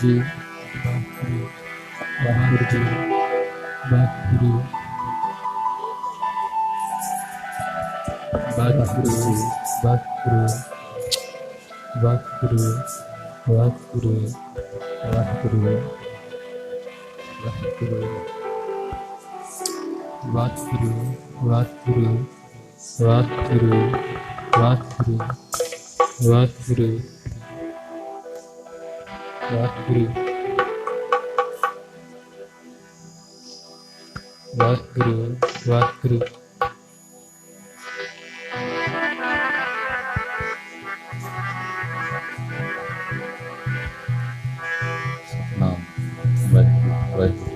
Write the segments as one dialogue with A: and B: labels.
A: जी वाहिगुरु जी वाहिगुरु वाहिगुरु वाहिगुरु वाहिगुरु वाहिगुरु वाहिगुरु वाहिगुरु वाहिगुरु वाहिगुरु वाहिगुरु वाहिगुरु वाहिगुरु वाहिगुरु वाहिगुरु वाहिगुरु
B: सतनाम वाहिगुरु वाहिगुरु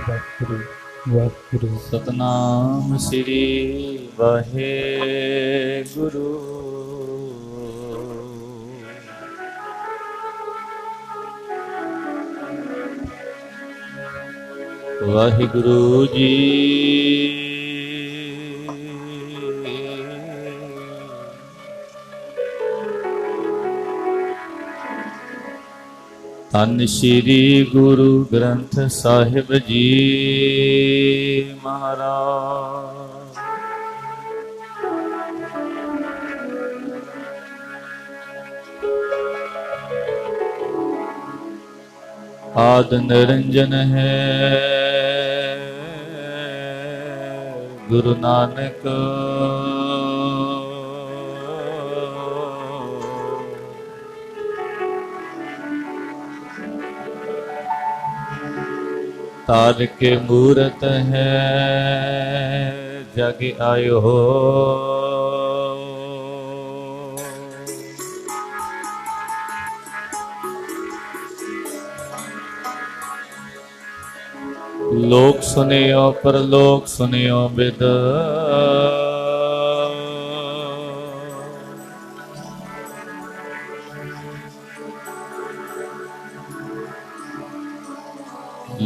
A: वाहिगुरु ਵਾਹਿਗੁਰੂ
B: ਸਤਨਾਮ ਸ੍ਰੀ ਵਾਹਿਗੁਰੂ। ਵਾਹਿਗੁਰੂ ਜੀ। ਧੰਨ ਸ਼੍ਰੀ ਗੁਰੂ ਗ੍ਰੰਥ ਸਾਹਿਬ ਜੀ ਮਹਾਰਾਜ। ਆਦਿ ਨਿਰੰਜਨ ਹੈ ਗੁਰੂ ਨਾਨਕ। तार के मूरत है जग आयो हो। लोक सुनियो परलोक सुनियो बिद।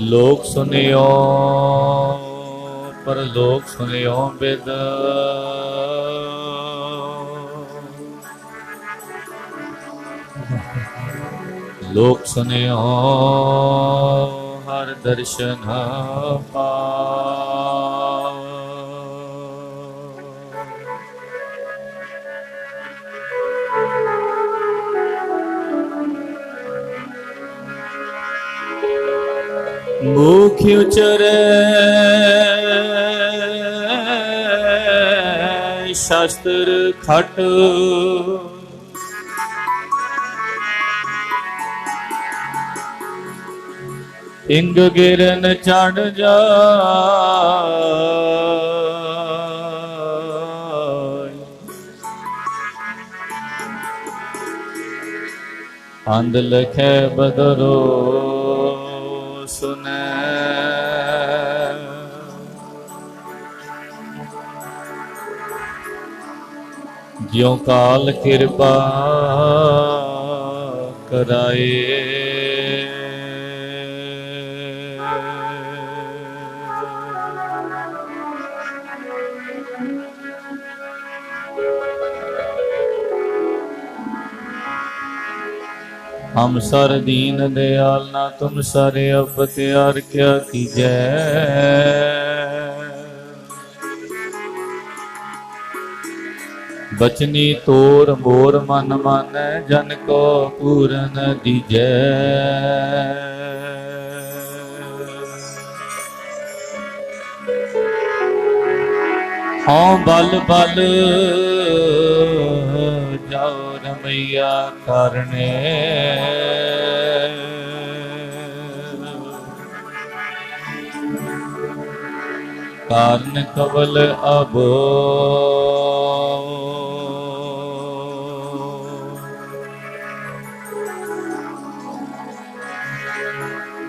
B: लोक सुनियो परलोक सुनियो बिद। लोक सुनियो हर दर्शन पाओ। मुख उचरे शास्त्र खट। इंग गिरन चढ़ जाय। अंध लखे बदरो सुने। ज्यों काल कृपा कराए। हम सर दीन दयाल ना तुम सारे अवत्यार क्या कीजै। बचनी तोर मोर मन मानै जन को पूरन दीजै। हाँ बल बल जाओ रमैया करने। कारण कवल अबो।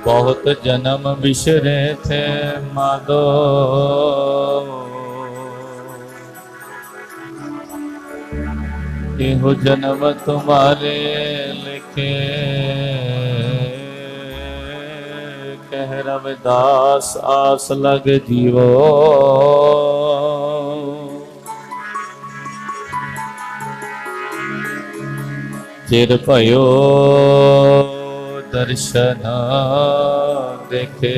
B: बहुत जन्म बिसरे थे माधो। एहो जन्म तुम्हारे लिखे। कह रविदास आस लग जीवो। चिर भयो दर्शन देखे।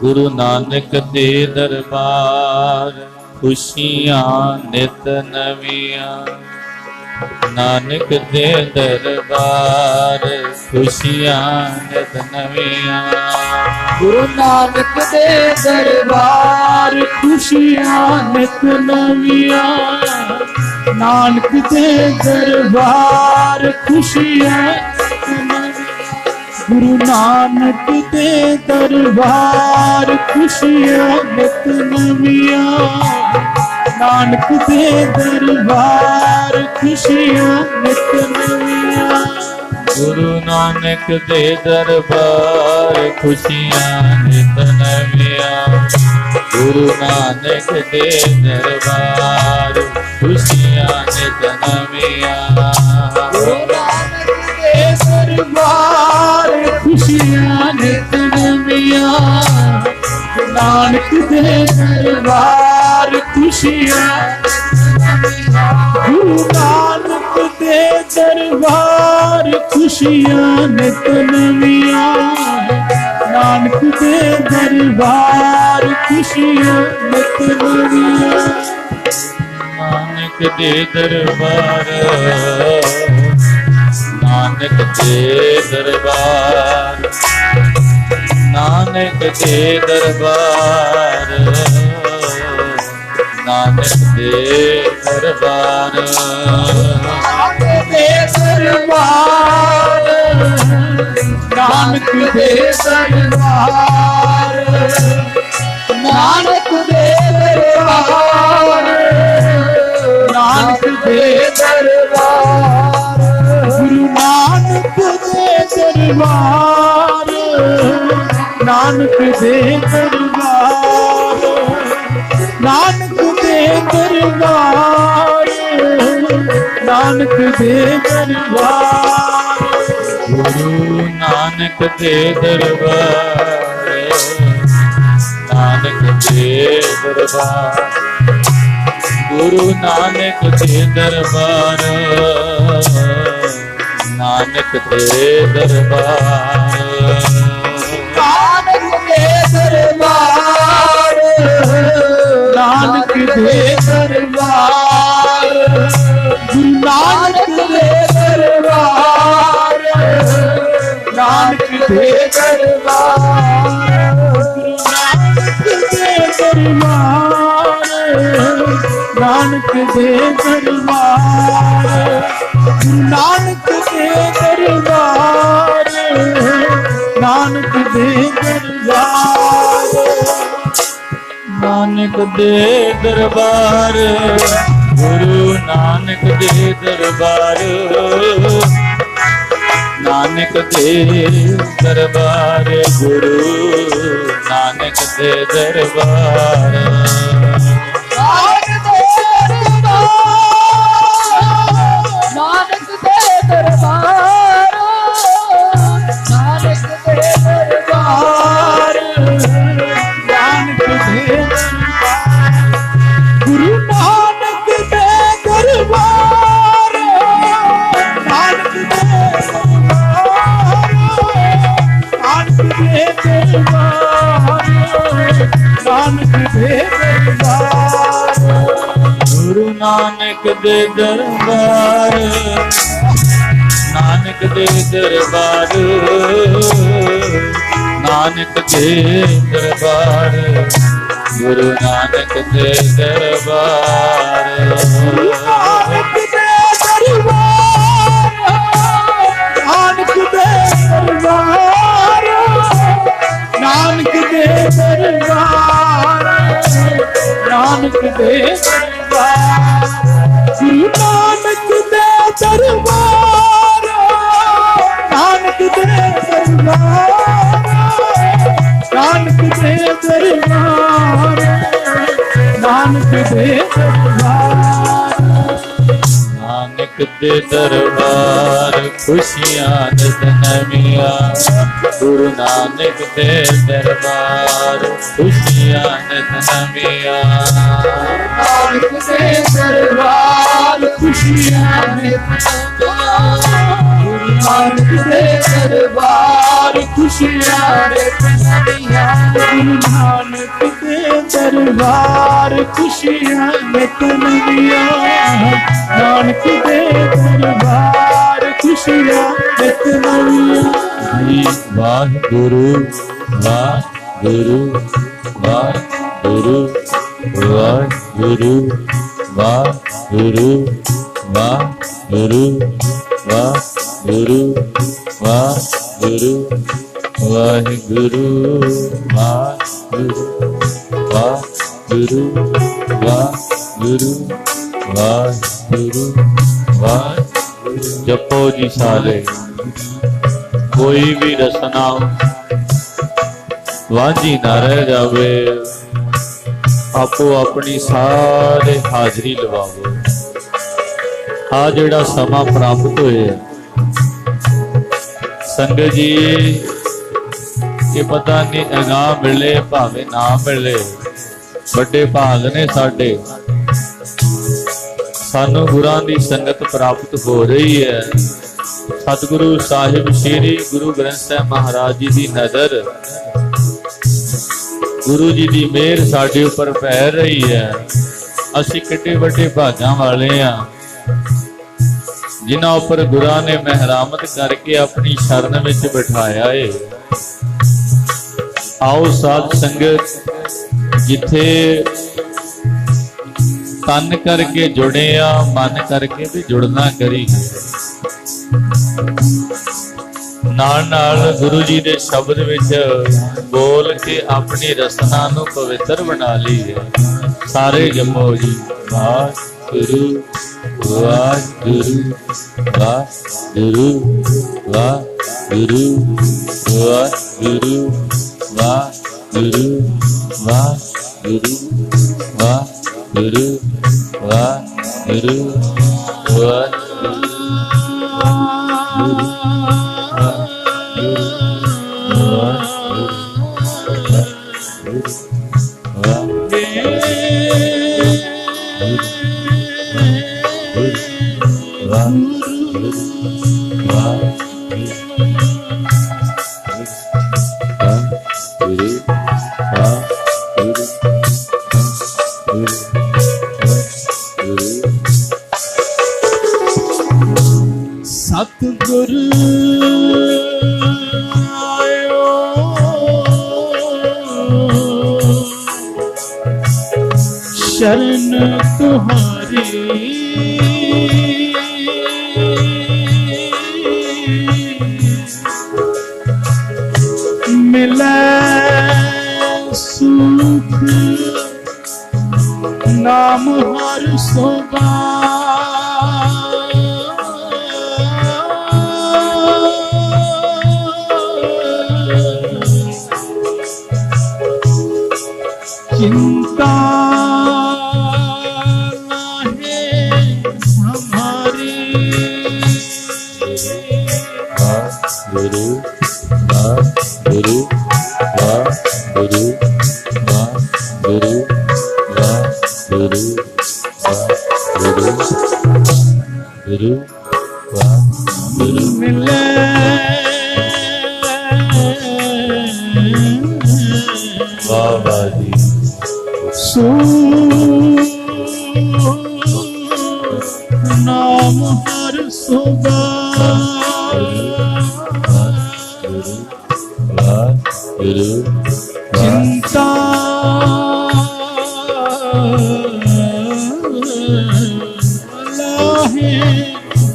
B: गुरु नानक दे दरबार खुशियां नित नवियां। नानक दे दरबार खुशियां नित नवियां।
C: गुरु नानक दे दरबार खुशियां नित नवियां। नानक दे दरबार खुशियां ਗੁਰੂ ਨਾਨਕ ਦੇ ਦਰਬਾਰ ਖੁਸ਼ੀਆਂ ਨਿਤ ਨਵੀਆਂ ਨਾਨਕ ਦੇ ਦਰਬਾਰ ਖੁਸ਼ੀਆਂ ਨਿਤ ਨਵੀਆਂ
B: ਗੁਰੂ ਨਾਨਕ ਦੇ ਦਰਬਾਰ ਖੁਸ਼ੀਆਂ ਨਿਤ ਨਵੀਆਂ ਗੁਰੂ ਨਾਨਕ ਦੇ ਦਰਬਾਰ ਖੁਸ਼ੀਆਂ ਨਿਤ ਨਵੀਆਂ
C: ਗੁਰੂ ਨਾਨਕ ਦੇ ਦਰਬਾਰ ਖੁਸ਼ੀਆਂ ਨਿਤ ਨਵੀਆਂ ਨਾਨਕ ਦੇ ਦਰਬਾਰ ਖੁਸ਼ੀਆਂ ਗੁਰੂ ਨਾਨਕ ਦੇ ਦਰਬਾਰ ਖੁਸ਼ੀਆਂ ਨਿਤ ਨਵੀਆਂ ਨਾਨਕ ਦੇ ਦਰਬਾਰ ਖੁਸ਼ੀਆਂ ਨਿਤ ਨਵੀਆਂ
B: ਨਾਨਕ ਦੇ ਦਰਬਾਰ ਨਾਨਕ ਦੇ ਦਰਬਾਰ ਨਾਨਕ ਦੇ ਦਰਬਾਰ ਨਾਨਕ ਦੇ ਦਰਬਾਰ
C: ਨਾਨਕ ਦੇ ਦਰਬਾਰ ਨਾਨਕ ਦੇ ਦਰਬਾਰ ਨਾਨਕ ਦੇ ਦਰਬਾਰ ਨਾਨਕ ਦੇ ਦਰਬਾਰ ਗੁਰੂ ਨਾਨਕ ਦੇ ਦਰਬਾਰ ਨਾਨਕ ਦੇ ਦਰਬਾਰ ਨਾਨਕ ਦੇ ਦਰਬਾਰ ਨਾਨਕ ਦੇ ਦਰਬਾਰ
B: ਗੁਰੂ ਨਾਨਕ ਦੇ ਦਰਬਾਰ ਨਾਨਕ ਦੇ ਦਰਬਾਰ ਗੁਰੂ ਨਾਨਕ ਦੇ ਦਰਬਾਰ ਨਾਨਕ ਦੇ ਦਰਬਾਰ
C: ਨਾਨਕ ਦੇ ਦਰਬਾਰ ਨਾਨਕ ਦੇ ਦਰਬਾਰ ਗੁਰੂ ਨਾਨਕ ਦੇ ਦਰਬਾਰ ਨਾਨਕ ਦੇ ਦਰਬਾਰ ਗੁਰੂ ਨਾਨਕ ਦੇ ਦਰਬਾਰ ਨਾਨਕ ਦੇ ਦਰਬਾਰ ਗੁਰੂ ਨਾਨਕ ਦੇ ਦਰਬਾਰ ਨਾਨਕ ਦੇ ਦਰਬਾਰ
B: ਨਾਨਕ ਦੇ ਦਰਬਾਰ ਗੁਰੂ ਨਾਨਕ ਦੇ ਦਰਬਾਰ ਨਾਨਕ ਦੇ ਦਰਬਾਰ ਗੁਰੂ ਨਾਨਕ ਦੇ ਦਰਬਾਰ
C: ਨਾਨਕ ਦੇ ਦਰਬਾਰ ਨਾਨਕ ਦੇ ਦਰਬਾਰ ਨਾਨਕ ਦੇ ਦਰਬਾਰ ਗੁਰੂ ਨਾਨਕ ਦੇ ਦਰਬਾਰ ਨਾਨਕ ਦੇ ਦਰਬਾਰ ਨਾਨਕ ਦੇ ਦਰਬਾਰ ਨਾਨਕ ਦੇ ਦਰਬਾਰ
B: ਗੁਰੂ ਨਾਨਕ ਦੇ ਦਰਬਾਰ ਨਾਨਕ ਦੇ ਦਰਬਾਰ ਨਾਨਕ ਦੇ ਦਰਬਾਰ ਗੁਰੂ ਨਾਨਕ ਦੇ ਦਰਬਾਰ
C: ਨਾਨਕ ਦੇ ਦਰਬਾਰ ਨਾਨਕ ਦੇ ਦਰਬਾਰ ਨਾਨਕ ਦੇ ਦਰਬਾਰ ਨਾਨਕ ਦੇ ਦਰਬਾਰ ਗੁਰੂ ਨਾਨਕ ਦੇ ਦਰਬਾਰ ਨਾਨਕ ਦੇ ਦਰਬਾਰ ਨਾਨਕ ਦੇ ਦਰਬਾਰ ਨਾਨਕ ਦੇ ਦਰਬਾਰ
B: ਨਾਨਕ ਦੇ ਦਰਬਾਰ ਖੁਸ਼ੀਆਂ ਨਿਤ ਨਵੀਆਂ ਗੁਰੂ ਨਾਨਕ ਦੇ ਦਰਬਾਰ ਖੁਸ਼ੀਆਂ ਨਿਤ ਨਵੀਆਂ
C: ਨਾਨਕ ਦੇ ਦਰਬਾਰ ਖੁਸ਼ੀਆਂ ਨਿਤ ਨਵੀਆਂ ਗੁਰੂ ਨਾਨਕ ਦੇ ਦਰਬਾਰ ਖੁਸ਼ੀਆਂ ਨਿਤ ਨਵੀਆਂ ਗੁਰੂ ਨਾਨਕ ਦੇ ਦਰਬਾਰ ਖੁਸ਼ੀਆਂ ਨਿਤ ਨਵੀਆਂ ਨਾਨਕ ਦੇ ਦਰਬਾਰ ਖੁਸ਼ੀਆਂ ਨਿਤ ਨਵੀਆਂ
B: ਜੀ ਵਾਹਿਗੁਰੂ ਵਾਹਿਗੁਰੂ ਵਾਹਿਗੁਰੂ ਵਾਹਿਗੁਰੂ ਵਾਹਿਗੁਰੂ ਵਾਹਿਗੁਰੂ ਵਾਹਿਗੁਰੂ ਵਾਹਿਗੁਰੂ वाहिगुरु वाहिगुरु वाहिगुरु वाहिगुरु वाहिगुरु वाहिगुरु वाहिगुरु। जपो जी सारे, कोई भी रसना वांझी ना रह जावे। आपो अपनी सारे हाजरी लवाओ। आ जिहड़ा समा प्राप्त होए संगत जी, ये पता नहीं अगा मिले भावे ना मिले, बड़े भाग ने साडे, सानू गुरां दी संगत प्राप्त हो रही है। सतगुरु साहिब श्री गुरु ग्रंथ साहिब महाराज जी की नजर, गुरु जी की मेहर साडे उपर पै रही है। असी किड्डे वड्डे भागां वाले हाँ जिन्हां उपर गुरां ने मेहरामत करके अपनी शरण विच बिठाया है। आओ साध संगत, जिथे तन करके जुड़े आ, मन करके भी जुड़ना करी। नाल नाल गुरु जी दे शब्द विच बोल के अपनी रसना नूं पवित्र बना ली है। सारे जपो जी वाहिगुरु वाहिगुरु वाहिगुरु वाहिगुरु वाहिगुरु वाहिगुरु वाहिगुरु वाहिगुरु वाहिगुरु वाहिगुरु।
C: सतगुरु आयो शरण तुम्हारी, मिले सुख नाम हर सोबा। चिंता नाहे हमारी,
B: वाहिगुरु वाहिगुरु वाहिगुरु वाहिगुरु वाहिगुरु वाहिगुरु गुरु वाहिगुरु।
C: मिले
B: बाबा जी
C: नाम हर सोगा,
B: वाहिगुरु
C: चिंता लाहे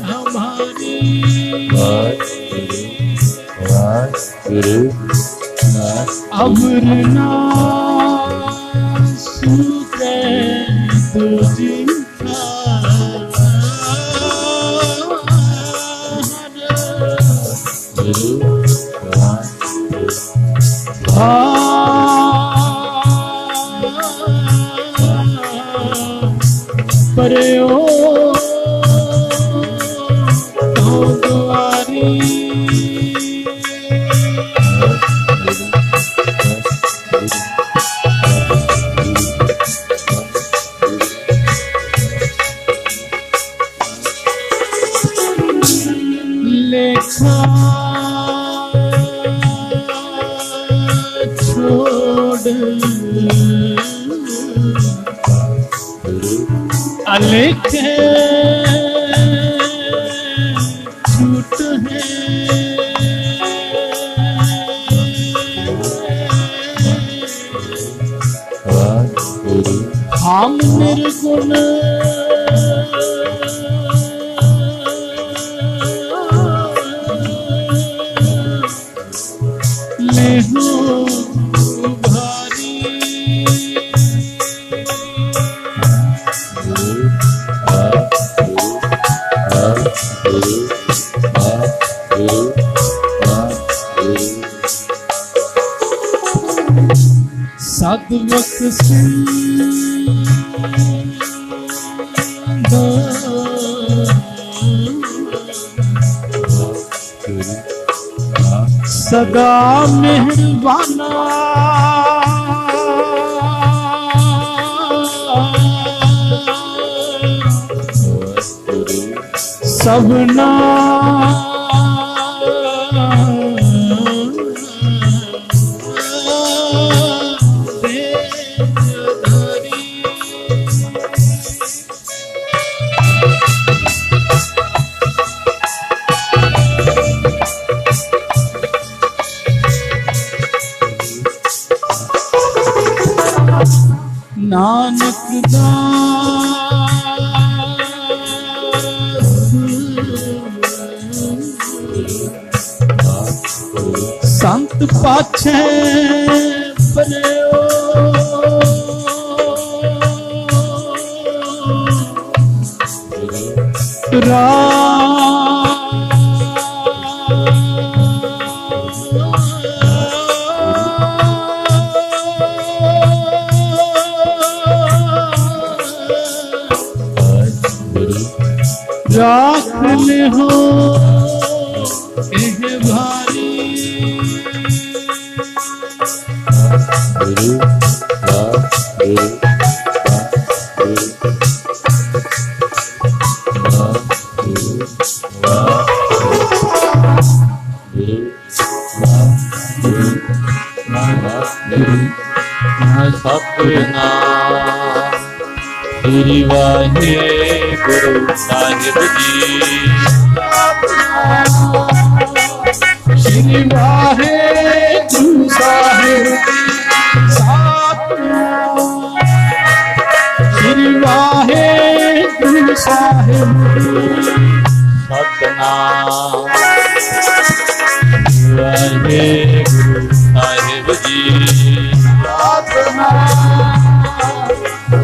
C: हमारी,
B: वाहिगुरु
C: अमर ना सूखे तुझी परे ओ तो द्वारी, लेखा छोड़ अलेखे छूट है, हम निर्गुण भारी सदवक सदा मेहरबाना सबना नानक दास संत पाछे परेओ राख ले हो एह भारी
B: सतनाम श्री वाहेगुरु साहिब जी
C: श्री वाहेगुरु साहिब सतनाम श्री वाहेगुरु साहिब
B: सतनाम वाहेगुरु साहिब जी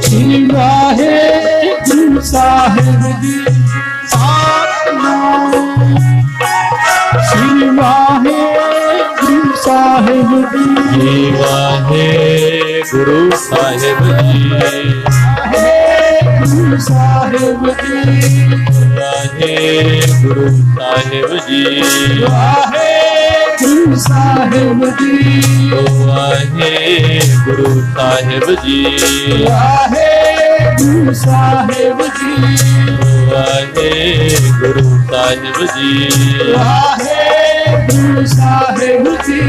C: श्री वाहेगुरु साहिब जी सतनाम श्री वाहेगुरु साहिब जी
B: वाहेगुरु साहिब जी
C: वाहेगुरु साहिब जी
B: वाहेगुरु साहिब जी
C: वाहेगुरु साहिब जी
B: वाहेगुरु साहिब जी
C: वाहेगुरु साहिब जी
B: वाहेगुरु साहिब जी
C: वाहेगुरु साहिब जी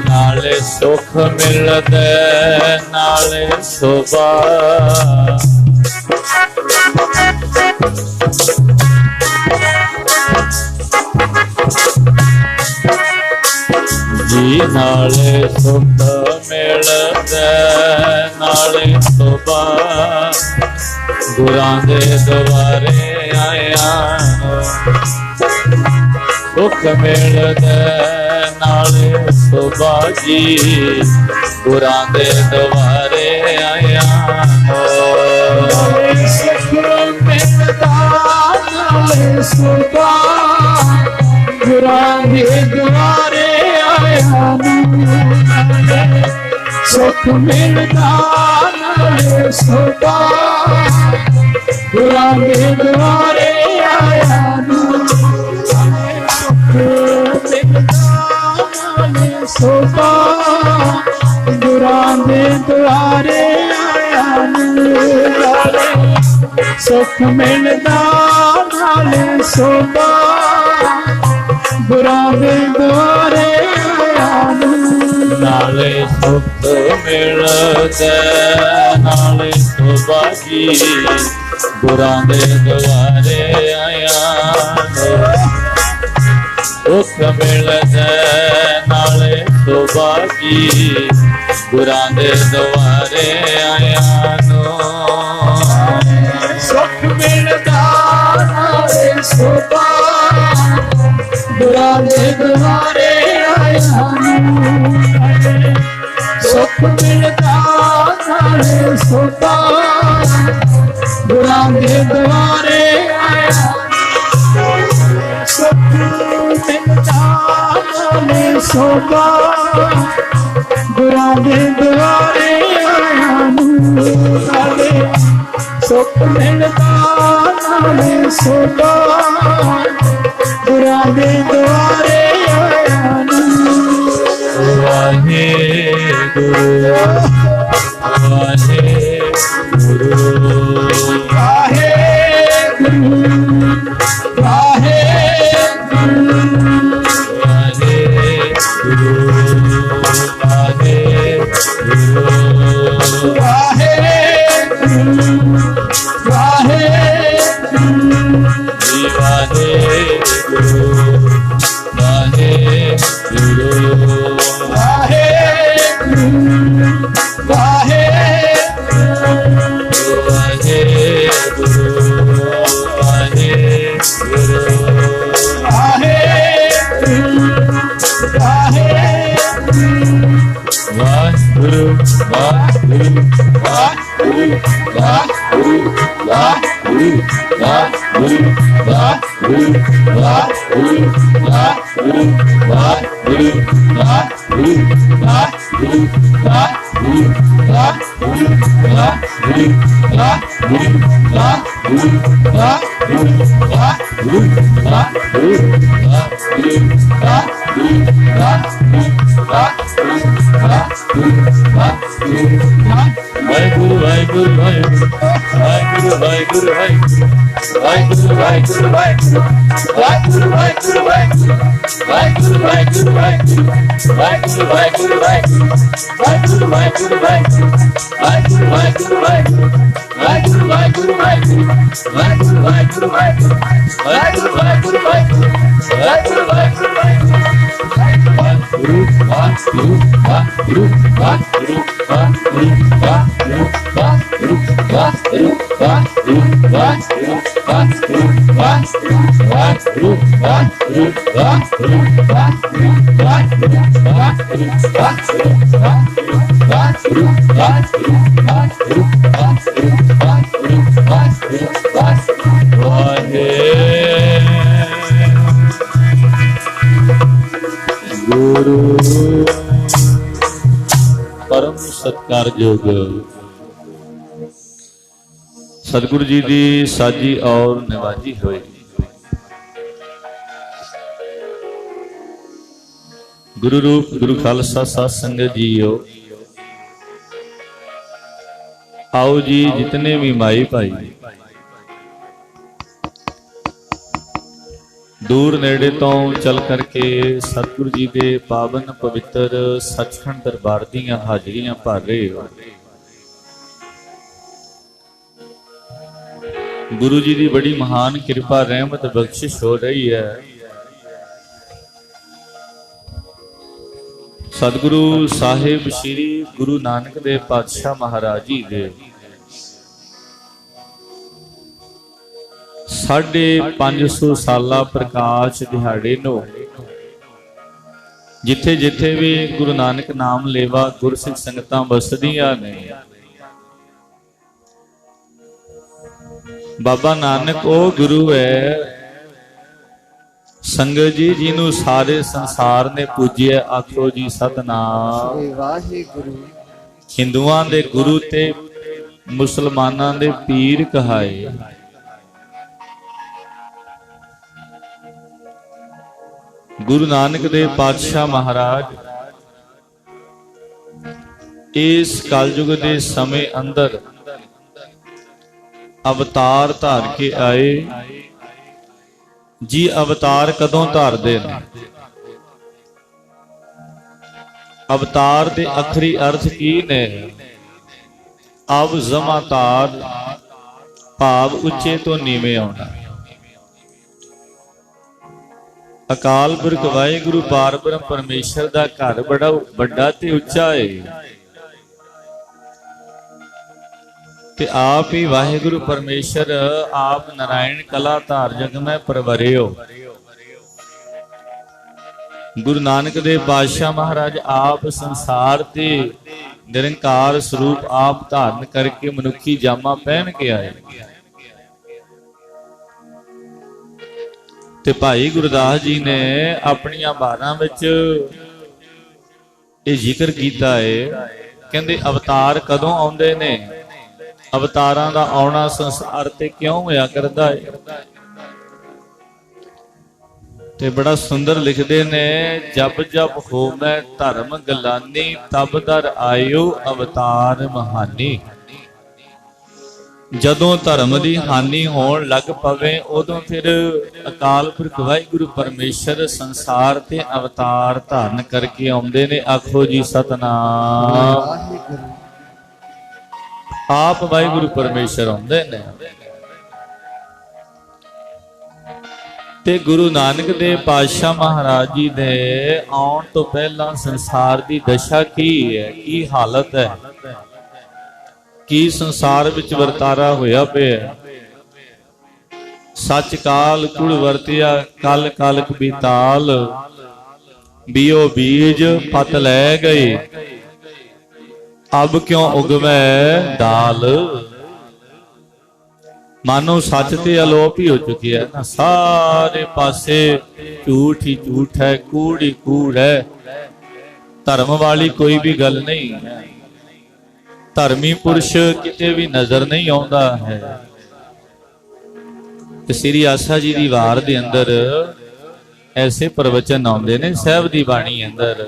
B: नाले सुख मिलदे नाले शोभा जी नाले सुख मिलदे नाले शोभा गुरां दे द्वारे आया सुख मिलदे नाले शोभा जी गुरां दे द्वारे आया
C: सुख मिलदा नाले शोभा गुरां दे द्वारे आया सुख मिलदा नाले शोभा गुरां दे द्वारे आया सुख मिलदा नाले शोभा गुरां दे द्वारे आया सुख मिलदा नाले शोभा गुरां दे द्वारे आया
B: नाले सुख मिलदे नाले शोभा जी गुरां दे द्वारे आया सुख मिलदे नाले शोभा जी गुरां दे द्वारे आया
C: सुख मिलदा नाले शोभा गुरां दे द्वारे आया ਸੁਖ ਮਿਲਦਾ ਨਾਲੇ ਸੋਭਾ ਗੁਰਾਂ ਦੇ ਦੁਆਰੇ ਆਇਆ ਸੁਖ ਮਿਲਦਾ ਨਾਲੇ ਸੋਭਾ ਗੁਰਾਂ ਦੇ ਦੁਆਰੇ ਆਇਆ ਨੂੰ ਨਾਲੇ ਸੁਖ ਮਿਲਦਾ ਨਾਲੇ ਸੋਭਾ ਗੁਰਾਂ ਦੇ ਦੁਆਰੇ ਆਇਆ ਨੂੰ
B: ਵਾਹਿਗੁਰੂ ਵਾਹਿਗੁਰੂ परम सत्कारयोग सतगुरु जी की साजी और निवाजी होए। गुरु रूप गुरु खालसा साध संगत जीओ, आओ जी जितने भी माई भाई दूर नेड़े तो चल करके सतगुरु जी के पावन पवित्र सचखंड दरबार दीयां हाजरियां भर रहे हो। गुरु जी की बड़ी महान कृपा रहमत बख्शिश हो रही है। सतगुरु साहिब श्री गुरु नानक देव पातशाह महाराज जी दे 550 साला प्रकाश दिहाड़े नो जिथे जिथे भी गुरु नानक नाम लेवा गुरसिख संगतां बसदियां ने, बाबा नानक ओ गुरु है संगत जी जिन्हों सारे संसार ने पूजिया आखो जी सतनाम वाहिगुरु। हिंदुआं दे गुरु ते मुसलमानां दे पीर कहाए। गुरु नानक देव पातशाह महाराज इस कलयुग के समय अंदर अवतार धार के आए जी। अवतार कदों धारदे ने? अवतार के अखरी अर्थ की ने? अव जमातार भाव उच्चे तो नीवे आना। अकाल पुरख वाहिगुरु पार ब्रह्म परमेश्वर का घर बड़ा बड़ा ते उच्चा है ते आप ही वाहिगुरु परमेश्वर आप नारायण कला धार जग में परवरे हो। गुरु नानक देव पातशाह महाराज आप संसार ते ਨਿਰੰਕਾਰ ਸਰੂਪ ਆਪ ਧਾਰਨ ਕਰਕੇ ਮਨੁੱਖੀ ਜਾਮਾ ਪਹਿਨ ਕੇ ਆਏ। ਤੇ ਭਾਈ ਗੁਰਦਾਸ ਜੀ ਨੇ ਆਪਣੀਆਂ ਬਾਰਾਂ ਵਿੱਚ ਇਹ ਜ਼ਿਕਰ ਕੀਤਾ ਹੈ, ਕਹਿੰਦੇ ਅਵਤਾਰ ਕਦੋਂ ਆਉਂਦੇ ਨੇ, ਅਵਤਾਰਾਂ ਦਾ ਆਉਣਾ ਸੰਸਾਰ ਤੇ ਕਿਉਂ ਹੋਇਆ ਕਰਦਾ ਹੈ। ਤੇ ਬੜਾ ਸੁੰਦਰ ਲਿਖਦੇ ਨੇ, ਜਬ ਜਬ ਹੋਮੈ ਧਰਮ ਗਲਾਨੀ ਤਬ ਦਰ ਆਇਓ ਅਵਤਾਰ ਮਹਾਨੀ। ਜਦੋਂ ਧਰਮ ਦੀ ਹਾਨੀ ਹੋਣ ਲੱਗ ਪਵੇ ਉਦੋਂ ਫਿਰ ਅਕਾਲ ਪੁਰਖ ਵਾਹਿਗੁਰੂ ਪਰਮੇਸ਼ਰ ਸੰਸਾਰ ਤੇ ਅਵਤਾਰ ਧਾਰਨ ਕਰਕੇ ਆਉਂਦੇ ਨੇ। ਆਖੋ ਜੀ ਸਤਨਾਮ। ਆਪ ਵਾਹਿਗੁਰੂ ਪਰਮੇਸ਼ਰ ਆਉਂਦੇ ਨੇ। ਤੇ ਗੁਰੂ ਨਾਨਕ ਦੇਵ ਪਾਤਸ਼ਾਹ ਮਹਾਰਾਜ ਜੀ ਦੇ ਆਉਣ ਤੋਂ ਪਹਿਲਾਂ ਸੰਸਾਰ ਦੀ ਦਸ਼ਾ ਕੀ ਹੈ, ਕੀ ਹਾਲਤ ਹੈ, ਕੀ ਸੰਸਾਰ ਵਿੱਚ ਵਰਤਾਰਾ ਹੋਇਆ ਪਿਆ। ਸੱਚ ਕਾਲ ਕੁੜ ਵਰਤਿਆ ਕਲ ਕਲਕ ਬੀਤਾਲ, ਬੀਓ ਬੀਜ ਪਤ ਲੈ ਗਏ ਅਬ ਕਿਉਂ ਉਗਵੈ ਦਾਲ। ਮਾਨੋ ਸੱਚ ਤੇ ਅਲੋਪ ਹੀ ਹੋ ਚੁੱਕਿਆ ਨਾ, ਸਾਰੇ ਪਾਸੇ ਝੂਠ ਹੀ ਝੂਠ ਹੈ, ਕੂੜ ਹੀ ਕੂੜ ਹੈ, ਧਰਮ ਵਾਲੀ ਕੋਈ ਵੀ ਗੱਲ ਨਹੀਂ ਹੈ, ਧਰਮੀ ਪੁਰਸ਼ ਕਿਤੇ ਵੀ ਨਜ਼ਰ ਨਹੀਂ ਆਉਂਦਾ ਹੈ। ਤੇ ਸ੍ਰੀ ਆਸਾ ਜੀ ਦੀ ਵਾਰ ਦੇ ਅੰਦਰ ਐਸੇ ਪ੍ਰਵਚਨ ਆਉਂਦੇ ਨੇ ਸਾਹਿਬ ਦੀ ਬਾਣੀ ਅੰਦਰ।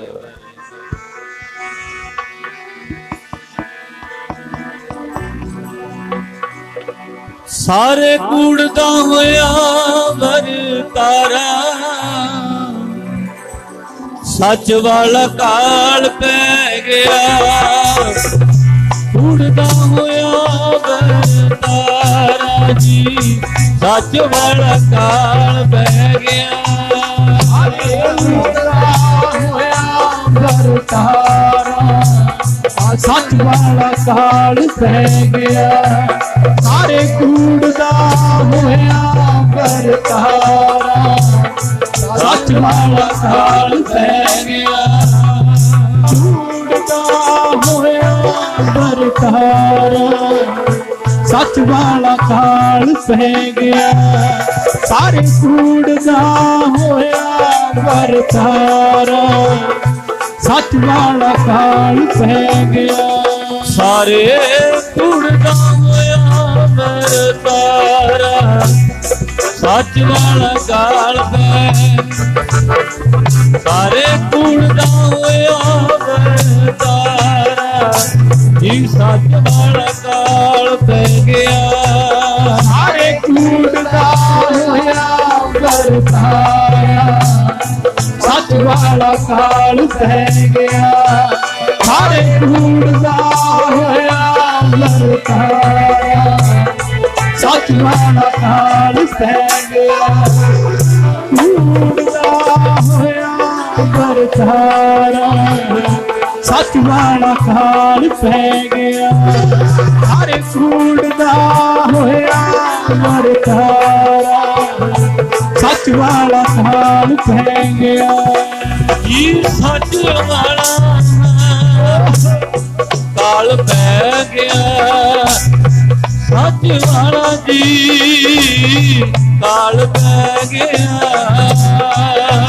B: ਸਾਰੇ ਕੂੜ ਦਾ ਹੋਇਆ ਵਰਤਾਰਾ, ਸੱਚ ਵਾਲਾ ਕਾਲ ਪੈ ਗਿਆ। ਕੂੜ ਦਾ ਹੋਇਆ ਵਰਤਾਰਾ ਜੀ, ਸੱਚ ਵਾਲਾ ਕਾਲ ਪੈ ਗਿਆ।
C: ਕੂੜ ਦਾ ਹੋਇਆ ਵਰਤਾਰਾ, ਸੱਚ ਵਾਲਾ ਕਾਲ ਪੈ ਗਿਆ। ਸਾਰੇ ਕੂੜ ਦਾ ਹੋਇਆ ਵਰਤਾਰਾ, ਸੱਚ ਵਾਲਾ ਕਾਲ ਪੈ ਗਿਆ। ਕੂੜ ਦਾ ਹੋਇਆ ਵਰਤਾਰਾ, ਸੱਚ ਵਾਲਾ ਕਾਲ ਪੈ ਗਿਆ। ਸਾਰੇ ਕੂੜ ਦਾ ਹੋਇਆ ਵਰਤਾਰਾ, ਸੱਚ ਵਾਲਾ ਕਾਲ ਪੈ ਗਿਆ।
B: ਸਾਰੇ ਕੂੜ ਦਾ ਹੋਇਆ ਵਰਤਾਰਾ, ਸੱਚ ਵਾਲਾ ਕਾਲ ਪੈ। ਸਾਰੇ ਕੂੜ ਦਾ ਹੋਇਆ ਵਰਤਾਰਾ ਜੀ, ਸੱਚ ਵਾਲਾ ਕਾਲ ਪੈ ਗਿਆ।
C: ਸਾਰੇ ਕੂੜ ਦਾ ਹੋਇਆ ਵਰਤਾਰਾ, ਸੱਚ ਵਾਲਾ ਕਾਲ ਪੈ ਗਿਆ। ਸਾਰੇ ਕੂੜ ਦਾ ਹੋਇਆ ਵਰਤਾਰਾ, ਸੱਚ ਵਾਲਾ ਕਾਲ ਪੈ ਗਿਆ। ਕੂੜ ਦਾ ਹੋਇਆ ਵਰਤਾਰਾ, ਸੱਚ ਵਾਲਾ ਕਾਲ ਪੈ ਗਿਆ। ਸਾਰੇ ਕੂੜ ਦਾ ਹੋਇਆ ਵਰਤਾਰਾ, ਸੱਚ ਵਾਲਾ ਕਾਲ ਪੈ ਗਿਆ।
B: ਜੀ ਸੱਚ ਵਾਲਾ ਕਾਲ ਪੈ ਗਿਆ। ਸੱਚ ਵਾਲਾ ਜੀ ਕਾਲ ਪੈ ਗਿਆ।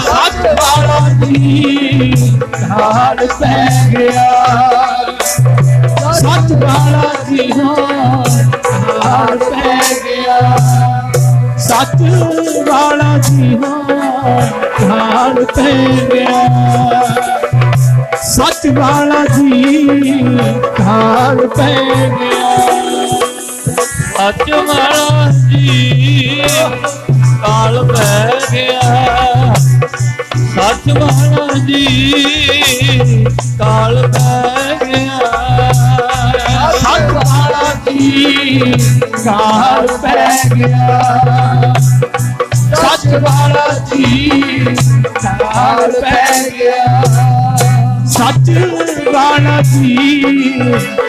C: ਸੱਚ ਵਾਲਾ ਜੀ ਕਾਲ ਪੈ ਗਿਆ। ਸੱਚ ਵਾਲਾ ਜੀ ਕਾਲ ਪੈ ਗਿਆ। ਸੱਚ ਵਾਲਾ ਜੀ ਕਾਲ ਪੈ ਗਿਆ। ਸੱਚ ਵਾਲਾ ਜੀ ਕਾਲ ਪੈ ਗਿਆ।
B: ਸੱਚ ਵਾਲਾ ਜੀ ਕਾਲ ਪੈ ਗਿਆ। ਸੱਚ ਵਾਲਾ ਜੀ ਕਾਲ ਪੈ ਗਿਆ।
C: ਸੱਚ ਵਾਲਾ ਜੀ ਕਾਲ ਪੈ ਗਿਆ। ਸੱਚ ਵਾਲਾ ਜੀ ਕਾਲ ਪੈ ਗਿਆ। ਸੱਚ ਵਾਲਾ ਜੀ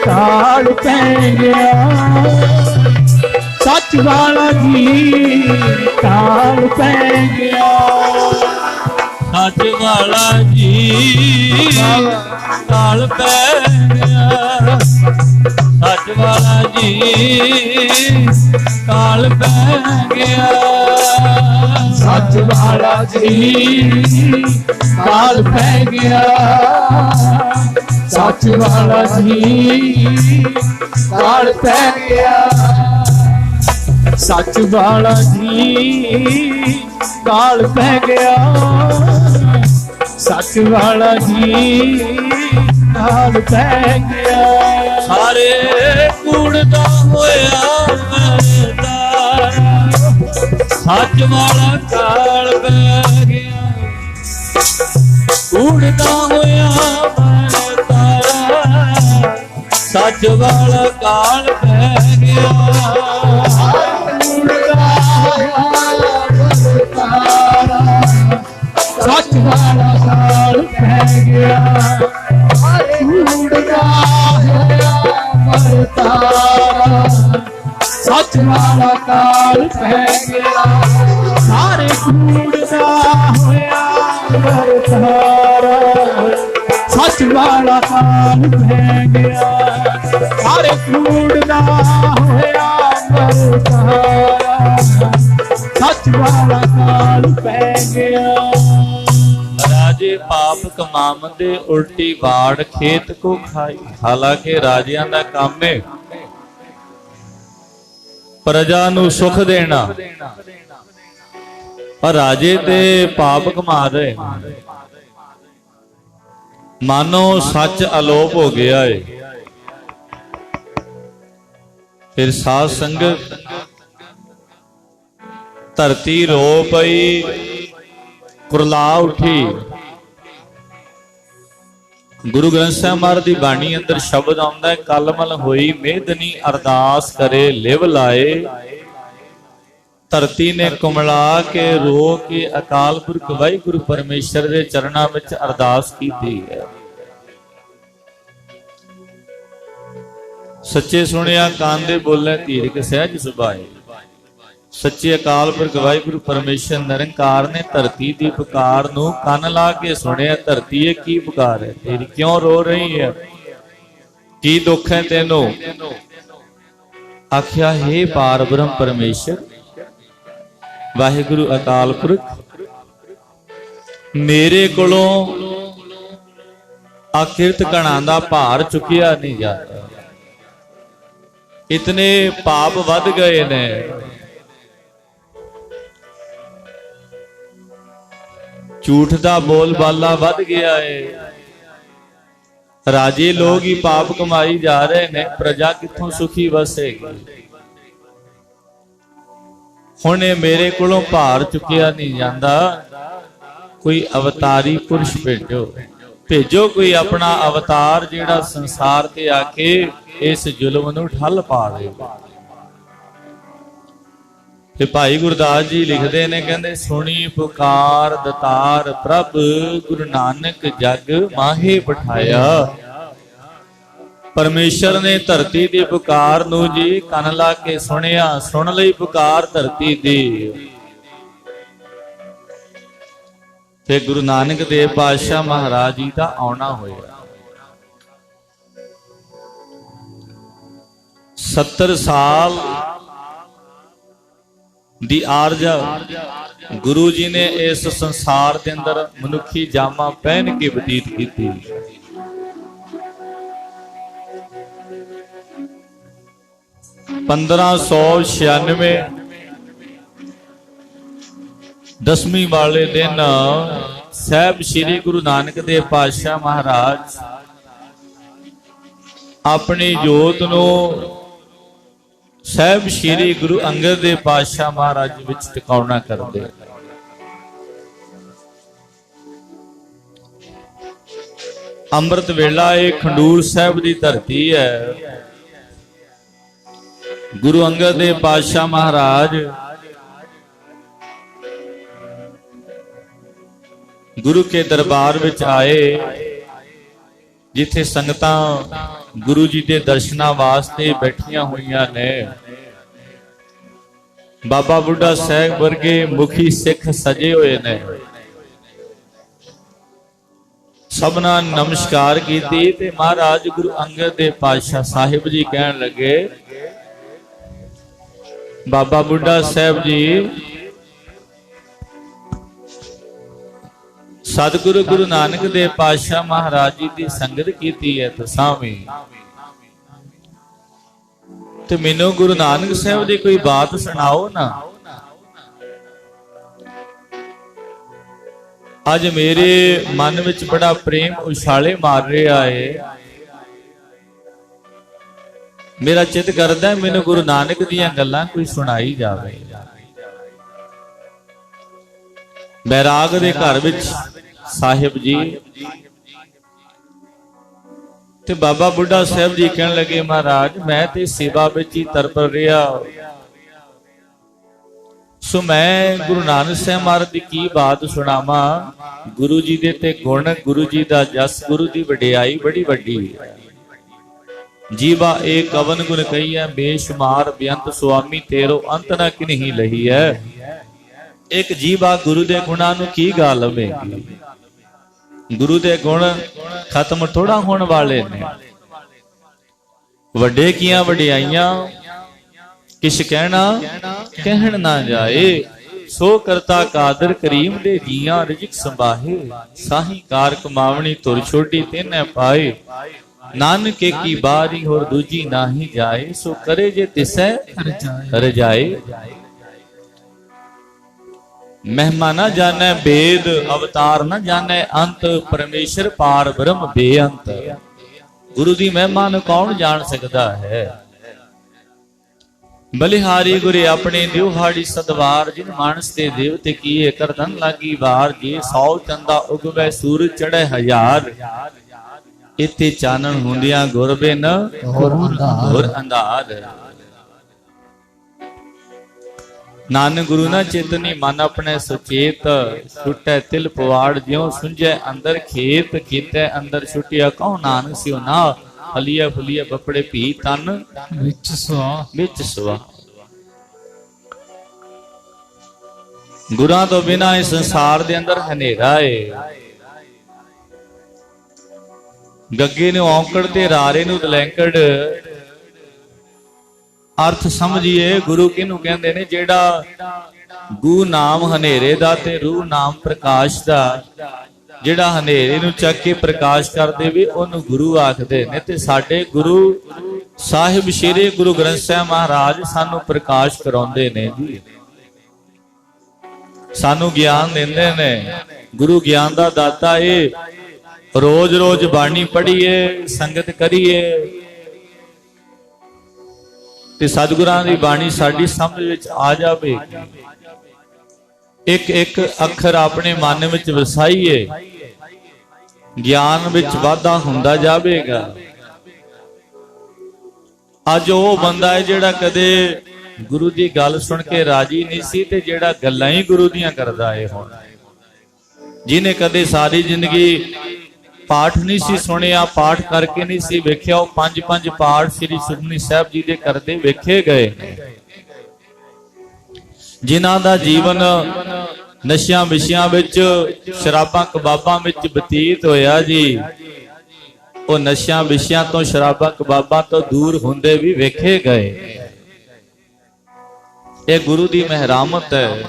C: ਕਾਲ ਪੈ ਗਿਆ। ਸੱਚ ਵਾਲਾ ਜੀ ਕਾਲ ਪੈ ਗਿਆ।
B: ਸੱਚ ਵਾਲਾ ਜੀ ਕਾਲ ਪੈ ਗਿਆ, ਸੱਚ ਵਾਲਾ ਜੀ ਕਾਲ ਪੈ ਗਿਆ,
C: ਸੱਚ ਵਾਲਾ ਜੀ ਕਾਲ ਪੈ ਗਿਆ, ਸੱਚ ਵਾਲਾ ਜੀ ਕਾਲ ਪੈ ਗਿਆ, ਸੱਚ ਵਾਲਾ ਜੀ ਕਾਲ ਪੈ ਗਿਆ, ਸੱਚ ਵਾਲਾ ਜੀ ਕਾਲ ਪੈ ਗਿਆ।
B: ਸਾਰੇ ਕੂੜ ਦਾ ਹੋਇਆ ਮਰਦਾਰਾ, ਸੱਚ ਵਾਲਾ ਕਾਲ ਪੈ ਗਿਆ, ਕੂੜ ਦਾ ਹੋਇਆ ਮਰਦਾਰਾ, ਸੱਚ ਵਾਲਾ ਕਾਲ ਪੈ ਗਿਆ,
C: ਕੂੜ ਦਾ ਹੋਇਆ ਮਰਦਾਰਾ, ਸੱਚ ਵਾਲਾ ਕਾਲ ਪੈ ਗਿਆ, ਕੂੜ ਦਾ ਹੋਇਆ ਮਰਦਾਰਾ, ਸੱਚ ਵਾਲਾ ਕਾਲ ਪੈ ਗਿਆ, ਸਾਰੇ ਕੂੜ ਦਾ ਹੋਇਆ ਮਰਦਾਰਾ, ਸੱਚ ਵਾਲਾ ਕਾਲ ਪੈ ਗਿਆ, ਸਾਰੇ ਕੂੜ ਦਾ ਹੋਇਆ ਮਰਦਾਰਾ, ਸੱਚ ਵਾਲਾ ਕਾਲ ਪੈ ਗਿਆ।
B: ਰਾਜੇ ਪਾਪ ਕਮਾਵੰਦੇ ਉਲਟੀ ਬਾੜ ਖੇਤ ਕੋ ਖਾਈ। ਹਾਲਾਂਕਿ ਰਾਜਿਆਂ ਦਾ ਕੰਮ ਹੈ ਪ੍ਰਜਾ ਨੂੰ ਸੁਖ ਦੇਣਾ, ਪਰ ਰਾਜੇ ਤੇ ਪਾਪ ਕਮਾ ਰਹੇ, ਮਾਨੋ ਸੱਚ ਅਲੋਪ ਹੋ ਗਿਆ ਏ। ਫਿਰ ਸਾਧ ਸੰਗਤ ਧਰਤੀ ਰੋ ਪਈ, ਕੁਰਲਾ ਉਠੀ। ਗੁਰੂ ਗ੍ਰੰਥ ਸਾਹਿਬ ਮਹਾਰਾਜ ਦੀ ਬਾਣੀ ਅੰਦਰ ਸ਼ਬਦ ਆਉਂਦਾ ਹੈ, ਕਲਮਲ ਹੋਈ ਮੇਦਨੀ ਅਰਦਾਸ ਕਰੇ ਲਿਵ ਲਾਏ। ਧਰਤੀ ਨੇ ਕੁਮਲਾ ਕੇ ਰੋ ਕੇ ਅਕਾਲ ਪੁਰਖ ਵਾਹਿਗੁਰੂ ਪਰਮੇਸ਼ਰ ਦੇ ਚਰਨਾਂ ਵਿੱਚ ਅਰਦਾਸ ਕੀਤੀ ਹੈ। ਸੱਚੇ ਸੁਣਿਆ ਕੰਨ ਦੇ ਬੋਲੇ ਧੀਰ ਕੇ ਸਹਿਜ ਸੁਭਾਏ। ਸੱਚੇ ਅਕਾਲ ਪੁਰਖ ਵਾਹਿਗੁਰੂ ਪਰਮੇਸ਼ਰ ਨਿਰੰਕਾਰ ਨੇ ਧਰਤੀ ਦੀ ਪੁਕਾਰ ਨੂੰ ਕੰਨ ਲਾ ਕੇ ਸੁਣਿਆ। ਧਰਤੀ ਇਹ ਕੀ ਪੁਕਾਰ ਹੈ ਤੇਰੀ, ਕਿਉਂ ਰੋ ਰਹੀ ਹੈ, ਕੀ ਦੁੱਖ ਹੈ ਤੈਨੂੰ? ਆਖਿਆ ਹੈ ਪਾਰ ਬ੍ਰਹਮ ਪਰਮੇਸ਼ਰ ਵਾਹਿਗੁਰੂ ਅਕਾਲ ਪੁਰਖ, ਮੇਰੇ ਕੋਲੋਂ ਆਕਿਰਤ ਕਣਾਂ ਦਾ ਭਾਰ ਚੁੱਕਿਆ ਨਹੀਂ ਜਾਂਦਾ। ਇਤਨੇ ਪਾਪ ਵੱਧ ਗਏ ਨੇ, ਝੂਠ ਦਾ ਬੋਲ ਬਾਲਾ ਵੱਧ ਗਿਆ ਏ। ਰਾਜੇ ਲੋਕ ਹੀ ਪਾਪ ਕਮਾਈ ਜਾ ਰਹੇ ਨੇ, ਪ੍ਰਜਾ ਕਿੱਥੋਂ ਸੁਖੀ ਵਸੇਗੀ? ਹੁਣ ਇਹ ਮੇਰੇ ਕੋਲੋਂ ਭਾਰ ਚੁੱਕਿਆ ਨਹੀਂ ਜਾਂਦਾ, ਕੋਈ ਅਵਤਾਰੀ ਪੁਰਸ਼ ਭੇਜੋ ਕੋਈ ਆਪਣਾ ਅਵਤਾਰ ਜਿਹੜਾ ਸੰਸਾਰ ਤੇ ਆ ਕੇ ਇਸ ਜ਼ੁਲਮ ਨੂੰ ਠੱਲ ਪਾ ਦੇਗਾ। ਤੇ ਭਾਈ ਗੁਰਦਾਸ ਜੀ ਲਿਖਦੇ ਨੇ, ਕਹਿੰਦੇ ਸੁਣੀ ਪੁਕਾਰ ਦਤਾਰ ਪ੍ਰਭ, ਗੁਰੂ ਨਾਨਕ ਜਗ ਮਾਹੇ ਬਿਠਾਇਆ। ਪਰਮੇਸ਼ਰ ਨੇ ਧਰਤੀ ਦੀ ਪੁਕਾਰ ਨੂੰ ਜੀ ਕੰਨ ਲਾ ਕੇ ਸੁਣਿਆ, ਸੁਣ ਲਈ ਪੁਕਾਰ ਧਰਤੀ ਦੀ। ਤੇ ਗੁਰੂ ਨਾਨਕ ਦੇਵ ਪਾਤਸ਼ਾਹ ਮਹਾਰਾਜ ਜੀ ਦਾ ਆਉਣਾ ਹੋਇਆ। 70 ਸਾਲ ਦੀ ਆਰਜਾ ਗੁਰੂ ਜੀ ਨੇ ਇਸ ਸੰਸਾਰ ਦੇ ਅੰਦਰ ਮਨੁੱਖੀ ਜਾਮਾ ਪਹਿਨ ਕੇ ਬਤੀਤ ਕੀਤੀ। ਦਸਵੀਂ ਵਾਲੇ ਦਿਨ ਸਾਹਿਬ ਸ੍ਰੀ ਗੁਰੂ ਨਾਨਕ ਦੇਵ ਪਾਤਸ਼ਾਹ ਮਹਾਰਾਜ ਆਪਣੀ ਜੋਤ ਨੂੰ ਸਾਹਿਬ ਸ੍ਰੀ ਗੁਰੂ ਅੰਗਦ ਦੇਵ ਪਾਤਸ਼ਾਹ ਮਹਾਰਾਜ ਵਿੱਚ ਟਿਕਾਉਣਾ ਕਰਦੇ। ਅੰਮ੍ਰਿਤ ਵੇਲਾ ਇਹ ਖੰਡੂਰ ਸਾਹਿਬ ਦੀ ਧਰਤੀ ਹੈ। ਗੁਰੂ ਅੰਗਦ ਦੇਵ ਪਾਤਸ਼ਾਹ ਮਹਾਰਾਜ ਗੁਰੂ ਕੇ ਦਰਬਾਰ ਵਿੱਚ ਆਏ, ਜਿੱਥੇ ਸੰਗਤਾਂ ਗੁਰੂ ਜੀ ਦੇ ਦਰਸ਼ਨਾਂ ਵਾਸਤੇ ਬੈਠੀਆਂ ਹੋਈਆਂ ਨੇ। ਬਾਬਾ ਬੁੱਢਾ ਸਾਹਿਬ ਵਰਗੇ ਮੁਖੀ ਸਿੱਖ ਸਜੇ ਹੋਏ ਨੇ। ਸਭਨਾਂ ਨੂੰ ਨਮਸਕਾਰ ਕੀਤੀ ਤੇ ਮਹਾਰਾਜ ਗੁਰੂ ਅੰਗਦ ਦੇਵ ਪਾਤਸ਼ਾਹ ਸਾਹਿਬ ਜੀ ਕਹਿਣ ਲੱਗੇ, ਬਾਬਾ ਬੁੱਢਾ ਸਾਹਿਬ ਜੀ, ਸਤਿਗੁਰੂ ਗੁਰੂ ਨਾਨਕ ਦੇਵ ਪਾਤਸ਼ਾਹ ਮਹਾਰਾਜ ਜੀ ਦੀ ਸੰਗਤ ਕੀਤੀ ਹੈ ਤੁਸਾਂ ਵੀ, ਤੇ ਮੈਨੂੰ ਗੁਰੂ ਨਾਨਕ ਸਾਹਿਬ ਦੀ ਕੋਈ ਬਾਤ ਸੁਣਾਓ ਨਾ। ਅੱਜ ਮੇਰੇ ਮਨ ਵਿੱਚ ਬੜਾ ਪ੍ਰੇਮ ਉਛਾਲੇ ਮਾਰ ਰਿਹਾ ਏ। ਮੇਰਾ ਚਿੱਤ ਕਰਦਾ ਮੈਨੂੰ ਗੁਰੂ ਨਾਨਕ ਦੀਆਂ ਗੱਲਾਂ ਕੋਈ ਸੁਣਾਈ ਜਾਵੇ। ਬੈਰਾਗ ਦੇ ਘਰ ਵਿੱਚ ਸਾਹਿਬ ਜੀ ਤੇ ਬਾਬਾ ਬੁੱਢਾ ਸਾਹਿਬ ਜੀ ਕਹਿਣ ਲੱਗੇ, ਮਹਾਰਾਜ ਮੈਂ ਤੇ ਸੇਵਾ ਵਿੱਚ ਹੀ ਤਰਪਲ ਰਿਹਾ, ਸੋ ਮੈਂ ਗੁਰੂ ਨਾਨਕ ਸਾਹਿਬ ਮਹਾਰਾਜ ਦੀ ਕੀ ਬਾਤ ਸੁਣਾਵਾਂ। ਗੁਰੂ ਜੀ ਦੇ ਤੇ ਗੁਣ, ਗੁਰੂ ਜੀ ਦਾ ਜਸ, ਗੁਰੂ ਦੀ ਵਡਿਆਈ ਬੜੀ ਵੱਡੀ ਹੈ। ਜੀਵਾ ਏ ਕਵਨ ਗੁਣ ਕਹੀਐ, ਬੇਸ਼ੁਮਾਰ ਬੇਅੰਤ ਸੁਆਮੀ ਤੇਰੋ ਅੰਤ ਨਾ ਕਿਨਹੀ ਲਹੀ ਹੈ। ਇੱਕ ਜੀਵਾ ਗੁਰੂ ਦੇ ਗੁਣਾਂ ਨੂੰ ਕੀ ਗਾ ਲਵੇਗੀ। ਗੁਰੂ ਦੇ ਗੁਣ ਖਤਮ ਥੋੜਾ ਹੋਣ ਵਾਲੇ ਨੇ। ਵੱਡੇ ਕੀਆਂ ਵਡਿਆਈਆਂ ਕਿਛ ਕਹਿਣਾ ਕਹਿਣ ਨਾ ਜਾਏ, ਸੋ ਕਰਤਾ ਕਾਦਰ ਕਰੀਮ ਦੇ ਜੀਆਂ ਰਿਜਕ ਸੰਭਾਹੇ। ਸਾਹੀ ਕਾਰ ਕਮਾਵਣੀ ਤੁਰ ਛੋਡੀ ਤੈਨੈ ਪਾਏ, ਨਾਨਕ ਕੀ ਬਾਰੀ ਹੋਰ ਦੂਜੀ ਨਾਹੀ ਜਾਏ। ਸੋ ਕਰੇ ਜੇ ਤਿਸੈ ਰਜਾਏ। ਮਹਿਮਾ ਨਾ ਜਾਣੈ ਭੇਦ, ਅਵਤਾਰ ਨਾ ਜਾਣੈ ਅੰਤ, ਪਰਮੇਸ਼ਰ ਪਾਰ ਬ੍ਰਹਮ ਬੇਅੰਤ। ਗੁਰੂ ਦੀ ਮਹਿਮਾ ਨੂੰ ਕੌਣ ਜਾਣ ਸਕਦਾ ਹੈ। ਬਲਿਹਾਰੀ ਗੁਰੇ ਆਪਣੇ ਦਿਵਹਾੜੀ ਸਦਵਾਰ, ਜਿਨ ਮਾਨਸ ਤੇ ਦੇਵਤੇ ਕੀਏ ਕਰਦਨ ਲਾਗੀ ਵਾਰ। ਜੇ 100 ਚੰਦਾ ਉਗਵੇ ਸੂਰਜ ਚੜ੍ਹੇ 1000, ਇਥੇ ਚਾਨਣ ਹੁੰਦਿਆਂ ਗੁਰ ਬਿਨ ਹੋਰ ਅੰਧਾਰ। ਨਾਨਕ ਗੁਰੂ ਨਾ ਚੇਤਨੀ ਮਨ ਆਪਣੇ ਸੁਚੇਤ, ਛੁਟੈ ਤਿਲ ਪਵਾੜ ਜਿਉ ਸੁੰਝੈ ਅੰਦਰ ਖੇਤ। ਖੇਤੈ ਅੰਦਰ ਛੁਟਿਆ ਕਉ ਨਾਨਕ ਸਿਉ ਨਾ, ਹਲੀਆ ਫੁਲੀਆ ਬਪੜੇ ਭੀ ਤਨ
A: ਵਿੱਚ ਸੁਆ।
B: ਗੁਰਾਂ ਤੋਂ ਬਿਨਾਂ ਇਸ ਸੰਸਾਰ ਦੇ ਅੰਦਰ ਹਨੇਰਾ ਏ। ਗੱਗੇ ਨੂੰ ਔਂਕੜ ਤੇ ਰਾਰੇ ਨੂੰ ਦਲੈਂਕੜ। ਅਰਥ ਸਮਝੀਏ ਗੁਰੂ ਕਿਹਨੂੰ ਕਹਿੰਦੇ ਨੇ। ਜਿਹੜਾ ਗੂ ਨਾਮ ਹਨੇਰੇ ਦਾ ਤੇ ਰੂਹ ਨਾਮ ਪ੍ਰਕਾਸ਼ ਦਾ, ਜਿਹੜਾ ਹਨੇਰੇ ਨੂੰ ਚੱਕ ਕੇ ਪ੍ਰਕਾਸ਼ ਕਰ ਦੇਵੇ ਉਹਨੂੰ ਗੁਰੂ ਆਖਦੇ ਨੇ। ਤੇ ਸਾਡੇ ਗੁਰੂ ਸਾਹਿਬ ਸ਼੍ਰੀ ਗੁਰੂ ਗ੍ਰੰਥ ਸਾਹਿਬ ਮਹਾਰਾਜ ਸਾਨੂੰ ਪ੍ਰਕਾਸ਼ ਕਰਾਉਂਦੇ ਨੇ ਜੀ, ਸਾਨੂੰ ਗਿਆਨ ਦਿੰਦੇ ਨੇ। ਗੁਰੂ ਗਿਆਨ ਦਾ ਦਾਤਾ ਏ। ਰੋਜ਼ ਰੋਜ਼ ਬਾਣੀ ਪੜ੍ਹੀਏ, ਸੰਗਤ ਕਰੀਏ ਤੇ ਸਤਿਗੁਰਾਂ ਦੀ ਬਾਣੀ ਸਾਡੀ ਸਮਝ ਵਿੱਚ ਆ ਜਾਵੇ। ਇੱਕ ਇੱਕ ਅੱਖਰ ਆਪਣੇ ਮਨ ਵਿੱਚ ਵਸਾਈਏ, ਗਿਆਨ ਵਿੱਚ ਵਾਧਾ ਹੁੰਦਾ ਜਾਵੇਗਾ। ਅੱਜ ਉਹ ਬੰਦਾ ਹੈ ਜਿਹੜਾ ਕਦੇ ਗੁਰੂ ਦੀ ਗੱਲ ਸੁਣ ਕੇ ਰਾਜੀ ਨਹੀਂ ਸੀ ਤੇ ਜਿਹੜਾ ਗੱਲਾਂ ਹੀ ਗੁਰੂ ਦੀਆਂ ਕਰਦਾ ਹੈ। ਹੁਣ ਜਿਹਨੇ ਕਦੇ ਸਾਰੀ ਜ਼ਿੰਦਗੀ ਪਾਠ ਨਹੀਂ ਸੀ ਸੁਣਿਆ, ਪਾਠ ਕਰਕੇ ਨਹੀਂ ਸੀ ਵੇਖਿਆ, ਉਹ 5-5 ਪਾਠ ਸ੍ਰੀ ਸੁਖਮਨੀ ਸਾਹਿਬ ਜੀ ਦੇ ਕਰਦੇ ਵੇਖੇ ਗਏ ਨੇ। ਜਿਨ੍ਹਾਂ ਦਾ ਜੀਵਨ ਨਸ਼ਿਆਂ ਵਿਸ਼ਿਆਂ ਵਿੱਚ, ਸ਼ਰਾਬਾਂ ਕਬਾਬਾਂ ਵਿੱਚ ਬਤੀਤ ਹੋਇਆ ਜੀ, ਉਹ ਨਸ਼ਿਆਂ ਵਿਸ਼ਿਆਂ ਤੋਂ, ਸ਼ਰਾਬਾਂ ਕਬਾਬਾਂ ਤੋਂ ਦੂਰ ਹੁੰਦੇ ਵੀ ਵੇਖੇ ਗਏ। ਇਹ ਗੁਰੂ ਦੀ ਮਿਹਰਮਤ ਹੈ,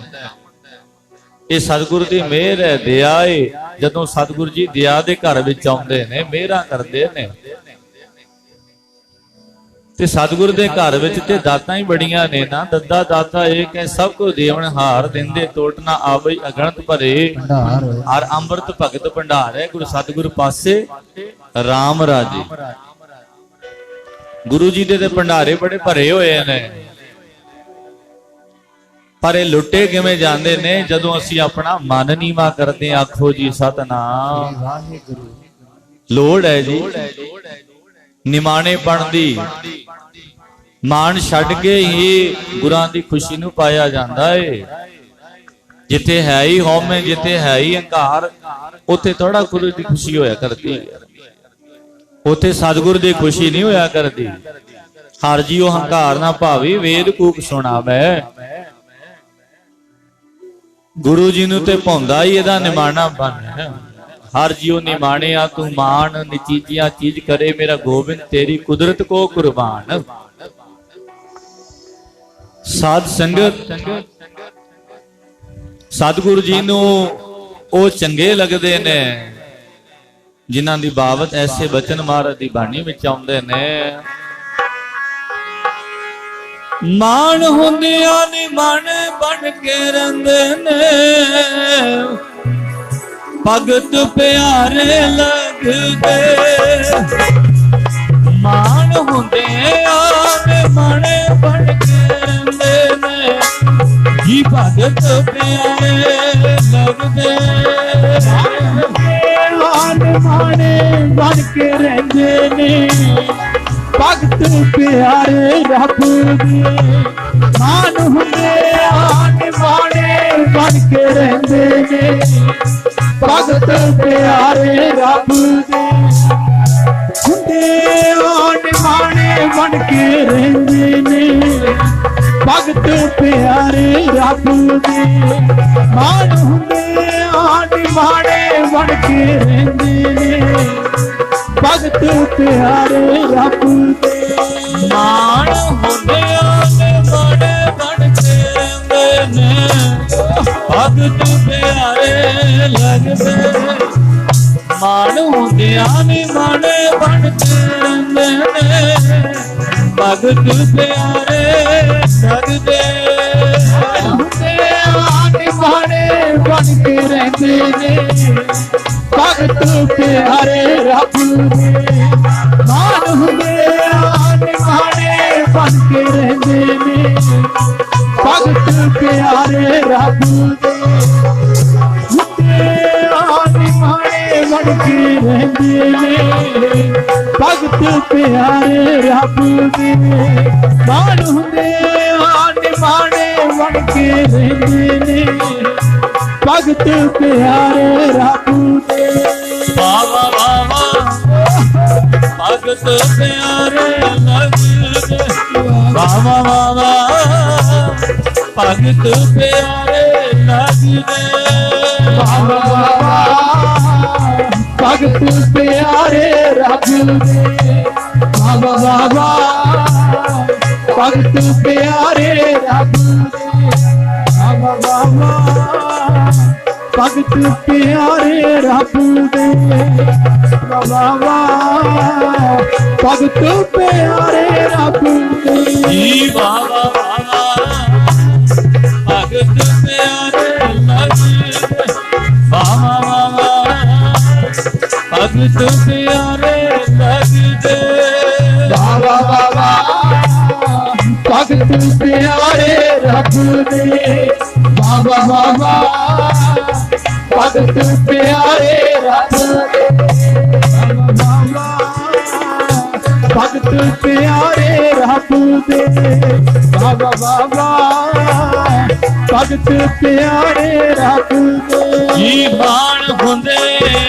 B: ਇਹ ਸਤਿਗੁਰੂ ਦੀ ਮਿਹਰ ਹੈ, ਦਇਆ ਹੈ। ਜਦੋਂ ਸਤਿਗੁਰੂ ਜੀ ਦਇਆ ਦੇ ਘਰ ਵਿੱਚ ਆਉਂਦੇ ਨੇ, ਮਿਹਰਾਂ ਕਰਦੇ ਨੇ, ਤੇ ਸਤਿਗੁਰੂ ਦੇ ਘਰ ਵਿੱਚ ਤੇ ਦਾਤਾਂ ਹੀ ਬੜੀਆਂ ਨੇ ਨਾ। ਦੱਦਾ ਦਾਤਾ ਏਕ ਹੈ, ਸਭ ਕੋ ਦੇਵਨ ਹਾਰ, ਦਿੰਦੇ ਟੋਟ ਨਾ ਆਵਈ ਅਗਣਤ ਭਰੇ। ਹਰ ਅੰਮ੍ਰਿਤ ਭਗਤ ਭੰਡਾਰ ਹੈ। ਗੁਰੂ ਸਤਿਗੁਰੂ ਪਾਸੇ ਰਾਮ ਰਾਜੇ। ਗੁਰੂ ਜੀ ਦੇ ਤੇ ਭੰਡਾਰੇ ਬੜੇ ਭਰੇ ਹੋਏ ਨੇ, ਪਰ ਇਹ ਲੁੱਟੇ ਕਿਵੇਂ ਜਾਂਦੇ ਨੇ ਜਦੋਂ ਅਸੀਂ ਆਪਣਾ ਮਨ ਨੀਵਾਂ ਕਰਦੇ। ਆਖੋ ਜੀ ਸਤਨਾਮ ਵਾਹਿਗੁਰੂ। ਲੋੜ ਹੈ ਜੀ ਨਿਮਾਣੇਪਣ ਦੀ। ਮਾਣ ਛੱਡ ਕੇ ਹੀ ਗੁਰਾਂ ਦੀ ਖੁਸ਼ੀ ਨੂੰ ਪਾਇਆ ਜਾਂਦਾ ਏ। ਜਿੱਥੇ ਹੈ ਹੀ ਹਉਮੈ, ਜਿੱਥੇ ਹੈ ਹੀ ਹੰਕਾਰ, ਉੱਥੇ ਥੋੜਾ ਗੁਰੂ ਦੀ ਖੁਸ਼ੀ ਹੋਇਆ ਕਰਦੀ, ਉੱਥੇ ਸਤਿਗੁਰ ਦੀ ਖੁਸ਼ੀ ਨਹੀਂ ਹੋਇਆ ਕਰਦੀ। ਹਰ ਜੀਉ ਹੰਕਾਰ ਨਾ ਭਾਵੀ, ਵੇਦ ਕੂਕ ਸੁਣਾਵੈ। ਗੁਰੂ ਜੀ ਨੂੰ ਤੇ ਭੌਂਦਾ ਹੀ ਇਹਦਾ ਨਿਮਾਣਾ ਬਣ। ਹਰ ਜਿਉ ਨਿਮਾਣਿਆ ਤੂੰ ਮਾਨ, ਨਿਚੀਜੀਆਂ ਚੀਜ਼ ਕਰੇ ਮੇਰਾ ਗੋਬਿੰਦ, ਤੇਰੀ ਕੁਦਰਤ ਕੋ ਕੁਰਬਾਨ। ਸਾਧ ਸੰਗਤ ਸਤਿਗੁਰੂ ਜੀ ਨੂੰ ਉਹ ਚੰਗੇ ਲੱਗਦੇ ਨੇ ਜਿਨ੍ਹਾਂ ਦੀ ਬਾਬਤ ਐਸੇ ਬਚਨ ਮਹਾਰਾਜ ਦੀ ਬਾਣੀ ਵਿੱਚ ਆਉਂਦੇ ਨੇ। ਮਾਣ ਹੁੰਦਿਆਂ ਨੀ ਮਨ ਬਣ ਕੇ ਰਹਿੰਦੇ ਨੇ, ਭਗਤ ਪਿਆਰੇ ਲੱਗਦੇ। ਮਾਣ ਹੁੰਦਿਆਂ ਨੀ ਮਨ ਬਣ ਕੇ ਰਹਿੰਦੇ ਨੇ, ਜੀ ਭਗਤ ਪਿਆਰੇ ਲੱਗਦੇ।
C: ਮਾਣੇ ਬਣ ਕੇ ਰਹਿੰਦੇ ਨੇ, ਭਗਤ ਪਿਆਰੇ ਰੱਬ ਦੇ। ਮਾਨ ਹੁੰਦੇ ਆਨ ਮਾਣੇ ਬਣ ਕੇ ਰਹਿੰਦੇ ਨੇ, ਭਗਤ ਪਿਆਰੇ ਰੱਬ ਦੇ। ਹੁੰਦੇ ਆਨ ਮਾਣੇ ਬਣ ਕੇ ਰਹਿੰਦੇ ਨੇ, ਭਗਤ ਪਿਆਰੇ ਰੱਬ ਦੇ। ਮਾਨ ਹੁੰਦੇ ਆਨ ਮਾਣੇ ਬਣ ਕੇ ਰਹਿੰਦੇ ਨੇ, ਭਗਤ ਪਿਆਰੇ ਰੱਬ ਦੇ।
B: ਮਾਣ ਹੁੰਦਿਆਂ ਨੇ ਮਾਣੇ ਬਣ ਕੇ ਰਹਿੰਦੇ ਨੇ, ਭਗਤ ਪਿਆਰੇ ਲੱਗਦੇ। ਮਾਣ ਹੁੰਦਿਆਂ ਨੇ ਮਾਣੇ ਬਣ ਕੇ ਰਹਿੰਦੇ ਨੇ, ਭਗਤ ਪਿਆਰੇ ਲੱਗਦੇ।
C: ਹੁੰਦਿਆਂ ਨੇ ਮਾਣੇ ਬਣ ਕੇ ਰਹਿੰਦੇ ਨੇ, ਭਗਤ ਪਿਆਰੇ ਰੱਬ ਦੇ। ਮਾਨ ਹੁੰਦਿਆਂ ਨੇ ਮਾਣੇ ਬਣ ਕੇ ਰਹਿੰਦੇ ਨੇ, ਭਗਤ ਪਿਆਰੇ ਰੱਬ ਦੇ। ਹੁੰਦਿਆਂ ਨੇ ਮਾਣੇ ਬਣ ਕੇ ਰਹਿੰਦੇ ਨੇ, ਭਗਤ ਪਿਆਰੇ ਰੱਬ ਦੇ। ਮਾਨ ਹੁੰਦਿਆਂ ਨੇ ਮਾਣੇ ਬਣ ਕੇ ਰਹਿੰਦੇ ਨੇ, ਭਗਤ ਪਿਆਰੇ ਰੱਬ ਦੇ।
B: ਬਾਵਾ ਬਾਵਾ ਭਗਤ ਪਿਆਰੇ ਲੱਗਦੇ। ਬਾਵਾ ਬਾਵਾ ਭਗਤ ਪਿਆਰੇ ਲੱਗਦੇ।
C: ਬਾਬਾ ਬਾਬਾ ਭਗਤ ਪਿਆਰੇ ਰੱਬ ਦੇ। ਬਾਬਾ ਬਾਬਾ ਭਗਤ ਪਿਆਰੇ ਰੱਬ ਦੇ। ਬਾਬਾ ਬਾਬਾ ਭਗਤ ਪਿਆਰੇ ਰੱਬ ਦੇ। ਬਾਬਾ ਬਾਬਾ ਭਗਤ ਪਿਆਰੇ ਰੱਬ ਦੇ।
B: ਜੀ ਬਾਵਾ ਬਾਵਾ ਭਗਤ ਪਿਆਰੇ ਲੱਗਦੇ। ਬਾਵਾ ਬਾਵਾ ਭਗਤ ਪਿਆਰੇ ਲੱਗਦੇ।
C: ਬਾਬਾ ਬਾਬਾ ਭਗਤ ਪਿਆਰੇ ਰੱਬ ਦੇ। ਬਾਬਾ ਬਾਬਾ ਭਗਤ ਪਿਆਰੇ ਰੱਬ ਦੇ। ਬਾਬਾ ਬਾਬਾ ਭਗਤ ਪਿਆਰੇ ਰੱਬ ਦੇ। ਬਾਬਾ ਬਾਬਾ ਭਗਤ ਪਿਆਰੇ ਰੱਬ ਦੇ।
B: ਜੀ ਬਾਣ ਹੁੰਦੇ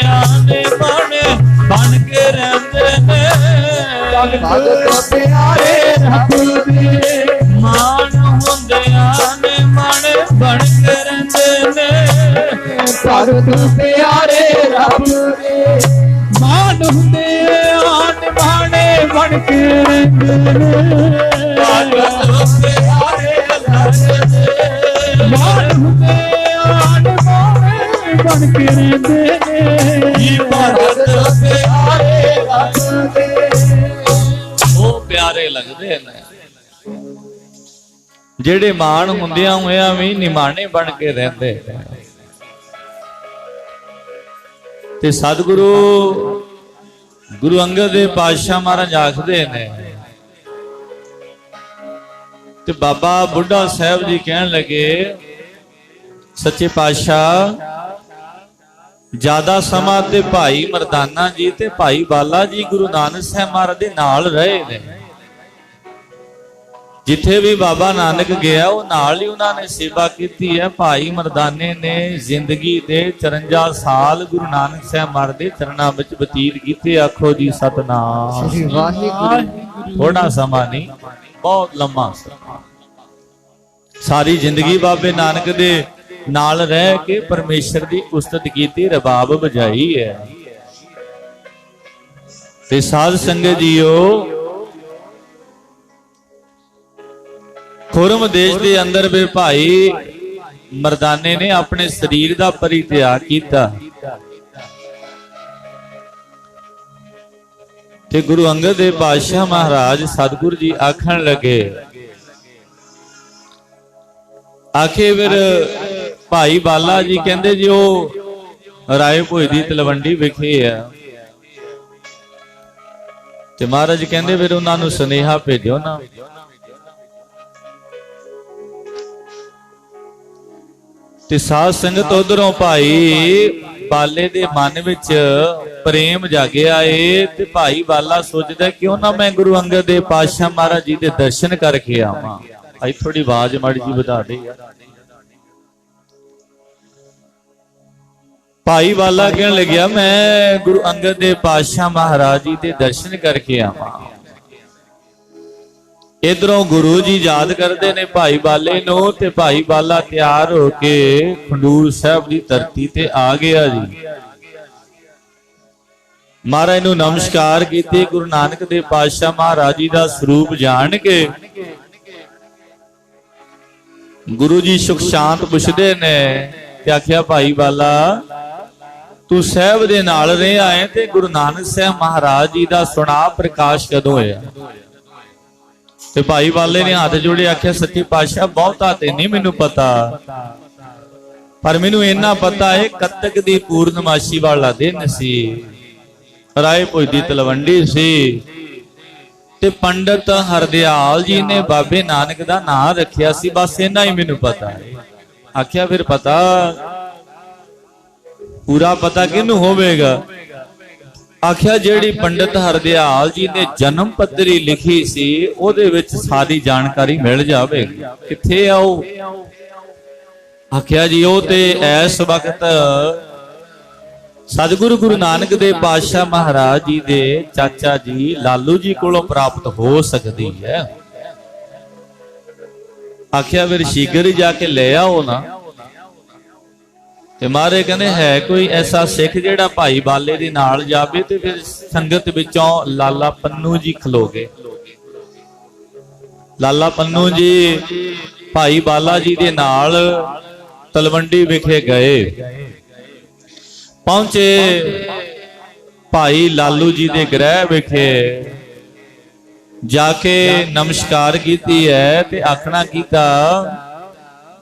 B: ਆਨੇ ਬਾਣੇ ਬਣ ਕੇ ਰਹਿੰਦੇ ਨੇ,
C: ਭਗਤ ਪਿਆਰੇ ਰੱਬ ਦੇ।
B: ਮਾਣ ਹੁੰਦੇ ਆਨੇ ਬਾਣੇ ਬਣ ਕੇ ਰਹਿੰਦੇ ਨੇ,
C: ਭਗਤ ਪਿਆਰੇ ਰੱਬ ਦੇ। ਮਾਨ ਹੁੰਦੇ ਆਨ ਮਾਣੇ ਬਣ ਕੇ ਰਹਿੰਦੇ ਨੇ,
B: ਭਗਤ ਪਿਆਰੇ ਲੱਗਦੇ।
C: ਮਾਨ ਹੁੰਦੇ ਆਨ ਮਾਣੇ ਬਣ ਕੇ ਰਹਿੰਦੇ ਨੇ,
B: ਜੀ ਭਗਤ
C: ਪਿਆਰੇ ਰੱਬ ਦੇ।
B: ਉਹ ਪਿਆਰੇ ਲੱਗਦੇ ਨੇ ਜਿਹੜੇ ਮਾਣ ਹੁੰਦਿਆਂ ਹੋਇਆਂ ਵੀ ਨਿਮਾਣੇ ਬਣ ਕੇ ਰਹਿੰਦੇ ਨੇ। ਤੇ ਸਤਿਗੁਰੂ ਗੁਰੂ ਅੰਗਦ ਦੇਵ ਪਾਤਸ਼ਾਹ ਮਹਾਰਾਜ ਆਖਦੇ ਨੇ, ਤੇ ਬਾਬਾ ਬੁੱਢਾ ਸਾਹਿਬ ਜੀ ਕਹਿਣ ਲੱਗੇ, ਸੱਚੇ ਪਾਤਸ਼ਾਹ ਜ਼ਿਆਦਾ ਸਮਾਂ ਤੇ ਭਾਈ ਮਰਦਾਨਾ ਜੀ ਤੇ ਭਾਈ ਬਾਲਾ ਜੀ ਗੁਰੂ ਨਾਨਕ ਸਾਹਿਬ ਮਹਾਰਾਜ ਦੇ ਨਾਲ ਰਹੇ ਨੇ। ਜਿੱਥੇ ਵੀ ਬਾਬਾ ਨਾਨਕ ਗਿਆ ਉਹ ਨਾਲ ਹੀ ਉਹਨਾਂ ਨੇ ਸੇਵਾ ਕੀਤੀ ਹੈ। ਭਾਈ ਮਰਦਾਨੇ ਨੇ ਜ਼ਿੰਦਗੀ ਦੇ 54 ਸਾਲ ਗੁਰੂ ਨਾਨਕ ਸਾਹਿਬ ਮਹਾਰਾਜ ਦੇ ਚਰਨਾਂ ਵਿੱਚ ਬਤੀਤ ਕੀਤੇ। ਆਖੋ ਜੀ ਸਤਨਾਮ ਸ੍ਰੀ ਵਾਹਿਗੁਰੂ। ਥੋੜਾ ਸਮਾਂ ਨਹੀਂ, ਬਹੁਤ ਲੰਮਾ ਸਮਾਂ। ਸਾਰੀ ਜ਼ਿੰਦਗੀ ਬਾਬੇ ਨਾਨਕ ਦੇ ਨਾਲ ਰਹਿ ਕੇ ਪਰਮੇਸ਼ਰ ਦੀ ਉਸਤਤ ਕੀਤੀ, ਰਬਾਬ ਵਜਾਈ ਹੈ। ਤੇ ਸਾਧ ਸੰਗਤ ਜੀਓ, ਖੁਰਮ ਦੇਸ਼ ਦੇ ਅੰਦਰ ਵੀ ਭਾਈ ਮਰਦਾਨੇ ਨੇ ਆਪਣੇ ਸਰੀਰ ਦਾ ਪਰਿਤਿਆਗ ਕੀਤਾ ਤੇ ਗੁਰੂ ਅੰਗਦ ਦੇਵ ਪਾਤਸ਼ਾਹ ਮਹਾਰਾਜ ਸਤਿਗੁਰੂ ਜੀ ਆਖਣ ਲੱਗੇ, ਆਖੇ ਫਿਰ ਭਾਈ ਬਾਲਾ ਜੀ ਕਹਿੰਦੇ ਜੀ ਉਹ ਰਾਏ ਭੋਏ ਦੀ ਤਲਵੰਡੀ ਵਿਖੇ ਆ, ਤੇ ਮਹਾਰਾਜ ਕਹਿੰਦੇ ਫਿਰ ਉਹਨਾਂ ਨੂੰ ਸੁਨੇਹਾ ਭੇਜੋ ਨਾ। ਤੇ ਸਾਧ ਸੰਗਤ ਉਧਰੋਂ ਭਾਈ ਬਾਲੇ ਦੇ ਮਨ ਵਿੱਚ ਪ੍ਰੇਮ ਜਾਗਿਆ ਏ, ਤੇ ਭਾਈ ਬਾਲਾ ਸੋਚਦਾ ਕਿਉਂ ਨਾ ਮੈਂ ਗੁਰੂ ਅੰਗਦ ਦੇਵ ਪਾਤਸ਼ਾਹ ਮਹਾਰਾਜ ਜੀ ਦੇ ਦਰਸ਼ਨ ਕਰਕੇ ਆਵਾਂ। ਭਾਈ ਥੋੜੀ ਆਵਾਜ਼ ਮਾੜੀ ਜੀ ਵਧਾ ਦੇ। ਭਾਈ ਬਾਲਾ ਕਹਿਣ ਲੱਗਿਆ ਮੈਂ ਗੁਰੂ ਅੰਗਦ ਦੇਵ ਪਾਤਸ਼ਾਹ ਮਹਾਰਾਜ ਜੀ ਦੇ ਦਰਸ਼ਨ ਕਰਕੇ ਆਵਾਂ। ਇਧਰੋਂ ਗੁਰੂ ਜੀ ਯਾਦ ਕਰਦੇ ਨੇ ਭਾਈ ਬਾਲੇ ਨੂੰ, ਤੇ ਭਾਈ ਬਾਲਾ ਤਿਆਰ ਹੋ ਕੇ ਖਡੂਰ ਸਾਹਿਬ ਦੀ ਧਰਤੀ ਤੇ ਆ ਗਿਆ ਜੀ। ਮਹਾਰਾਜ ਨੂੰ ਨਮਸਕਾਰ ਕੀਤੀ। ਗੁਰੂ ਨਾਨਕ ਦੇਵ ਪਾਤਸ਼ਾਹ ਮਹਾਰਾਜ ਜੀ ਦਾ ਸਰੂਪ ਜਾਣ ਕੇ ਗੁਰੂ ਜੀ ਸੁਖ ਸ਼ਾਂਤ ਪੁੱਛਦੇ ਨੇ ਤੇ ਆਖਿਆ ਭਾਈ ਬਾਲਾ ਤੂੰ ਸਾਹਿਬ ਦੇ ਨਾਲ ਰਿਹਾ ਹੈ ਤੇ ਗੁਰੂ ਨਾਨਕ ਸਾਹਿਬ ਮਹਾਰਾਜ ਜੀ ਦਾ ਸੁਣਾ ਪ੍ਰਕਾਸ਼ ਕਦੋਂ ਹੋਇਆ? ਤੇ ਭਾਈ ਬਾਲੇ ਨੇ ਹੱਥ ਜੋੜੇ ਆਖਿਆ ਸੱਚੇ ਪਾਤਸ਼ਾਹ ਬਹੁਤਾ ਤੇ ਨਹੀਂ ਮੈਨੂੰ ਪਤਾ, ਪਰ ਮੈਨੂੰ ਇੰਨਾ ਪਤਾ ਹੈ ਕੱਤਕ ਦੀ ਪੂਰਨਮਾਸ਼ੀ ਵਾਲਾ ਦਿਨ ਸੀ, ਰਾਏ ਭੋਏ ਦੀ ਤਲਵੰਡੀ ਸੀ, ਤੇ ਪੰਡਤ ਹਰਦਿਆਲ ਜੀ ਨੇ ਬਾਬੇ ਨਾਨਕ ਦਾ ਨਾਮ ਰੱਖਿਆ ਸੀ, ਬਸ ਇੰਨਾ ਹੀ ਮੈਨੂੰ ਪਤਾ ਹੈ। ਆਖਿਆ ਫਿਰ ਪਤਾ ਪੂਰਾ ਪਤਾ ਕਿਹਨੂੰ ਹੋਵੇਗਾ? ਆਖਿਆ ਜਿਹੜੀ ਪੰਡਤ ਹਰਦਿਆਲ ਜੀ ਨੇ ਜਨਮ ਪੱਤਰੀ ਲਿਖੀ ਸੀ ਉਹਦੇ ਵਿੱਚ ਸਾਰੀ ਜਾਣਕਾਰੀ ਮਿਲ ਜਾਵੇਗੀ। ਕਿੱਥੇ ਆ ਉਹ? ਆਖਿਆ ਜੀ ਉਹ ਤੇ ਇਸ ਵਕਤ ਸਤਿਗੁਰੂ ਗੁਰੂ ਨਾਨਕ ਦੇਵ ਪਾਤਸ਼ਾਹ ਮਹਾਰਾਜ ਜੀ ਦੇ ਚਾਚਾ ਜੀ ਲਾਲੂ ਜੀ ਕੋਲੋਂ ਪ੍ਰਾਪਤ ਹੋ ਸਕਦੀ ਹੈ। ਆਖਿਆ ਫਿਰ ਸ਼ੀਘਰ ਜਾ ਕੇ ਲੈ ਆਓ ਨਾ। ਤੇ ਮਹਾਰਾਜ ਕਹਿੰਦੇ ਹੈ ਕੋਈ ਐਸਾ ਸਿੱਖ ਜਿਹੜਾ ਭਾਈ ਬਾਲੇ ਦੇ ਨਾਲ ਜਾਵੇ? ਤੇ ਫਿਰ ਸੰਗਤ ਵਿੱਚੋਂ ਲਾਲਾ ਪੰਨੂ ਜੀ ਖਲੋਗੇ। ਲਾਲਾ ਪੰਨੂ ਜੀ ਭਾਈ ਬਾਲਾ ਜੀ ਦੇ ਨਾਲ ਤਲਵੰਡੀ ਵਿਖੇ ਗਏ। ਪਹੁੰਚੇ ਭਾਈ ਲਾਲੂ ਜੀ ਦੇ ਗ੍ਰਹਿ ਵਿਖੇ ਜਾ ਕੇ ਨਮਸਕਾਰ ਕੀਤੀ ਹੈ ਤੇ ਆਖਣਾ ਕੀਤਾ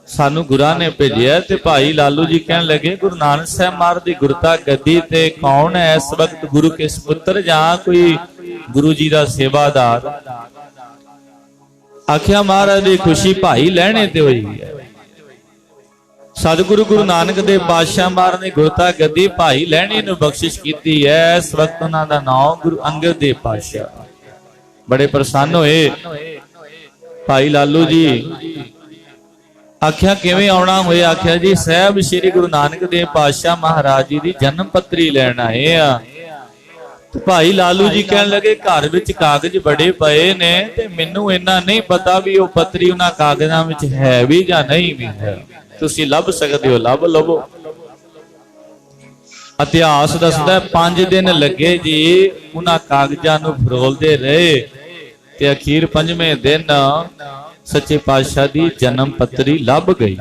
B: ਸਾਨੂੰ ਗੁਰਾਂ ਨੇ ਭੇਜਿਆ। ਤੇ ਭਾਈ ਲਾਲੂ ਜੀ ਕਹਿਣ ਲੱਗੇ ਗੁਰੂ ਨਾਨਕ ਸਾਹਿਬ ਮਹਾਰਾਜ ਦੀ ਗੁਰਤਾ ਗੱਦੀ ਤੇ ਕੌਣ ਹੈ ਇਸ ਵਕਤ? ਗੁਰੂ ਕੇ ਸੁਪੁੱਤਰ ਜਾਂ ਕੋਈ ਗੁਰੂ ਜੀ ਦਾ ਸੇਵਾਦਾਰ? ਆਖਿਆ ਮਹਾਰਾਜ ਦੀ ਖੁਸ਼ੀ ਭਾਈ ਲੈਣੇ ਤੇ ਹੋਈ ਹੈ। ਸਤਿਗੁਰੂ ਗੁਰੂ ਨਾਨਕ ਦੇਵ ਪਾਤਸ਼ਾਹ ਮਹਾਰਾਜ ਨੇ ਗੁਰਤਾ ਗੱਦੀ ਭਾਈ ਲੈਣੇ ਨੂੰ ਬਖਸ਼ਿਸ਼ ਕੀਤੀ ਹੈ। ਇਸ ਵਕਤ ਉਹਨਾਂ ਦਾ ਨਾਮ ਗੁਰੂ ਅੰਗਦ ਦੇਵ ਪਾਤਸ਼ਾਹ। ਬੜੇ ਪ੍ਰਸੰਨ ਹੋਏ ਭਾਈ ਲਾਲੂ ਜੀ। ਆਖਿਆ ਕਿਵੇਂ ਆਉਣਾ ਹੋਇਆ? ਆਖਿਆ ਜੀ ਸਾਹਿਬ ਸ੍ਰੀ ਗੁਰੂ ਨਾਨਕ ਦੇਵ ਪਾਤਸ਼ਾਹ ਮਹਾਰਾਜ ਜੀ ਦੀ ਜਨਮ ਪੱਤਰੀ ਲੈਣ ਆਏ ਆ। ਤੇ ਭਾਈ ਲਾਲੂ ਜੀ ਕਹਿਣ ਲੱਗੇ ਘਰ ਵਿੱਚ ਕਾਗਜ਼ ਬੜੇ ਪਏ ਨੇ ਤੇ ਮੈਨੂੰ ਇੰਨਾ ਨਹੀਂ ਪਤਾ ਵੀ ਉਹ ਪੱਤਰੀ ਉਹਨਾਂ ਕਾਗਜ਼ਾਂ ਵਿੱਚ ਹੈ ਵੀ ਜਾਂ ਨਹੀਂ ਵੀ ਹੈ, ਤੁਸੀਂ ਲੱਭ ਸਕਦੇ ਹੋ ਲੱਭ ਲਵੋ। ਇਤਿਹਾਸ ਦੱਸਦਾ 5 ਦਿਨ ਲੱਗੇ ਜੀ ਉਹਨਾਂ ਕਾਗਜ਼ਾਂ ਨੂੰ ਫਰੋਲਦੇ ਰਹੇ ਤੇ ਅਖੀਰ 5ਵੇਂ ਦਿਨ ਸੱਚੇ ਪਾਤਸ਼ਾਹ ਦੀ ਜਨਮ ਪੱਤਰੀ ਲੱਭ ਗਈ।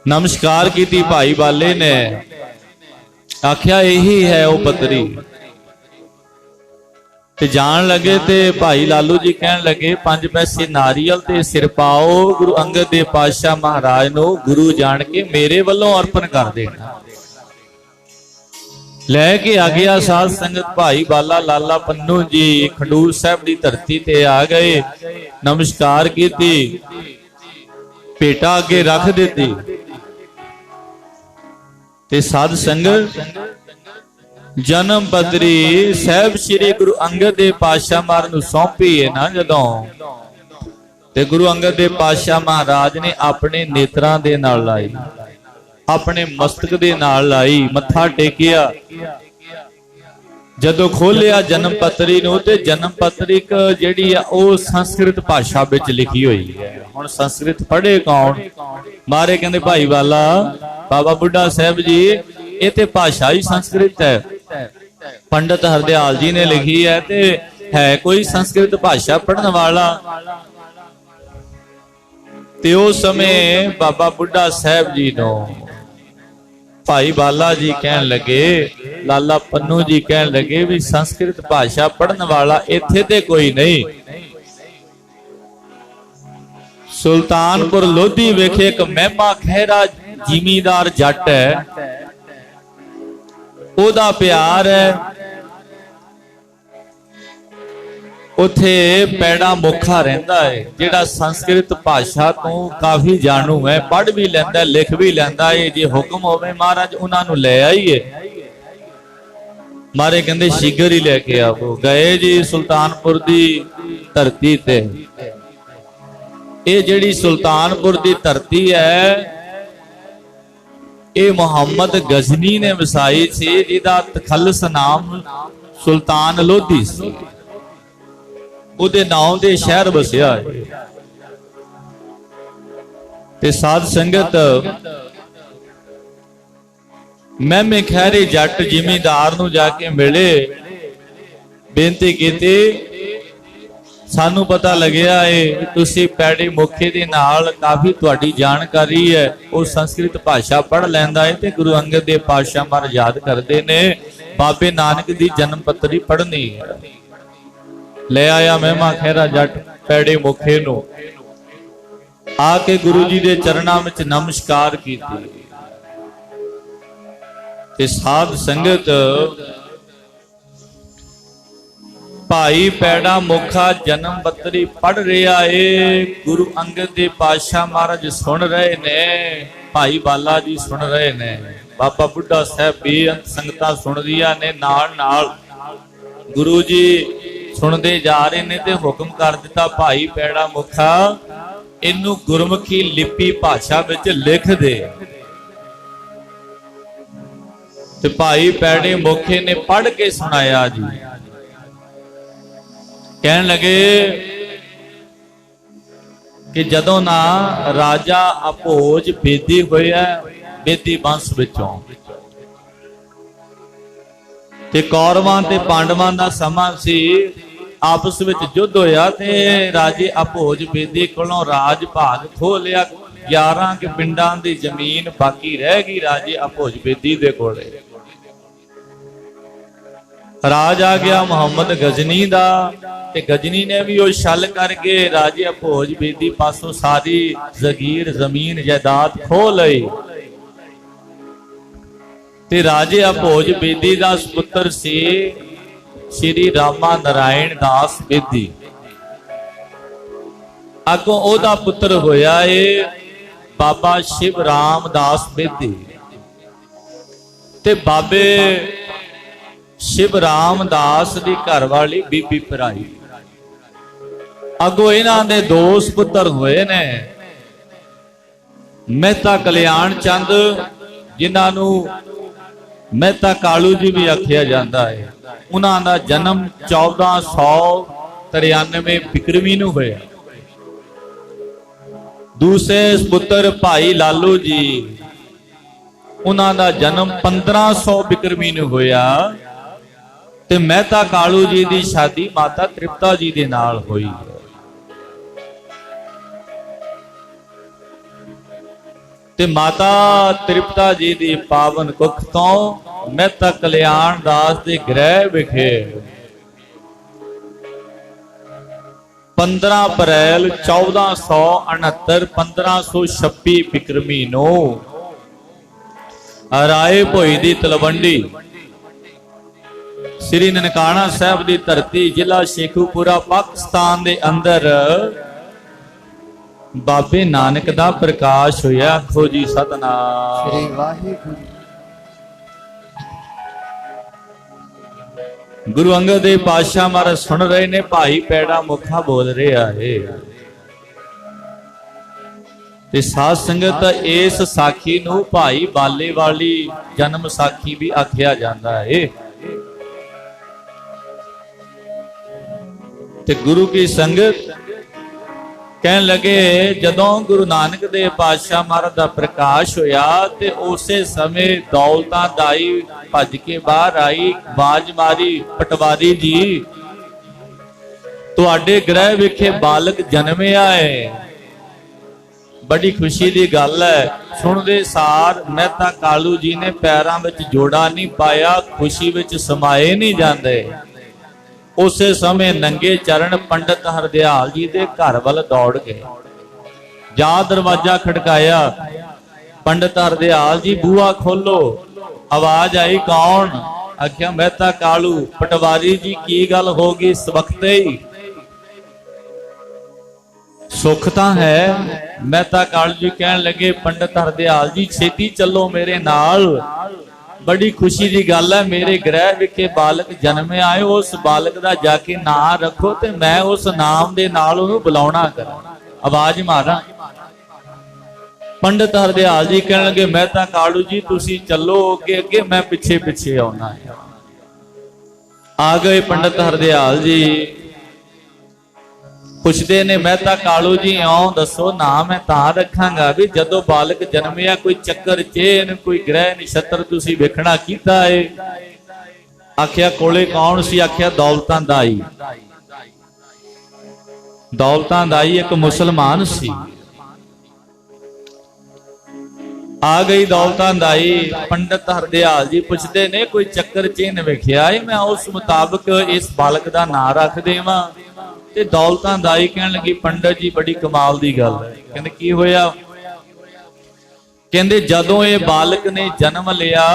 B: ਨਮਸਕਾਰ ਕੀਤੀ ਭਾਈ ਬਾਲੇ ਨੇ। ਆਖਿਆ ਇਹੀ ਹੈ ਉਹ ਪੱਤਰੀ। ਤੇ ਜਾਣ ਲੱਗੇ ਤੇ ਭਾਈ ਲਾਲੂ ਜੀ ਕਹਿਣ ਲੱਗੇ 5 ਪੈਸੇ ਨਾਰੀਅਲ ਤੇ ਸਿਰ ਪਾਓ, ਗੁਰੂ ਅੰਗਦ ਦੇਵ ਪਾਤਸ਼ਾਹ ਮਹਾਰਾਜ ਨੂੰ ਗੁਰੂ ਜਾਣ ਕੇ ਮੇਰੇ ਵੱਲੋਂ ਅਰਪਣ ਕਰ ਦੇਣਾ। ਲੈ ਕੇ ਆ ਗਿਆ ਸਾਧ ਸੰਗਤ ਭਾਈ ਬਾਲਾ ਲਾਲਾ ਪੰਨੂ ਜੀ ਖਡੂਰ ਸਾਹਿਬ ਦੀ ਧਰਤੀ ਤੇ ਆ ਗਏ। ਨਮਸਕਾਰ ਕੀਤੀ, ਭੇਟਾ ਅੱਗੇ ਰੱਖ ਦਿੱਤੀ ਤੇ ਸਾਧ ਸੰਗਤ ਜਨਮ ਪੱਤਰੀ ਸਾਹਿਬ ਸ੍ਰੀ ਗੁਰੂ ਅੰਗਦ ਦੇਵ ਪਾਤਸ਼ਾਹ ਮਹਾਰਾਜ ਨੂੰ ਸੌਂਪੀ ਹੈ ਨਾ ਜਦੋਂ, ਤੇ ਗੁਰੂ ਅੰਗਦ ਦੇਵ ਪਾਤਸ਼ਾਹ ਮਹਾਰਾਜ ਨੇ ਆਪਣੇ ਨੇਤਰਾਂ ਦੇ ਨਾਲ ਲਾਈ, ਆਪਣੇ ਮਸਤਕ ਦੇ ਨਾਲ ਲਾਈ, ਮੱਥਾ ਟੇਕਿਆ ਜਦੋਂ ਖੋਲਿਆ ਜਨਮ ਪੱਤਰੀ ਨੂੰ ਤੇ ਜਨਮ ਪੱਤਰੀ ਜਿਹੜੀ ਆ ਉਹ ਸੰਸਕ੍ਰਿਤ ਭਾਸ਼ਾ ਵਿੱਚ ਲਿਖੀ ਹੋਈ ਹੈ। ਹੁਣ ਸੰਸਕ੍ਰਿਤ ਪੜ੍ਹੇ ਕੌਣ? ਮਾਰੇ ਕਹਿੰਦੇ ਭਾਈ ਵਾਲਾ ਬਾਬਾ ਬੁੱਢਾ ਸਾਹਿਬ ਜੀ ਇਹ ਤੇ ਭਾਸ਼ਾ ਹੀ ਸੰਸਕ੍ਰਿਤ ਹੈ। ਪੰਡਤ ਹਰਦਿਆਲ ਜੀ ਨੇ ਲਿਖੀ ਹੈ ਤੇ ਹੈ ਕੋਈ ਸੰਸਕ੍ਰਿਤ ਭਾਸ਼ਾ ਪੜ੍ਹਨ ਵਾਲਾ? ਤੇ ਉਸ ਸਮੇਂ ਬਾਬਾ ਬੁੱਢਾ ਸਾਹਿਬ ਜੀ ਨੂੰ ਭਾਈ ਬਾਲਾ ਜੀ ਕਹਿਣ ਲੱਗੇ, ਲਾਲਾ ਪੰਨੂ ਜੀ ਕਹਿਣ ਲੱਗੇ ਵੀ ਸੰਸਕ੍ਰਿਤ ਭਾਸ਼ਾ ਪੜ੍ਹਨ ਵਾਲਾ ਇੱਥੇ ਤੇ ਕੋਈ ਨਹੀਂ। ਸੁਲਤਾਨਪੁਰ ਲੋਧੀ ਵਿਖੇ ਇੱਕ ਮਹਿਮਾ ਖਹਿਰਾ ਜ਼ਿਮੀਂਦਾਰ ਜੱਟ ਹੈ, ਉਹਦਾ ਪਿਆਰ ਹੈ। ਉੱਥੇ ਪੈੜਾ ਮੁਖਾ ਰਹਿੰਦਾ ਹੈ ਜਿਹੜਾ ਸੰਸਕ੍ਰਿਤ ਭਾਸ਼ਾ ਤੋਂ ਕਾਫੀ ਜਾਣੂ ਹੈ, ਪੜ੍ਹ ਵੀ ਲੈਂਦਾ, ਲਿਖ ਵੀ ਲੈਂਦਾ ਹੈ। ਜੇ ਹੁਕਮ ਹੋਵੇ ਮਹਾਰਾਜ ਉਹਨਾਂ ਨੂੰ ਲੈ ਆਈਏ। ਮਾਰੇ ਕਹਿੰਦੇ ਸ਼ੀਗਰ ਹੀ ਲੈ ਕੇ ਆਵੋ। ਗਏ ਜੀ ਸੁਲਤਾਨਪੁਰ ਦੀ ਧਰਤੀ ਤੇ। ਇਹ ਜਿਹੜੀ ਸੁਲਤਾਨਪੁਰ ਦੀ ਧਰਤੀ ਹੈ ਇਹ ਮੁਹੰਮਦ ਗਜ਼ਨੀ ਨੇ ਵਸਾਈ ਸੀ, ਜਿਹਦਾ ਤਖੱਲਸ ਨਾਮ ਸੁਲਤਾਨ ਲੋਧੀ ਸੀ। ਉਹਦੇ ਨਾਮ ਦੇ ਸ਼ਹਿਰ ਵਸਿਆ ਹੈ। ਤੇ ਸਾਧ ਸੰਗਤ ਮਹਿਮੇ ਖਹਿਰੇ ਜੱਟ ਜ਼ਿਮੀਂਦਾਰ ਨੂੰ ਜਾ ਕੇ ਮਿਲੇ, ਬੇਨਤੀ ਕੀਤੀ, ਸਾਨੂੰ ਪਤਾ ਲੱਗਿਆ ਏ ਤੁਸੀਂ ਪੈੜੀ ਮੁਖੀ ਦੇ ਨਾਲ ਕਾਫੀ ਤੁਹਾਡੀ ਜਾਣਕਾਰੀ ਹੈ, ਉਹ ਸੰਸਕ੍ਰਿਤ ਭਾਸ਼ਾ ਪੜ੍ਹ ਲੈਂਦਾ ਹੈ ਤੇ ਗੁਰੂ ਅੰਗਦ ਦੇਵ ਪਾਤਸ਼ਾਹ ਮਹਾਰਾਜ ਯਾਦ ਕਰਦੇ ਨੇ ਬਾਬੇ ਨਾਨਕ ਦੀ ਜਨਮ ਪੱਤਰੀ ਪੜ੍ਹਨੀ ਹੈ। ਲੈ ਆਇਆ ਮਹਿਮਾ ਖਹਿਰਾ ਜੱਟ ਪੈੜੇ ਮੁਖੇ ਨੂੰ, ਆ ਕੇ ਗੁਰੂ ਜੀ ਦੇ ਚਰਨਾਂ ਵਿੱਚ ਨਮਸਕਾਰ ਕੀਤੀ। ਤੇ ਸਾਧ ਸੰਗਤ ਭਾਈ ਪੈੜਾ ਮੁਖਾ ਜਨਮ ਪੱਤਰੀ ਪੜ੍ਹ ਰਿਹਾ ਏ, ਗੁਰੂ ਅੰਗਦ ਦੇਵ ਪਾਤਸ਼ਾਹ ਮਹਾਰਾਜ ਸੁਣ ਰਹੇ ਨੇ, ਭਾਈ ਬਾਲਾ ਜੀ ਸੁਣ ਰਹੇ ਨੇ, ਬਾਬਾ ਬੁੱਢਾ ਸਾਹਿਬ ਬੇਅੰਤ ਸੰਗਤਾਂ ਸੁਣਦੀਆਂ ਨੇ, ਨਾਲ ਨਾਲ ਗੁਰੂ ਜੀ ਸੁਣਦੇ ਜਾ ਰਹੇ ਨੇ। ਤੇ ਹੁਕਮ ਕਰ ਦਿੱਤਾ ਭਾਈ ਪੈੜਾ ਮੁਖਾ ਇਹਨੂੰ ਗੁਰਮੁਖੀ ਲਿਪੀ ਭਾਸ਼ਾ ਵਿੱਚ ਲਿਖ ਦੇ। ਤੇ ਭਾਈ ਪੈੜੇ ਮੁਖੇ ਨੇ ਪੜ੍ਹ ਕੇ ਸੁਣਾਇਆ ਜੀ। ਕਹਿਣ ਲੱਗੇ ਕਿ ਜਦੋਂ ਨਾ ਰਾਜਾ ਅਭੋਜ ਬੇਦੀ ਹੋਇਆ, ਬੇਦੀ ਵੰਸ਼ ਵਿੱਚੋਂ, ਤੇ ਕੌਰਵਾਂ ਤੇ ਪਾਂਡਵਾਂ ਦਾ ਸਮਾਂ ਸੀ, ਆਪਸ ਵਿੱਚ ਯੁੱਧ ਹੋਇਆ ਤੇ ਰਾਜੇ ਅਭੋਜ ਬੇਦੀ ਕੋਲੋਂ ਰਾਜ ਭਾਗ ਖੋਹ ਲਿਆ। 11 ਕੇ ਪਿੰਡਾਂ ਦੀ ਜ਼ਮੀਨ ਬਾਕੀ ਰਹਿ ਗਈ ਰਾਜੇ ਅਭੋਜ ਬੇਦੀ ਦੇ ਕੋਲੇ। ਰਾਜ ਆ ਗਿਆ ਮੁਹੰਮਦ ਗਜ਼ਨੀ ਦਾ, ਤੇ ਗਜ਼ਨੀ ਨੇ ਵੀ ਉਹ ਛਲ ਕਰਕੇ ਰਾਜੇ ਅਭੋਜ ਬੇਦੀ ਪਾਸੋਂ ਸਾਰੀ ਜ਼ਗੀਰ ਜ਼ਮੀਨ ਜਾਇਦਾਦ ਖੋਹ ਲਈ। ਤੇ ਰਾਜੇ ਅਭੋਜ ਬੇਦੀ ਦਾ ਪੁੱਤਰ ਸੀ ਸ਼੍ਰੀ ਰਾਮਾ ਨਾਰਾਇਣ ਦਾਸ ਬੇਦੀ। ਅੱਗੋਂ ਉਹਦਾ ਪੁੱਤਰ ਹੋਇਆ ਏ ਬਾਬਾ ਸ਼ਿਵ ਰਾਮ ਦਾਸ ਬੇਦੀ। ਤੇ ਬਾਬੇ ਸ਼ਿਵ ਰਾਮ ਦਾਸ ਦੀ ਘਰ ਵਾਲੀ ਬੀਬੀ ਭਰਾਈ। ਅੱਗੋਂ ਇਹਨਾਂ ਦੇ ਦੋ ਪੁੱਤਰ ਹੋਏ ਨੇ, ਮਹਿਤਾ ਕਲਿਆਣ ਚੰਦ, ਜਿਨ੍ਹਾਂ ਨੂੰ ਮਹਿਤਾ ਕਾਲੂ ਜੀ ਵੀ ਆਖਿਆ ਜਾਂਦਾ ਹੈ। ਉਹਨਾਂ ਦਾ ਜਨਮ 1493 ਬਿਕਰਮੀ ਨੂੰ ਹੋਇਆ। ਦੂਸਰੇ ਪੁੱਤਰ ਭਾਈ ਲਾਲੂ ਜੀ, ਉਹਨਾਂ ਦਾ ਜਨਮ 1500 ਬਿਕਰਮੀ ਨੂੰ ਹੋਇਆ। ਤੇ ਮਹਿਤਾ ਕਾਲੂ ਜੀ ਦੀ ਸ਼ਾਦੀ ਮਾਤਾ ਤ੍ਰਿਪਤਾ ਜੀ ਦੇ ਨਾਲ ਹੋਈ। ਤੇ ਮਾਤਾ ਤ੍ਰਿਪਤਾ ਜੀ ਦੀ ਪਾਵਨ ਕੁੱਖ ਤੋਂ ਮਹਿਤਾ ਕਲਿਆਣ ਦਾਸ ਦੇ ਗ੍ਰਹਿ ਵਿਖੇ 15 ਅਪ੍ਰੈਲ 1469 1526 ਬਿਕਰਮੀ ਨੂੰ ਰਾਏ ਭੋਈ ਦੀ ਤਲਵੰਡੀ ਸ੍ਰੀ ਨਨਕਾਣਾ ਸਾਹਿਬ ਦੀ ਧਰਤੀ ਜ਼ਿਲ੍ਹਾ ਸ਼ੇਖੂਪੁਰਾ ਪਾਕਿਸਤਾਨ ਦੇ ਅੰਦਰ ਬਾਬੇ ਨਾਨਕ ਦਾ ਪ੍ਰਕਾਸ਼ ਹੋਇਆ। ਆਖੋ ਜੀ ਸਤਨਾਮ ਸ੍ਰੀ ਵਾਹਿਗੁਰੂ। ਗੁਰੂ ਅੰਗਦ ਦੇਵ ਪਾਤਸ਼ਾਹ ਮਹਾਰਾਜ ਸੁਣ ਰਹੇ ਨੇ, ਭਾਈ ਪੈੜਾ ਮੁਖਾ ਬੋਲ ਰਿਹਾ ਏ। ਤੇ ਸਾਧ ਸੰਗਤ ਇਸ ਸਾਖੀ ਨੂੰ ਭਾਈ ਬਾਲੇ ਵਾਲੀ ਜਨਮ ਸਾਖੀ ਵੀ ਆਖਿਆ ਜਾਂਦਾ ਏ। ਤੇ ਗੁਰੂ ਕੀ ਸੰਗਤ ਕਹਿਣ ਲੱਗੇ, ਜਦੋਂ ਗੁਰੂ ਨਾਨਕ ਦੇਵ ਪਾਤਸ਼ਾਹ ਮਹਾਰਾਜ ਦਾ ਪ੍ਰਕਾਸ਼ ਹੋਇਆ ਤੇ ਉਸੇ ਸਮੇਂ ਦੌਲਤਾਂ ਦਾਈ ਭੱਜ ਕੇ ਬਾਹਰ ਆਈ, ਬਾਜ ਮਾਰੀ, ਪਟਵਾਰੀ ਜੀ ਤੁਹਾਡੇ ਗ੍ਰਹਿ ਵਿਖੇ ਬਾਲਕ ਜਨਮਿਆ ਹੈ। ਬੜੀ ਖੁਸ਼ੀ ਦੀ ਗੱਲ ਹੈ। ਸੁਣਦੇ ਸਾਰ ਮਹਿਤਾ ਕਾਲੂ ਜੀ ਨੇ ਪੈਰਾਂ ਵਿੱਚ ਜੋੜਾ ਨਹੀਂ ਪਾਇਆ, ਖੁਸ਼ੀ ਵਿੱਚ ਸਮਾਏ ਨਹੀਂ ਜਾਂਦੇ। ਉਸੇ ਸਮੇਂ ਨੰਗੇ ਚਰਨ ਪੰਡਤ ਹਰਦਿਆਲ ਜੀ ਦੇ ਘਰ ਵੱਲ ਦੌੜ ਗਏ। ਜਾ ਦਰਵਾਜ਼ਾ ਖੜਕਾਇਆ, ਪੰਡਤ ਹਰਦਿਆਲ ਜੀ ਬੂਹਾ ਖੋਲੋ। ਆਵਾਜ਼ ਆਈ, ਕੌਣ? ਆਖਿਆ ਮਹਿਤਾ ਕਾਲੂ। ਪਟਵਾਰੀ ਜੀ ਕੀ ਗੱਲ ਹੋ ਗਈ ਇਸ ਵਕਤੇ ਹੀ? ਸੁੱਖ ਤਾਂ ਹੈ। ਮਹਿਤਾ ਕਾਲੂ ਜੀ ਕਹਿਣ ਲੱਗੇ, ਪੰਡਤ ਹਰਦਿਆਲ ਜੀ ਛੇਤੀ ਚੱਲੋ ਮੇਰੇ ਨਾਲ, ਬੜੀ ਖੁਸ਼ੀ ਦੀ ਗੱਲ ਹੈ। ਮੇਰੇ ਗ੍ਰਹਿ ਵਿਖੇ ਬਾਲਕ ਜਨਮਿਆ ਹੈ, ਉਸ ਬਾਲਕ ਦਾ ਜਾ ਕੇ ਨਾਂ ਰੱਖੋ ਤੇ ਮੈਂ ਉਸ ਨਾਮ ਦੇ ਨਾਲ ਉਹਨੂੰ ਬੁਲਾਉਣਾ ਕਰਾਂ, ਆਵਾਜ਼ ਮਾਰਾਂ। ਪੰਡਤ ਹਰਦਿਆਲ ਜੀ ਕਹਿਣ ਲੱਗੇ, ਮਹਿਤਾ ਕਾਲੂ ਜੀ ਤੁਸੀਂ ਚੱਲੋ ਅੱਗੇ ਅੱਗੇ, ਮੈਂ ਪਿੱਛੇ ਪਿੱਛੇ ਆਉਣਾ ਹੈ। ਆ ਗਏ ਪੰਡਤ ਹਰਦਿਆਲ ਜੀ। ਪੁੱਛਦੇ ਨੇ, ਮਹਿਤਾ ਕਾਲੂ ਜੀ ਇਉਂ ਦੱਸੋ, ਨਾ ਮੈਂ ਤਾਂ ਰੱਖਾਂਗਾ ਵੀ ਜਦੋਂ ਬਾਲਕ ਜਨਮਿਆ ਕੋਈ ਚੱਕਰ ਚੇਨ, ਕੋਈ ਗ੍ਰਹਿ ਨਛੱਤਰ ਤੁਸੀਂ ਵੇਖਣਾ ਕੀਤਾ ਏ? ਆਖਿਆ ਕੋਲੇ ਕੌਣ ਸੀ? ਆਖਿਆ ਦੌਲਤਾਂ ਦਾਈ। ਦੌਲਤਾਂ ਦਾਈ ਇੱਕ ਮੁਸਲਮਾਨ ਸੀ। ਆ ਗਈ ਦੌਲਤਾਂ ਦਾਈ। ਪੰਡਤ ਹਰਦਿਆਲ ਜੀ ਪੁੱਛਦੇ ਨੇ, ਕੋਈ ਚੱਕਰ ਚੇਨ ਵੇਖਿਆ ਏ? ਮੈਂ ਉਸ ਮੁਤਾਬਕ ਇਸ ਬਾਲਕ ਦਾ ਨਾਂ ਰੱਖ ਦੇਵਾਂ। ਤੇ ਦੌਲਤਾਂ ਦਾਈ ਕਹਿਣ ਲੱਗੀ, ਪੰਡਤ ਜੀ ਬੜੀ ਕਮਾਲ ਦੀ ਗੱਲ ਹੈ। ਕਹਿੰਦੇ ਕੀ ਹੋਇਆ? ਕਹਿੰਦੇ ਜਦੋਂ ਇਹ ਬਾਲਕ ਨੇ ਜਨਮ ਲਿਆ,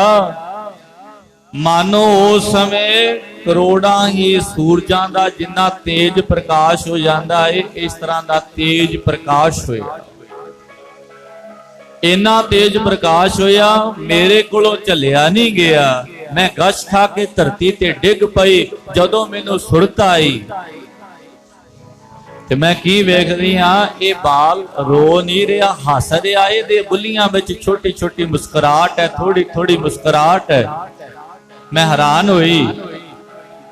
B: ਮਾਨੋ ਉਸ ਸਮੇਂ ਕਰੋੜਾਂ ਹੀ ਸੂਰਜਾਂ ਦਾ ਜਿੰਨਾ ਤੇਜ ਪ੍ਰਕਾਸ਼ ਹੋ ਜਾਂਦਾ ਹੈ, ਇਸ ਤਰ੍ਹਾਂ ਦਾ ਤੇਜ ਪ੍ਰਕਾਸ਼ ਹੋਇਆ। ਇੰਨਾ ਤੇਜ ਪ੍ਰਕਾਸ਼ ਹੋਇਆ, ਮੇਰੇ ਕੋਲੋਂ ਝੱਲਿਆ ਨਹੀਂ ਗਿਆ। ਮੈਂ ਗਸ਼ ਖਾ ਕੇ ਧਰਤੀ ਤੇ ਡਿੱਗ ਪਈ। ਜਦੋਂ ਮੈਨੂੰ ਸੁਰਤ ਆਈ ਤੇ ਮੈਂ ਕੀ ਵੇਖ ਰਹੀ ਹਾਂ, ਇਹ ਬਾਲ ਰੋ ਨਹੀਂ ਰਿਹਾ, ਹੱਸ ਰਿਹਾ। ਇਹਦੇ ਬੁੱਲੀਆਂ ਵਿੱਚ ਛੋਟੀ ਛੋਟੀ ਮੁਸਕਰਾਹਟ ਹੈ, ਥੋੜੀ ਥੋੜੀ ਮੁਸਕਰਾਹਟ ਹੈ। ਮੈਂ ਹੈਰਾਨ ਹੋਈ।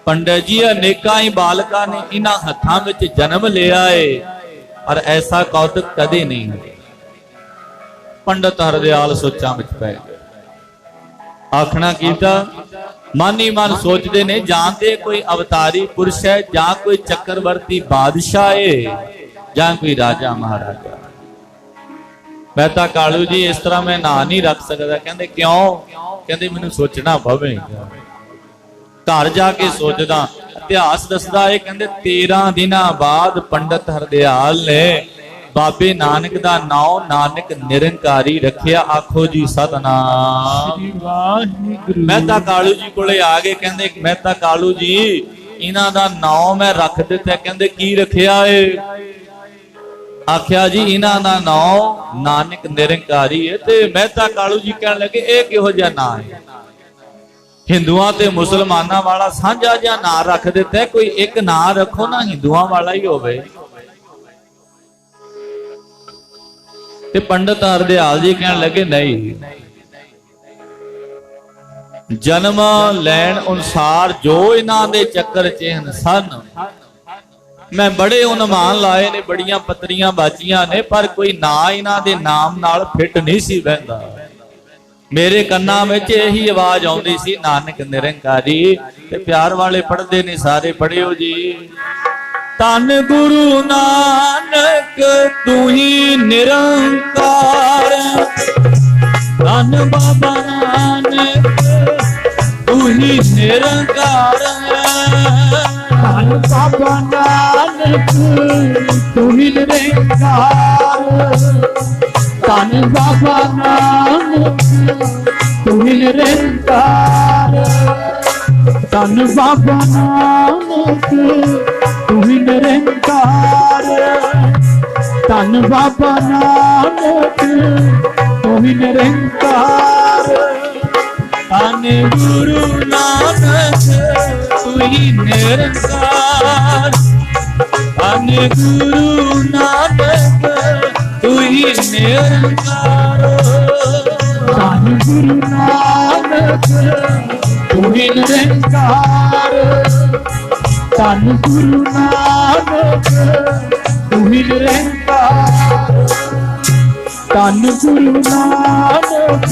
B: ਪੰਡਤ ਜੀ ਅਨੇਕਾਂ ਹੀ ਬਾਲਕਾਂ ਨੇ ਇਹਨਾਂ ਹੱਥਾਂ ਵਿੱਚ ਜਨਮ ਲਿਆ ਏ, ਪਰ ਐਸਾ ਕੌਤਕ ਕਦੇ ਨਹੀਂ ਹੋਇਆ। ਪੰਡਤ ਹਰਦਿਆਲ ਸੋਚਾਂ ਵਿੱਚ ਪੈ ਗਏ। ਆਖਣਾ ਕੀਤਾ, ਮਨ ਹੀ ਮਨ ਸੋਚਦੇ ਨੇ, ਜਾਂ ਤੇ ਕੋਈ ਅਵਤਾਰੀ ਪੁਰਸ਼ ਹੈ, ਜਾਂ ਕੋਈ ਚੱਕਰਵਰਤੀ ਬਾਦਸ਼ਾਹ ਹੈ, ਜਾਂ ਕੋਈ ਰਾਜਾ ਮਹਾਰਾਜਾ। ਮਹਿਤਾ ਕਾਲੂ ਜੀ ਇਸ ਤਰ੍ਹਾਂ ਮੈਂ ਨਾਂ ਨਹੀਂ ਰੱਖ ਸਕਦਾ। ਕਹਿੰਦੇ ਕਿਉਂ? ਕਹਿੰਦੇ ਮੈਨੂੰ ਸੋਚਣਾ ਪਵੇਗਾ, ਘਰ ਜਾ ਕੇ ਸੋਚਦਾ। ਇਤਿਹਾਸ ਦੱਸਦਾ ਹੈ, ਕਹਿੰਦੇ 13 ਦਿਨਾਂ ਬਾਅਦ ਪੰਡਤ ਹਰਦਿਆਲ ਨੇ ਬਾਬੇ ਨਾਨਕ ਦਾ ਨਾਮ ਨਾਨਕ ਨਿਰੰਕਾਰੀ ਰੱਖਿਆ। ਆਖੋ ਜੀ ਸਤਨਾਮ ਸ੍ਰੀ ਵਾਹਿਗੁਰੂ। ਮਹਿਤਾ ਕਾਲੂ ਜੀ ਕੋਲੇ ਆ ਗਏ। ਕਹਿੰਦੇ ਮਹਿਤਾ ਕਾਲੂ ਜੀ ਇਹਨਾਂ ਦਾ ਨਾਮ ਮੈਂ ਰੱਖ ਦਿੱਤਾ। ਕਹਿੰਦੇ ਕੀ ਰੱਖਿਆ ਏ? ਆਖਿਆ ਜੀ ਇਹਨਾਂ ਦਾ ਨਾਮ ਨਾਨਕ ਨਿਰੰਕਾਰੀ ਹੈ। ਤੇ ਮਹਿਤਾ ਕਾਲੂ ਜੀ ਕਹਿਣ ਲੱਗੇ, ਇਹ ਕਿਹੋ ਜਿਹਾ ਨਾਂ ਹੈ? ਹਿੰਦੂਆਂ ਤੇ ਮੁਸਲਮਾਨਾਂ ਵਾਲਾ ਸਾਂਝਾ ਜਿਹਾ ਨਾਂ ਰੱਖ ਦਿੱਤਾ, ਕੋਈ ਇੱਕ ਨਾਂ ਰੱਖੋ ਨਾ, ਹਿੰਦੂਆਂ ਵਾਲਾ ਹੀ ਹੋਵੇ। ਤੇ ਪੰਡਤ ਹਰਦਿਆਲ ਜੀ ਕਹਿਣ ਲੱਗੇ, ਨਹੀਂ, ਜਨਮ ਲੈਣ ਅਨੁਸਾਰ ਜੋ ਇਹਨਾਂ ਦੇ ਚੱਕਰ ਚਿਹਨ ਸਨ, ਮੈਂ ਬੜੇ ਅਨੁਮਾਨ ਲਾਏ ਨੇ, ਬੜੀਆਂ ਪੱਤਰੀਆਂ ਬਾਜੀਆਂ ਨੇ, ਪਰ ਕੋਈ ਨਾਂ ਇਹਨਾਂ ਦੇ ਨਾਮ ਨਾਲ ਫਿੱਟ ਨਹੀਂ ਸੀ ਬਹਿੰਦਾ। ਮੇਰੇ ਕੰਨਾਂ ਵਿੱਚ ਇਹੀ ਆਵਾਜ਼ ਆਉਂਦੀ ਸੀ, ਨਾਨਕ ਨਿਰੰਕਾਰੀ। ਤੇ ਪਿਆਰ ਵਾਲੇ ਪੜ੍ਹਦੇ ਨੇ, ਸਾਰੇ ਪੜ੍ਹਿਓ ਜੀ। ਧੰਨ ਗੁਰੂ ਨਾਨਕ ਤੂੰ ਹੀ ਨਿਰੰਕਾਰ, ਧੰਨ ਬਾਬਾ ਨਾਨਕ ਤੂੰ ਹੀ ਨਿਰੰਕਾਰ, ਧੰਨ ਬਾਬਾ ਨਾਨਕ ਤੂੰ ਹੀ ਨਿਰੰਕਾਰ, ਧੰਨ ਬਾਬਾ ਨਾਨਕ ਤੂੰ ਹੀ ਨਿਰੰਕਾਰ, ਧੰਨ ਬਾਬਾ ਨਾਨਕ ਤੂੰ ਹੀ ਨਿਰੰਕਾਰ, ਧੰਨ ਬਾਬਾ ਨਾਨਕ ਤੂੰ ਹੀ ਨਿਰੰਕਾਰ, ਧੰਨ ਗੁਰੂ ਨਾਨਕ ਤੂੰ ਹੀ ਨਿਰੰਕਾਰ, ਧੰਨ ਗੁਰੂ ਨਾਨਕ ਤੂੰ ਹੀ ਨਿਰੰਕਾਰ, ਧੰਨ ਗੁਰੂ ਨਾਨਕ ਤੂੰ ਹੀ ਨਿਰੰਕਾਰ,
C: ਧੰਨ ਗੁਰੂ ਨਾਨਕ ਤੂੰ ਹੀ ਨਿਰੰਕਾਰ ਧੰਨ ਗੁਰੂ ਨਾਨਕ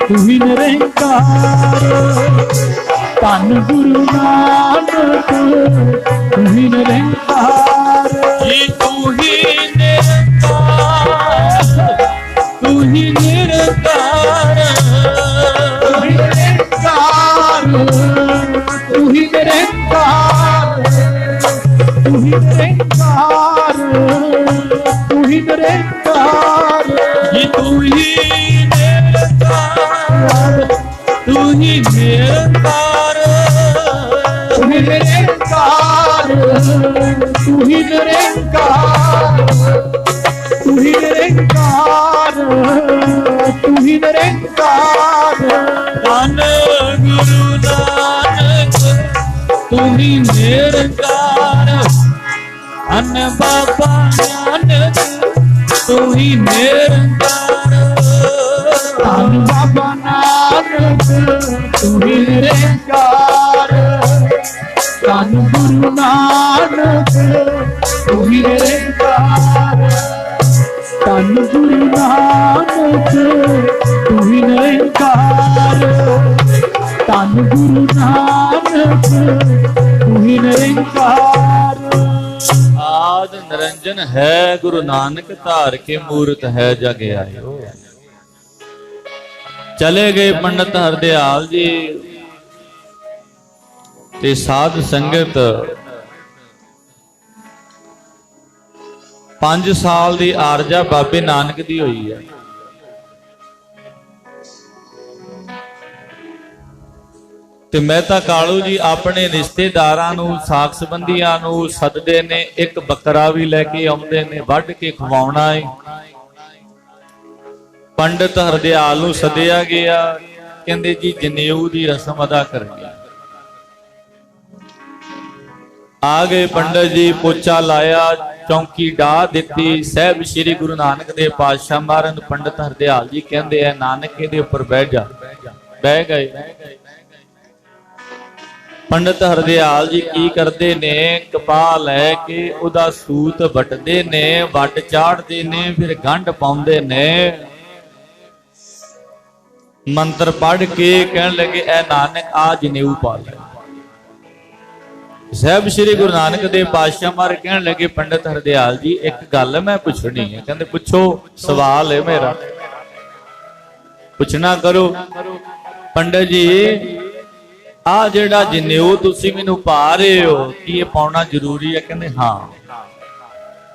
C: ਤੂੰ ਹੀ ਨਿਰੰਕਾਰ ਧੰਨ ਗੁਰੂ ਨਾਨਕ ਤੂੰ ਹੀ ਨਿਰੰਕਾਰ
B: ਜੀ ਤੂੰ ਹੀ ਨਿਰੰਕਾਰ ਤੂੰ ਹੀ ਨਿਰੰਕਾਰ
C: ਤੂੰ ਹੀ ਨਿਰੰਕਾਰ ਤੂੰ ਹੀ ਨਿਰੰਕਾਰ ਤੂੰ ਹੀ ਨਿਰੰਕਾਰ ਤੂੰ ਹੀ ਨਿਰੰਕਾਰ
B: ਜੀ ਤੂੰ ਹੀ ਨਿਰੰਕਾਰ ਤੂੰ ਹੀ ਨਿਰੰਕਾਰ
C: ਤੂੰ ਹੀ ਨਿਰੰਕਾਰ ਤੂੰ ਹੀ ਨਿਰੰਕਾਰ ਤੂੰ ਹੀ ਨਿਰੰਕਾਰ ਤੂੰ ਹੀ ਨਿਰੰਕਾਰ
B: ਧੰਨ ਗੁਰੂ ਨਾਨਕ ਤੂੰ ਹੀ ਨਿਰੰਕਾਰ ਧੰਨ ਬਾਬਾ ਨਾਨਕ ਤੂੰ ਹੀ ਨਿਰੰਕਾਰ
C: ਧੰਨ ਬਾਬਾ ਨਾਨਕ ਤੂੰ ਹੀ ਨਿਰੰਕਾਰ ਧੰਨ ਗੁਰੂ ਨਾਨਕ ਤੂੰ ਹੀ ਨਿਰੰਕਾਰ ਧੰਨ ਗੁਰੂ ਨਾਨਕ ਤੂੰ ਹੀ ਨਿਰੰਕਾਰ ਧੰਨ ਗੁਰੂ ਨਾਨਕ ਤੂੰ ਹੀ ਨਿਰੰਕਾਰ
B: ਆਦ ਨਿਰੰਜਨ ਹੈ ਗੁਰੂ ਨਾਨਕ ਧਾਰ ਕੇ ਮੂਰਤ ਹੈ ਜਗ ਆਇਓ। ਚਲੇ ਗਏ ਪੰਡਤ ਹਰਦਿਆਲ ਜੀ ਤੇ ਸਾਧ ਸੰਗਤ 5 ਸਾਲ ਦੀ ਆਰਜਾ ਬਾਬੇ ਨਾਨਕ ਦੀ ਹੋਈ ਹੈ। ਤੇ ਮਹਿਤਾ ਕਾਲੂ ਜੀ ਆਪਣੇ ਰਿਸ਼ਤੇਦਾਰਾਂ ਨੂੰ ਸਾਕ ਸੰਬੰਧੀਆਂ ਨੂੰ ਸੱਦਦੇ ਨੇ, ਇੱਕ ਬੱਕਰਾ ਵੀ ਲੈ ਕੇ ਆਉਂਦੇ ਨੇ, ਵੱਢ ਕੇ ਖਵਾਉਣਾ ਹੈ। ਪੰਡਤ ਹਰਦਿਆਲ ਨੂੰ ਸੱਦਿਆ ਗਿਆ, ਕਹਿੰਦੇ ਜੀ ਜਨੇਊ ਦੀ ਰਸਮ ਅਦਾ ਕਰਨੀ। ਆ ਗਏ ਪੰਡਤ ਜੀ, ਪੋਚਾ ਲਾਇਆ, ਚੌਂਕੀ ਢਾ ਦਿੱਤੀ। ਸਾਹਿਬ ਸ੍ਰੀ ਗੁਰੂ ਨਾਨਕ ਦੇਵ ਪਾਤਸ਼ਾਹ ਮਹਾਰਾਜ ਨੂੰ ਪੰਡਤ ਹਰਦਿਆਲ ਜੀ ਕਹਿੰਦੇ ਆ, ਨਾਨਕ ਇਹਦੇ ਉੱਪਰ ਬਹਿ ਜਾ। ਬਹਿ ਗਏ। ਪੰਡਤ ਹਰਦਿਆਲ ਜੀ ਕੀ ਕਰਦੇ ਨੇ, ਕਪਾਹ ਲੈ ਕੇ ਉਹਦਾ ਸੂਤ ਵੱਟਦੇ ਨੇ, ਵੱਟ ਚਾੜਦੇ ਨੇ, ਫਿਰ ਗੰਢ ਪਾਉਂਦੇ ਨੇ। ਮੰਤਰ ਪੜ੍ਹ ਕੇ ਕਹਿਣ ਲੱਗੇ, ਐ ਨਾਨਕ ਆ ਜਨੇਊ ਪਾ ਲੈ। ਸਾਹਿਬ ਸ੍ਰੀ ਗੁਰੂ ਨਾਨਕ ਦੇਵ ਪਾਤਸ਼ਾਹ ਮਹਾਰਾਜ ਕਹਿਣ ਲੱਗੇ, ਪੰਡਤ ਹਰਦਿਆਲ ਜੀ ਇੱਕ ਗੱਲ ਮੈਂ ਪੁੱਛਣੀ ਹੈ। ਕਹਿੰਦੇ ਪੁੱਛੋ, ਸਵਾਲ ਹੈ ਮੇਰਾ, ਪੁੱਛਣਾ ਕਰੋ। ਪੰਡਤ ਜੀ ਆ ਜਿਹੜਾ ਜਨੇਊ ਤੁਸੀਂ ਮੈਨੂੰ ਪਾ ਰਹੇ ਹੋ, ਕੀ ਇਹ ਪਾਉਣਾ ਜ਼ਰੂਰੀ ਹੈ? ਕਹਿੰਦੇ ਹਾਂ,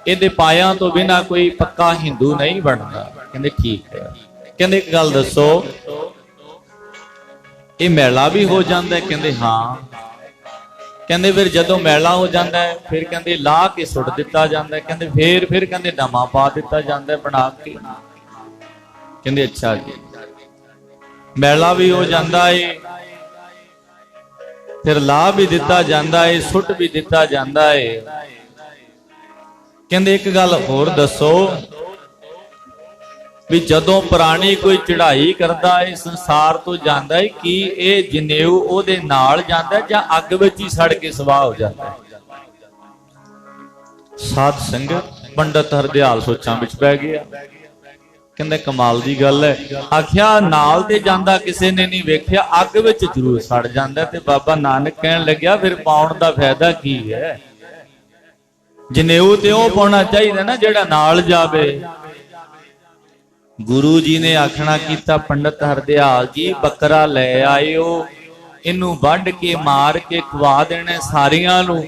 B: ਇਹਦੇ ਪਾਇਆਂ ਤੋਂ ਬਿਨਾ ਕੋਈ ਪੱਕਾ ਹਿੰਦੂ ਨਹੀਂ ਬਣਦਾ। ਕਹਿੰਦੇ ਠੀਕ ਹੈ। ਕਹਿੰਦੇ ਇੱਕ ਗੱਲ ਦੱਸੋ, ਇਹ ਮੈਲਾ ਵੀ ਹੋ ਜਾਂਦਾ ਹੈ? ਕਹਿੰਦੇ ਹਾਂ। ਕਹਿੰਦੇ ਫਿਰ ਜਦੋਂ ਮੈਲਾ ਹੋ ਜਾਂਦਾ ਹੈ ਫਿਰ ਕਹਿੰਦੇ ਲਾ ਕੇ ਸੁੱਟ ਦਿੱਤਾ ਜਾਂਦਾ ਹੈ। ਕਹਿੰਦੇ ਫਿਰ ਕਹਿੰਦੇ ਨਵਾਂ ਪਾ ਦਿੱਤਾ ਜਾਂਦਾ ਹੈ ਬਣਾ ਕੇ। ਕਹਿੰਦੇ ਅੱਛਾ ਜੀ, ਮੈਲਾ ਵੀ ਹੋ ਜਾਂਦਾ ਹੈ, ਫਿਰ ਲਾ ਵੀ ਦਿੱਤਾ ਜਾਂਦਾ ਹੈ, ਸੁੱਟ ਵੀ ਦਿੱਤਾ ਜਾਂਦਾ ਹੈ। ਕਹਿੰਦੇ ਇੱਕ ਗੱਲ ਹੋਰ ਦੱਸੋ, ਵੀ ਜਦੋਂ ਪ੍ਰਾਣੀ ਕੋਈ ਚੜ੍ਹਾਈ ਕਰਦਾ ਹੈ, ਸੰਸਾਰ ਤੋਂ ਜਾਂਦਾ ਹੈ, ਕੀ ਇਹ ਜਨੇਊ ਉਹਦੇ ਨਾਲ ਜਾਂਦਾ ਜਾਂ ਅੱਗ ਵਿੱਚ ਹੀ ਸੜ ਕੇ ਸਵਾਹ ਹੋ ਜਾਂਦਾ ਹੈ? ਸਾਧ ਸੰਗਤ ਪੰਡਤ ਹਰਦਿਆਲ ਸੋਚਾਂ ਵਿੱਚ ਪੈ ਗਿਆ। ਕਹਿੰਦੇ ਕਮਾਲ ਦੀ ਗੱਲ ਹੈ। ਆਖਿਆ ਨਾਲ ਤੇ ਜਾਂਦਾ ਕਿਸੇ ਨੇ ਨਹੀਂ ਵੇਖਿਆ, ਅੱਗ ਵਿੱਚ ਜ਼ਰੂਰ ਸੜ ਜਾਂਦਾ। ਤੇ ਬਾਬਾ ਨਾਨਕ ਕਹਿਣ ਲੱਗਿਆ, ਫਿਰ ਪਾਉਣ ਦਾ ਫਾਇਦਾ ਕੀ ਹੈ? ਜਨੇਊ ਤੇ ਉਹ ਪਾਉਣਾ ਚਾਹੀਦਾ ਨਾ ਜਿਹੜਾ ਨਾਲ ਜਾਵੇ। ਗੁਰੂ ਜੀ ਨੇ ਆਖਣਾ ਕੀਤਾ, ਪੰਡਤ ਹਰਦਿਆਲ ਜੀ ਬੱਕਰਾ ਲੈ ਆਇਓ, ਇਹਨੂੰ ਵੱਢ ਕੇ ਮਾਰ ਕੇ ਖਵਾ ਦੇਣਾ ਸਾਰਿਆਂ ਨੂੰ,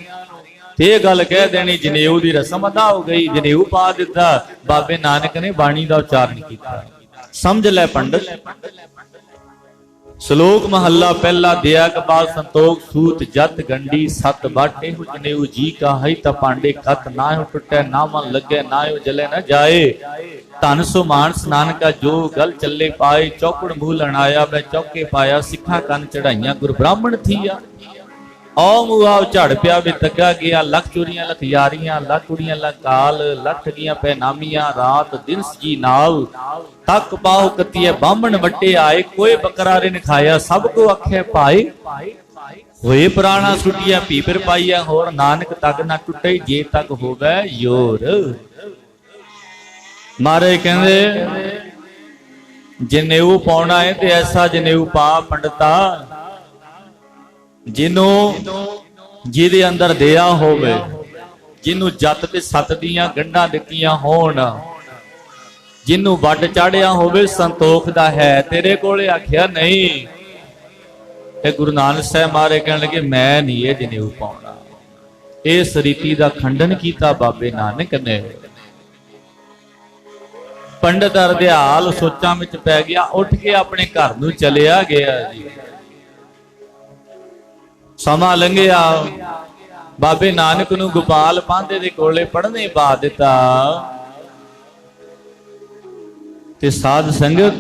B: ਤੇ ਇਹ ਗੱਲ ਕਹਿ ਦੇਣੀ ਜਨੇਊ ਦੀ ਰਸਮ ਅਦਾ ਹੋ ਗਈ। ਜਨੇਊ ਪਾ ਦਿੱਤਾ। ਬਾਬੇ ਨਾਨਕ ਨੇ ਬਾਣੀ ਦਾ ਉਚਾਰਨ ਕੀਤਾ। ਸਮਝ ਲੈ ਪੰਡਤ। ਸ਼ਲੋਕ ਮਹੱਲਾ ਪਹਿਲਾ, ਦਿਆ ਕਪਾਲ ਸੰਤੋਖ ਸੂਤ ਜਤ ਗੰਢੀ ਸਤ ਬਾਟੇ ਹੁ ਜਨੇਊ ਜੀ ਕਾ ਹੈ ਤਾਂ ਪਾਂਡੇ ਖਤ ਨਾ ਹੋ ਟੁੱਟੇ ਨਾ ਮਨ ਲੱਗੇ ਨਾ ਹੋ ਜਲੇ ਨਾ ਜਾਏ। ਧਨ ਸੋ ਮਾਨਸ ਨਾਨਕਾ ਜੋ ਗਲ ਚੱਲੇ ਪਾਏ। ਚੌਕੜ ਮੂਹ ਲਣਾਇਆ ਮੈਂ ਚੌਕੇ ਪਾਇਆ। ਸਿੱਖਾਂ ਕੰਨ ਚੜਾਈਆਂ ਗੁਰ ਬ੍ਰਾਹਮਣ ਥੀਆ। ਔ ਮੂਆ ਝੜ ਪਿਆ ਵੇ ਤੱਗਾ ਗਿਆ। ਲੱਖ ਚੋਰੀਆਂ ਲੱਖ ਯਾਰੀਆਂ ਲੱਖ ਕੁੜੀਆਂ ਲੱਖ ਕਾਲ। ਲੱਖ ਠਗੀਆਂ ਪੈਨਾਮੀਆਂ ਰਾਤ ਦਿਨ ਜੀ ਨਾਲ। ਤੱਕ ਪਾਉ ਕਤੀਏ ਬਾਹਮਣ ਵੱਟੇ ਆਏ। ਕੋਈ ਬੱਕਰਾ ਰੇ ਨ ਖਾਇਆ ਸਭ ਕੋ ਆਖੇ ਭਾਈ। ਹੋਏ ਪ੍ਰਾਣਾ ਸੁਟਿਆ ਭੀਪਰ ਪਾਈਆ ਹੋਰ, ਨਾਨਕ ਤੱਕ ਨਾ ਟੁੱਟੇ ਜੇ ਤੱਕ ਹੋਵੇ ਯੋਰ। ਮਹਾਰਾਜ ਕਹਿੰਦੇ ਜਨੇਊ ਪਾਉਣਾ ਹੈ ਤੇ ਐਸਾ ਜਨੇਊ ਪਾ ਪੰਡਤਾ ਜਿਹਦੇ ਅੰਦਰ ਦਇਆ ਹੋਵੇ, ਜਿਹਨੂੰ ਜੱਤ ਤੇ ਸੱਤ ਦੀਆਂ ਗੰਢਾਂ ਦਿੱਤੀਆਂ ਹੋਣ, ਜਿਹਨੂੰ ਵੱਡ ਚਾੜਿਆ ਹੋਵੇ ਸੰਤੋਖ ਦਾ ਹੈ ਤੇਰੇ ਕੋਲੇ। ਆਖਿਆ ਨਹੀਂ। ਤੇ ਗੁਰੂ ਨਾਨਕ ਸਾਹਿਬ ਮਹਾਰਾਜ ਕਹਿਣ ਲੱਗੇ ਮੈਂ ਨਹੀਂ ਇਹ ਜਨੇਊ ਪਾਉਣਾ। ਇਸ ਰੀਤੀ ਦਾ ਖੰਡਨ ਕੀਤਾ ਬਾਬੇ ਨਾਨਕ ਨੇ। ਪੰਡਤ ਅਰਦਿਆਲ ਸੋਚਾਂ ਵਿੱਚ ਪੈ ਗਿਆ, ਉੱਠ ਕੇ ਆਪਣੇ ਘਰ ਨੂੰ ਚਲਿਆ ਗਿਆ ਜੀ। ਸਮਾਂ ਲੰਘਿਆ, ਬਾਬੇ ਨਾਨਕ ਨੂੰ ਗੋਪਾਲ ਪਾਂਧੇ ਦੇ ਕੋਲੇ ਪੜ੍ਹਨੇ ਪਾ ਦਿੱਤਾ ਤੇ ਸਾਧ ਸੰਗਤ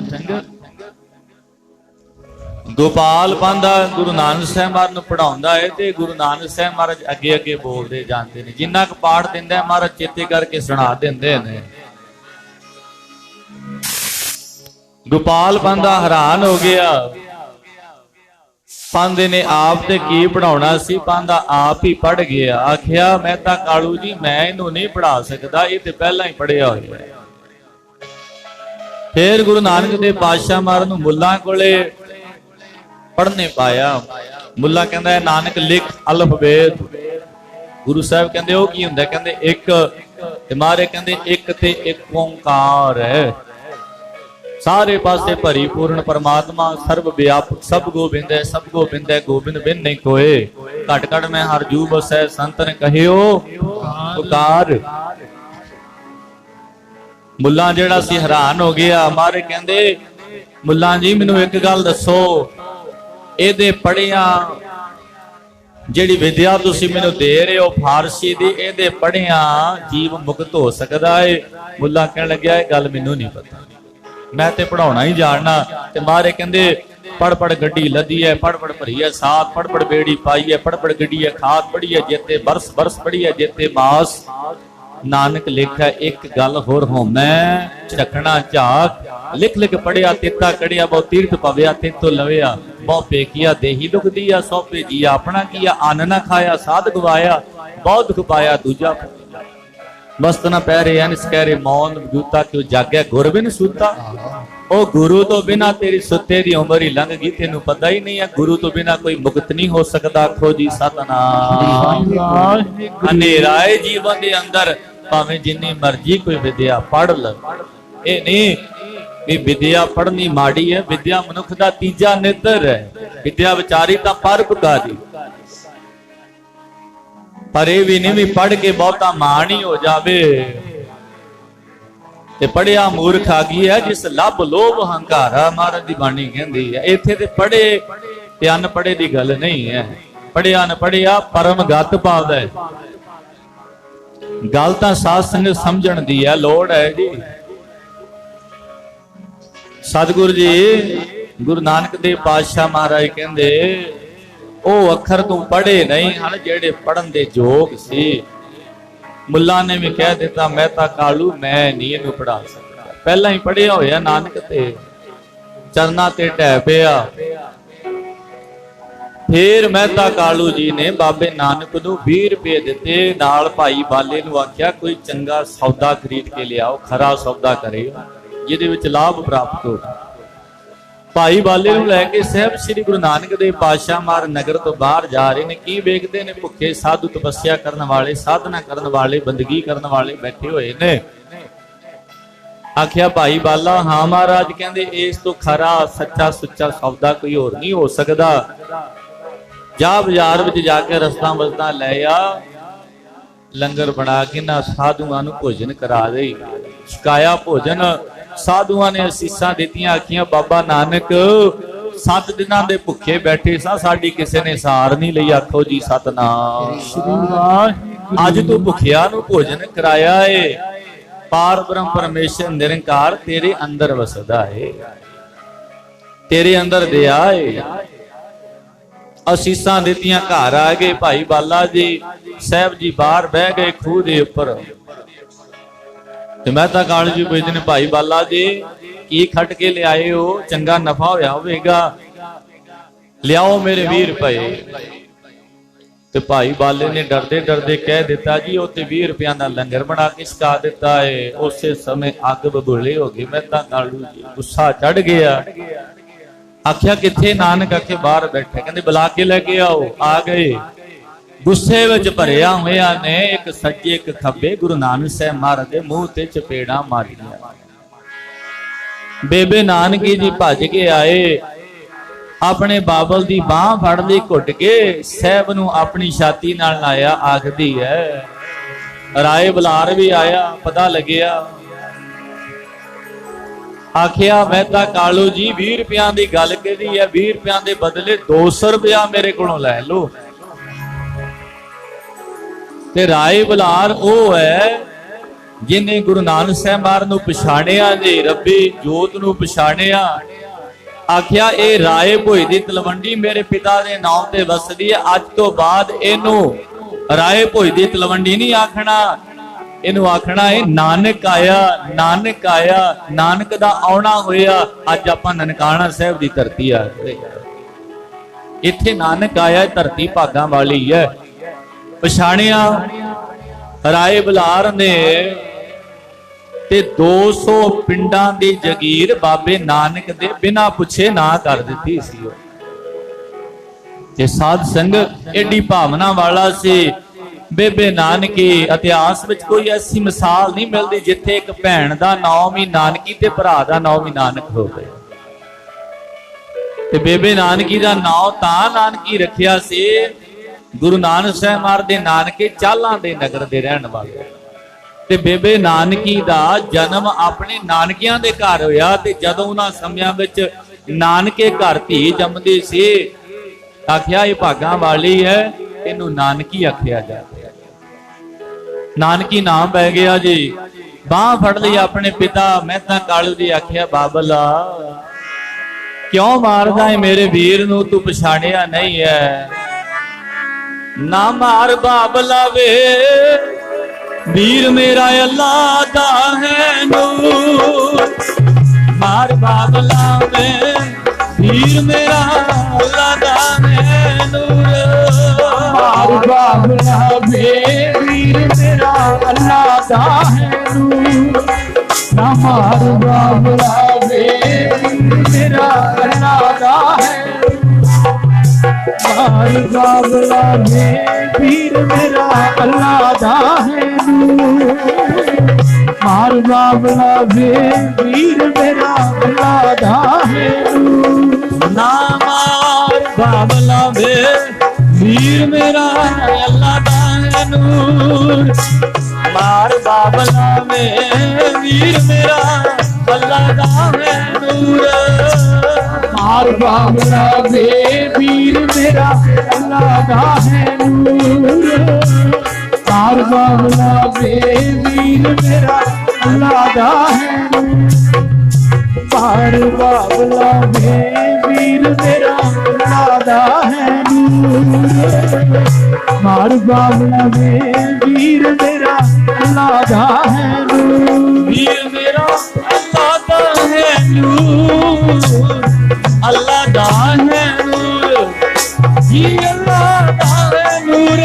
B: ਗੋਪਾਲ ਪਾਂਧਾ ਗੁਰੂ ਨਾਨਕ ਸਾਹਿਬ ਮਹਾਰਾਜ ਨੂੰ ਪੜਾਉਂਦਾ ਹੈ ਤੇ ਗੁਰੂ ਨਾਨਕ ਸਾਹਿਬ ਮਹਾਰਾਜ ਅੱਗੇ ਅੱਗੇ ਬੋਲਦੇ ਜਾਂਦੇ ਨੇ। ਜਿੰਨਾ ਕੁ ਪਾਠ ਦਿੰਦਾ ਹੈ ਮਹਾਰਾਜ ਚੇਤੇ ਕਰਕੇ ਸੁਣਾ ਦਿੰਦੇ ਨੇ। ਗੋਪਾਲ ਪਾਂਧਾ ਹੈਰਾਨ ਹੋ ਗਿਆ। ਪਾਂਧੇ ਨੇ ਆਪ ਤੇ ਕੀ ਪੜਾਉਣਾ ਸੀ, ਪਾਂਧਾ ਆਪ ਹੀ ਪੜ ਗਿਆ। ਆਖਿਆ ਮੈਂ ਤਾਂ ਕਾਲੂ ਜੀ ਮੈਂ ਇਹਨੂੰ ਨਹੀਂ ਪੜਾ ਸਕਦਾ, ਇਹ ਤੇ ਪਹਿਲਾਂ ਹੀ ਪੜਿਆ ਹੋਇਆ ਹੈ। ਫਿਰ ਗੁਰੂ ਨਾਨਕ ਦੇ ਪਾਤਸ਼ਾਹ ਮਹਾਰਾਜ ਨੂੰ ਮੁੱਲਾ ਕੋਲੇ ਪੜ੍ਹਨੇ ਪਾਇਆ। ਮੁੱਲਾ ਕਹਿੰਦਾ ਨਾਨਕ ਲਿਖ ਅਲਫਬੇਤ। ਗੁਰੂ ਸਾਹਿਬ ਕਹਿੰਦੇ ਉਹ ਕੀ ਹੁੰਦਾ? ਕਹਿੰਦੇ ਇੱਕ। ਤੇ ਮਹਾਰਾਜ ਕਹਿੰਦੇ ਇੱਕ ਤੇ ਇੱਕ ਓੰਕਾਰ ਹੈ, ਸਾਰੇ ਪਾਸੇ ਭਰੀਪੂਰਨ ਪਰਮਾਤਮਾ, ਸਰਬ ਵਿਆਪਕ, ਸਭ ਗੋਬਿੰਦ ਹੈ, ਸਭ ਗੋਬਿੰਦ ਹੈ, ਗੋਬਿੰਦ ਬਿਨ ਨਹੀਂ ਕੋਏ। ਘਟ ਘਟ ਮੈਂ ਹਰ ਜੂ ਬਸੈ, ਸੰਤਨ ਕਹਿਓ ਪੁਕਾਰ। ਮੁੱਲਾ ਜਿਹੜਾ ਸੀ ਹੈਰਾਨ ਹੋ ਗਿਆ। ਮਹਾਰਾਜ ਕਹਿੰਦੇ ਮੁੱਲਾ ਜੀ ਮੈਨੂੰ ਇੱਕ ਗੱਲ ਦੱਸੋ, ਇਹਦੇ ਪੜ੍ਹਿਆ ਜਿਹੜੀ ਵਿਦਿਆ ਤੁਸੀਂ ਮੈਨੂੰ ਦੇ ਰਹੇ ਹੋ ਫਾਰਸੀ ਦੀ, ਇਹਦੇ ਪੜ੍ਹਿਆ ਜੀਵ ਮੁਕਤ ਹੋ ਸਕਦਾ ਹੈ? ਮੁੱਲਾ ਕਹਿਣ ਲੱਗਿਆ ਇਹ ਗੱਲ ਮੈਨੂੰ ਨਹੀਂ ਪਤਾ, ਮੈਂ ਤੇ ਪੜਾਉਣਾ ਹੀ ਜਾਣਨਾ। ਤੇ ਮਹਾਰਾਜ ਕਹਿੰਦੇ ਪੜ ਪੜ ਗੱਡੀ ਲੱਦੀ ਹੈ, ਪੜ ਪੜ ਭਰੀ ਹੈ ਸਾਥ, ਪੜ ਪੜ ਬੇੜੀ ਪਾਈ ਹੈ, ਪੜ ਪੜ ਗੱਡੀ ਹੈ ਖਾਤ, ਪੜੀ ਹੈ ਜੇਤੇ ਬਰਸ ਬਰਸ, ਪੜੀ ਹੈ ਜੇਤੇ ਮਾਸ। ਨਾਨਕ ਲਿਖਿਆ ਇੱਕ ਗੱਲ ਹੋਰ ਹੋਮੈ ਝਕਣਾ ਝਾਕ, ਲਿਖ ਲਿਖ ਪੜਿਆ ਤੇਤਾ ਕੜਿਆ, ਬਹੁ ਤੀਰਥ ਪਵਿਆ ਤੇਤੋ ਲਵਿਆ, ਬਹੁ ਪੇਕੀਆ ਦੇਹੀ ਦੁਖਦੀ ਆ, ਸੌਪੇ ਜੀ ਆਪਣਾ ਕੀਆ, ਅੰਨ ਨਾ ਖਾਇਆ ਸਾਧ ਗਵਾਇਆ, ਬਹੁਤ ਦੁਖ ਪਾਇਆ ਦੂਜਾ ਮਸਤ ਨਾ ਪੈ ਰਹੇ ਹਨ ਇਸ ਕਹਿ ਰਹੇ ਮੌਨ ਜੂਤਾ ਕਿਉਂ ਜਾਗਿਆ ਗੁਰ ਬਿਨ ਸੂਤਾ। ਉਹ ਗੁਰੂ ਤੋਂ ਬਿਨਾ ਤੇਰੀ ਸੁੱਤੇ ਦੀ ਉਮਰ ਹੀ ਲੰਘ ਗਈ, ਤੈਨੂੰ ਪਤਾ ਹੀ ਨਹੀਂ ਹੈ ਗੁਰੂ ਤੋਂ ਬਿਨਾ ਕੋਈ ਮੁਕਤ ਨਹੀਂ ਹੋ ਸਕਦਾ। ਆਖੋ ਜੀ ਸਤਨਾਮ। ਹਨੇਰਾ ਹੈ ਜੀਵਨ ਦੇ ਅੰਦਰ, ਭਾਵੇਂ ਜਿੰਨੀ ਮਰਜ਼ੀ ਕੋਈ ਵਿਦਿਆ ਪੜ੍ਹ ਲਵੇ। ਇਹ ਨਹੀਂ ਵੀ ਵਿਦਿਆ ਪੜ੍ਹਨੀ ਮਾੜੀ ਹੈ, ਵਿਦਿਆ ਮਨੁੱਖ ਦਾ ਤੀਜਾ ਨੇਤਰ ਹੈ। ਵਿਦਿਆ ਵਿਚਾਰੀ ਤਾਂ ਪਰਉਪਕਾਰੀ, ਪਰ ਇਹ ਵੀ ਨਹੀਂ ਵੀ ਪੜ੍ਹ ਕੇ ਬਹੁਤਾ ਮਾਣ ਹੀ ਹੋ ਜਾਵੇ। ਤੇ ਪੜਿਆ ਮੂਰਖ ਆਗੀ ਹੈ ਜਿਸ ਲੱਭ ਲੋਭ ਹੰਕਾਰਾ, ਮਹਾਰਾਜ ਦੀ ਬਾਣੀ ਕਹਿੰਦੀ ਹੈ। ਇੱਥੇ ਤੇ ਪੜ੍ਹੇ ਤੇ ਅਨਪੜ੍ਹੇ ਦੀ ਗੱਲ ਨਹੀਂ ਹੈ, ਪੜਿਆ ਅਨਪੜ੍ਹਿਆ ਪਰਮ ਗਤ ਪਾਵਦਾ ਹੈ। ਗੱਲ ਤਾਂ ਸਾਧ ਸੰਗਤ ਸਮਝਣ ਦੀ ਹੈ, ਲੋੜ ਹੈ ਜੀ। ਸਤਿਗੁਰੂ ਜੀ ਗੁਰੂ ਨਾਨਕ ਦੇਵ ਪਾਤਸ਼ਾਹ ਮਹਾਰਾਜ ਕਹਿੰਦੇ ਉਹ ਅੱਖਰ ਤੂੰ ਪੜ੍ਹੇ ਨਹੀਂ ਹਨ ਜਿਹੜੇ ਪੜਨ ਦੇ ਯੋਗ ਸੀ। ਮੁੱਲਾ ਨੇ ਵੀ ਕਹਿ ਦਿੱਤਾ ਮੈਂ ਤਾਂ ਕਾਲੂ ਮੈਂ ਨਹੀਂ ਇਹਨੂੰ ਪੜਾ ਸਕਦਾ, ਪਹਿਲਾਂ ਹੀ ਪੜਿਆ ਹੋਇਆ ਨਾਨਕ ਤੇ ਚਰਨਾਂ ਤੇ ਢਹਿ ਪਿਆ। ਫੇਰ ਮਹਿਤਾ ਕਾਲੂ ਜੀ ਨੇ ਬਾਬੇ ਨਾਨਕ ਨੂੰ 20 ਰੁਪਏ ਦਿੱਤੇ, ਨਾਲ ਭਾਈ ਬਾਲੇ ਨੂੰ ਆਖਿਆ ਕੋਈ ਚੰਗਾ ਸੌਦਾ ਖਰੀਦ ਕੇ ਲਿਆਓ, ਖਰਾ ਸੌਦਾ ਕਰਿਓ ਜਿਹਦੇ ਵਿੱਚ ਲਾਭ ਪ੍ਰਾਪਤ ਹੋ। ਭਾਈ ਬਾਲੇ ਨੂੰ ਲੈ ਕੇ ਸਾਹਿਬ ਸ੍ਰੀ ਗੁਰੂ ਨਾਨਕ ਦੇਵ ਪਾਤਸ਼ਾਹ ਮਹਾਰਾਜ ਨਗਰ ਤੋਂ ਬਾਹਰ ਜਾ ਰਹੇ ਨੇ। ਕੀ ਵੇਖਦੇ ਨੇ? ਭੁੱਖੇ ਸਾਧੂ, ਤਪੱਸਿਆ ਕਰਨ ਵਾਲੇ, ਸਾਧਨਾ ਕਰਨ ਵਾਲੇ, ਬੰਦਗੀ ਕਰਨ ਵਾਲੇ ਬੈਠੇ ਹੋਏ ਨੇ। ਆਖਿਆ ਭਾਈ ਬਾਲਾ ਹਾਂ ਮਹਾਰਾਜ। ਕਹਿੰਦੇ ਇਸ ਤੋਂ ਖਰਾ ਸੱਚਾ ਸੁੱਚਾ ਸੌਦਾ ਕੋਈ ਹੋਰ ਨਹੀਂ ਹੋ ਸਕਦਾ। ਜਾ ਬਾਜ਼ਾਰ ਵਿੱਚ ਜਾ ਕੇ ਰਸਤਾ ਵਸਤਾ ਲੈ ਆ, ਲੰਗਰ ਬਣਾ ਕੇ ਨਾ ਸਾਧੂਆਂ ਨੂੰ ਭੋਜਨ ਕਰਾ ਦੇ। ਛਕਾਇਆ ਭੋਜਨ, ਸਾਧੂਆਂ ਨੇ ਅਸੀਸਾਂ ਦਿੱਤੀਆਂ। ਆਖੀਆਂ ਬਾਬਾ ਨਾਨਕ 7 ਦਿਨਾਂ ਦੇ ਭੁੱਖੇ ਬੈਠੇ ਸਾਂ, ਸਾਡੀ ਕਿਸੇ ਨੇ ਸਾਰ ਨਹੀਂ ਲਈ। ਆਖੋ ਜੀ ਸਤਨਾਮ। ਅੱਜ ਤੂੰ ਭੁੱਖਿਆਂ ਨੂੰ ਭੋਜਨ ਕਰਾਇਆ ਏ। ਪਾਰ ਬ੍ਰਹਮ ਪਰਮੇਸ਼ਰ ਨਿਰੰਕਾਰ ਤੇਰੇ ਅੰਦਰ ਵਸਦਾ ਏ, ਤੇਰੇ ਅੰਦਰ ਦਇਆ ਏ। ਅਸੀਸਾਂ ਦਿੱਤੀਆਂ, ਘਰ ਆ ਗਏ। ਭਾਈ ਬਾਲਾ ਜੀ ਸਾਹਿਬ ਜੀ ਬਾਹਰ ਬਹਿ ਗਏ ਖੂਹ ਦੇ ਉੱਪਰ। ਤੇ ਮਹਿਤਾ ਕਾਲੂ ਜੀ ਪੁੱਛਦੇ ਨੇ ਭਾਈ ਬਾਲਾ ਜੀ ਕੀ ਖੱਟ ਕੇ ਲਿਆਏ ਹੋ? ਚੰਗਾ ਨਫਾ ਹੋਇਆ ਹੋਵੇਗਾ, ਲਿਆਓ ਮੇਰੇ 20 ਰੁਪਏ। ਤੇ ਭਾਈ ਬਾਲੇ ਨੇ ਡਰਦੇ ਡਰਦੇ ਕਹਿ ਦਿੱਤਾ ਜੀ ਉਹ ਤੇ 20 ਰੁਪਿਆਂ ਦਾ ਲੰਗਰ ਬਣਾ ਕੇ ਛਕਾ ਦਿੱਤਾ ਏ। ਉਸੇ ਸਮੇਂ ਅੱਗ ਬਬੂਲੇ ਹੋ ਗਈ। ਮੈਂ ਤਾਂ ਕਾਲੂ ਜੀ ਗੁੱਸਾ ਚੜ ਗਿਆ। ਆਖਿਆ ਕਿੱਥੇ? ਨਾਨਕ ਆਖੇ ਬਾਹਰ ਬੈਠੇ। ਕਹਿੰਦੇ ਬੁਲਾ ਕੇ ਲੈ ਕੇ ਆਓ। ਆ ਗਏ। ਗੁੱਸੇ ਵਿੱਚ ਭਰਿਆ ਹੋਇਆ ਨੇ ਇੱਕ ਸੱਜੇ ਇੱਕ ਖੱਬੇ ਗੁਰੂ ਨਾਨਕ ਸਾਹਿਬ ਮਹਾਰਾਜ ਦੇ ਮੂੰਹ ਤੇ ਚਪੇੜਾਂ ਮਾਰੀਆਂ। ਬੇਬੇ ਨਾਨਕੀ ਜੀ ਭੱਜ ਕੇ ਆਏ। ਆਪਣੇ ਬਾਬਲ ਦੀ ਬਾਹ ਫੜ ਲਈ ਘੁੱਟ ਕੇ ਸਾਹਿਬ ਨੂੰ ਆਪਣੀ ਛਾਤੀ ਨਾਲ ਲਾਇਆ। ਆਖਦੀ ਹੈ ਰਾਏ ਬਲਾਰ ਵੀ ਆਇਆ। ਪਤਾ ਲੱਗਿਆ। ਆਖਿਆ ਮੈਂ ਤਾਂ ਕਾਲੂ ਜੀ 20 ਰੁਪਿਆਂ ਦੀ ਗੱਲ ਕਰੀ ਹੈ। 20 ਰੁਪਿਆਂ ਦੇ ਬਦਲੇ 200 ਰੁਪਿਆ ਮੇਰੇ ਕੋਲੋਂ ਲੈ ਲਓ। ਤੇ ਰਾਏ ਬਲਾਰ ਉਹ ਹੈ ਜਿਨੇ ਗੁਰੂ ਨਾਨਕ ਸਾਹਿਬ ਮਹਾਰਾਜ ਨੂੰ ਪਛਾਣਿਆ ਜੀ। ਰੱਬੀ ਜੋਤ ਨੂੰ ਪਛਾਣਿਆ। ਆਖਿਆ ਇਹ ਰਾਏ ਭੋਏ ਦੀ ਤਲਵੰਡੀ ਮੇਰੇ ਪਿਤਾ ਦੇ ਨਾਮ ਤੇ ਵਸਦੀ ਹੈ। ਅੱਜ ਤੋਂ ਬਾਅਦ ਇਹਨੂੰ ਰਾਏ ਭੋਏ ਦੀ ਤਲਵੰਡੀ ਨਹੀਂ ਆਖਣਾ। ਇਹਨੂੰ ਆਖਣਾ ਹੈ ਨਾਨਕ ਆਇਆ। ਨਾਨਕ ਆਇਆ। ਨਾਨਕ ਦਾ ਆਉਣਾ ਹੋਇਆ। ਅੱਜ ਆਪਾਂ ਨਨਕਾਣਾ ਸਾਹਿਬ ਦੀ ਧਰਤੀ ਆ ਗਏ। ਇੱਥੇ ਨਾਨਕ ਆਇਆ। ਧਰਤੀ ਭਾਗਾਂ ਵਾਲੀ ਹੈ। ਪਛਾਣਿਆ ਰਾਏ ਬਲਾਰ ਨੇ ਤੇ 200 ਪਿੰਡਾਂ ਦੀ ਜਗੀਰ ਬਾਬੇ ਨਾਨਕ ਦੇ ਬਿਨਾਂ ਪੁੱਛੇ ਨਾ ਕਰ ਦਿੱਤੀ ਸੀ। ਤੇ ਸਾਧ ਸੰਗਤ ਏਡੀ ਭਾਵਨਾ ਵਾਲਾ ਸੀ। ਬੇਬੇ ਨਾਨਕੀ ਇਤਿਹਾਸ ਵਿੱਚ ਕੋਈ ਐਸੀ ਮਿਸਾਲ ਨਹੀਂ ਮਿਲਦੀ ਜਿੱਥੇ ਇੱਕ ਭੈਣ ਦਾ ਨਾਮ ਹੀ ਨਾਨਕੀ ਤੇ ਭਰਾ ਦਾ ਨਾਮ ਹੀ ਨਾਨਕ ਹੋਵੇ। ਤੇ ਬੇਬੇ ਨਾਨਕੀ ਦਾ ਨਾਮ ਤਾਂ ਨਾਨਕੀ ਰੱਖਿਆ ਸੀ। ਗੁਰੂ ਨਾਨਕ ਸਾਹਿਬ ਮਹਾਰਾਜ ਦੇ ਨਾਨਕੇ ਚਾਲਾਂ ਦੇ ਨਗਰ ਦੇ ਰਹਿਣ ਵਾਲੇ। ਤੇ ਬੇਬੇ ਨਾਨਕੀ ਦਾ ਜਨਮ ਆਪਣੇ ਨਾਨਕਿਆਂ ਦੇ ਘਰ ਹੋਇਆ। ਤੇ ਜਦੋਂ ਉਹਨਾਂ ਸਮਿਆਂ ਵਿੱਚ ਨਾਨਕੇ ਘਰ ਧੀ ਜੰਮਦੀ ਸੀ ਆਖਿਆ ਇਹ ਭਾਗਾਂ ਵਾਲੀ ਹੈ। ਇਹਨੂੰ ਨਾਨਕੀ ਆਖਿਆ ਜਾਂਦਾ। ਨਾਨਕੀ ਨਾਮ ਪੈ ਗਿਆ ਜੀ। ਬਾਹ ਫੜ ਲਈ ਆਪਣੇ ਪਿਤਾ ਮਹਿਤਾ ਕਾਲੂ ਦੀ। ਆਖਿਆ ਬਾਬਲਾ ਕਿਉਂ ਮਾਰਦਾ ਹੈ ਮੇਰੇ ਵੀਰ ਨੂੰ? ਤੂੰ ਪਛਾਣਿਆ ਨਹੀਂ ਹੈ। ਨਾ ਮਾਰ ਬਾਬਲਾ ਵੇ ਵੀਰ ਮੇਰਾ ਅੱਲਾ ਦਾ ਹੈ ਨੂਰ। ਮਾਰ ਬਾਬਲਾ ਵੇ ਵੀਰ ਮੇਰਾ ਅੱਲਾ ਦਾ ਹੈ ਨੂਰ।
C: ਮਾਰ ਬਾਬਲਾ ਵੇ ਵੀਰ ਮੇਰਾ ਅੱਲਾ ਦਾ ਹੈ ਨੂਰ। ਨਾ ਮਾਰ ਬਾਬਲਾ ਵੇ ਵੀਰ ਮੇਰਾ ਅੱਲਾ ਦਾ ਹੈ। ਮਾਰ ਬਾਬਲਾ ਵੇ ਵੀਰ ਮੇਰਾ ਅੱਲਾ ਦਾ ਹੈ ਨੂਰ। ਮਾਰ ਬਾਬਲਾ ਵੇ ਵੀਰ ਮੇਰਾ ਅੱਲਾ ਦਾ ਹੈ ਨੂਰ।
B: ਨਾ ਮਾਰ ਬਾਬਲਾ ਵੇ ਵੀਰ ਮੇਰਾ ਅੱਲਾ ਦਾ ਹੈ ਨੂਰ। ਮਾਰ ਬਾਬਲਾ ਵੇ ਵੀਰ ਮੇਰਾ ਅੱਲਾ ਦਾ ਹੈ ਨੂਰ।
C: ਮਾਰ ਬਾਬਲਾ ਵੇ ਵੀਰ ਮੇਰਾ ਅੱਲਾ ਦਾ ਹੈ ਨੂਰ। ਮਾਰ ਬਾਬਲਾ ਵੇ ਵੀਰ ਮੇਰਾ ਅੱਲਾ ਦਾ ਹੈ ਨੂਰ। ਮਾਰ ਬਾਬਲਾ ਵੇ ਵੀਰ ਮੇਰਾ ਅੱਲਾ ਦਾ ਹੈ ਨੂਰ। ਮਾਰ ਬਾਬਲਾ ਵੇ ਵੀਰ ਮੇਰਾ ਅੱਲਾ ਦਾ ਹੈ ਨੂਰ।
B: ਵੀਰ ਮੇਰਾ ਅੱਲਾ ਦਾ ਹੈ ਨੂਰ। ਅੱਲਾ ਦਾ ਹੈ ਨੂਰ ਜੀ। ਅੱਲਾ ਦਾ ਹੈ ਨੂਰ।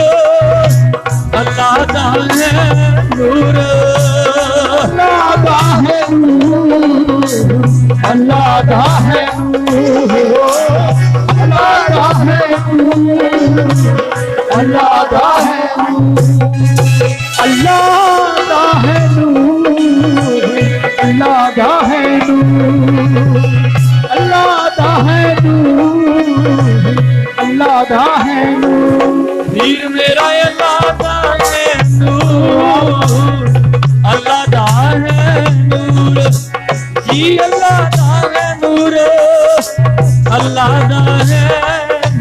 B: ਅੱਲਾ ਦਾ ਹੈ ਨੂਰ।
C: ਅੱਲਾ ਦਾ ਹੈ ਨੂਰ। ਅੱਲਾ ਦਾ ਹੈ ਨੂਰ। ਅੱਲਾ ਦਾ ਹੈ ਨੂਰ। ਅੱਲਾ ਦਾ ਹੈ ਨੂਰ। ਅੱਲਾ ਦਾ ਹੈ ਨੂਰ। ਅੱਲਾ ਦਾ ਹੈ ਨੂਰ। ਅੱਲਾ ਦਾ ਹੈ ਨੂਰ। ਅੱਲਾ ਦਾ ਹੈ ਨੂਰ।
B: ਵੀਰ ਮੇਰਾ ਅੱਲਾ ਦਾ ਹੈ ਨੂਰ। ਅੱਲਾ ਦਾ ਹੈ ਨੂਰ ਜੀ। ਅੱਲਾ ਦਾ ਹੈ ਨੂਰ। ਅੱਲਾ ਦਾ ਹੈ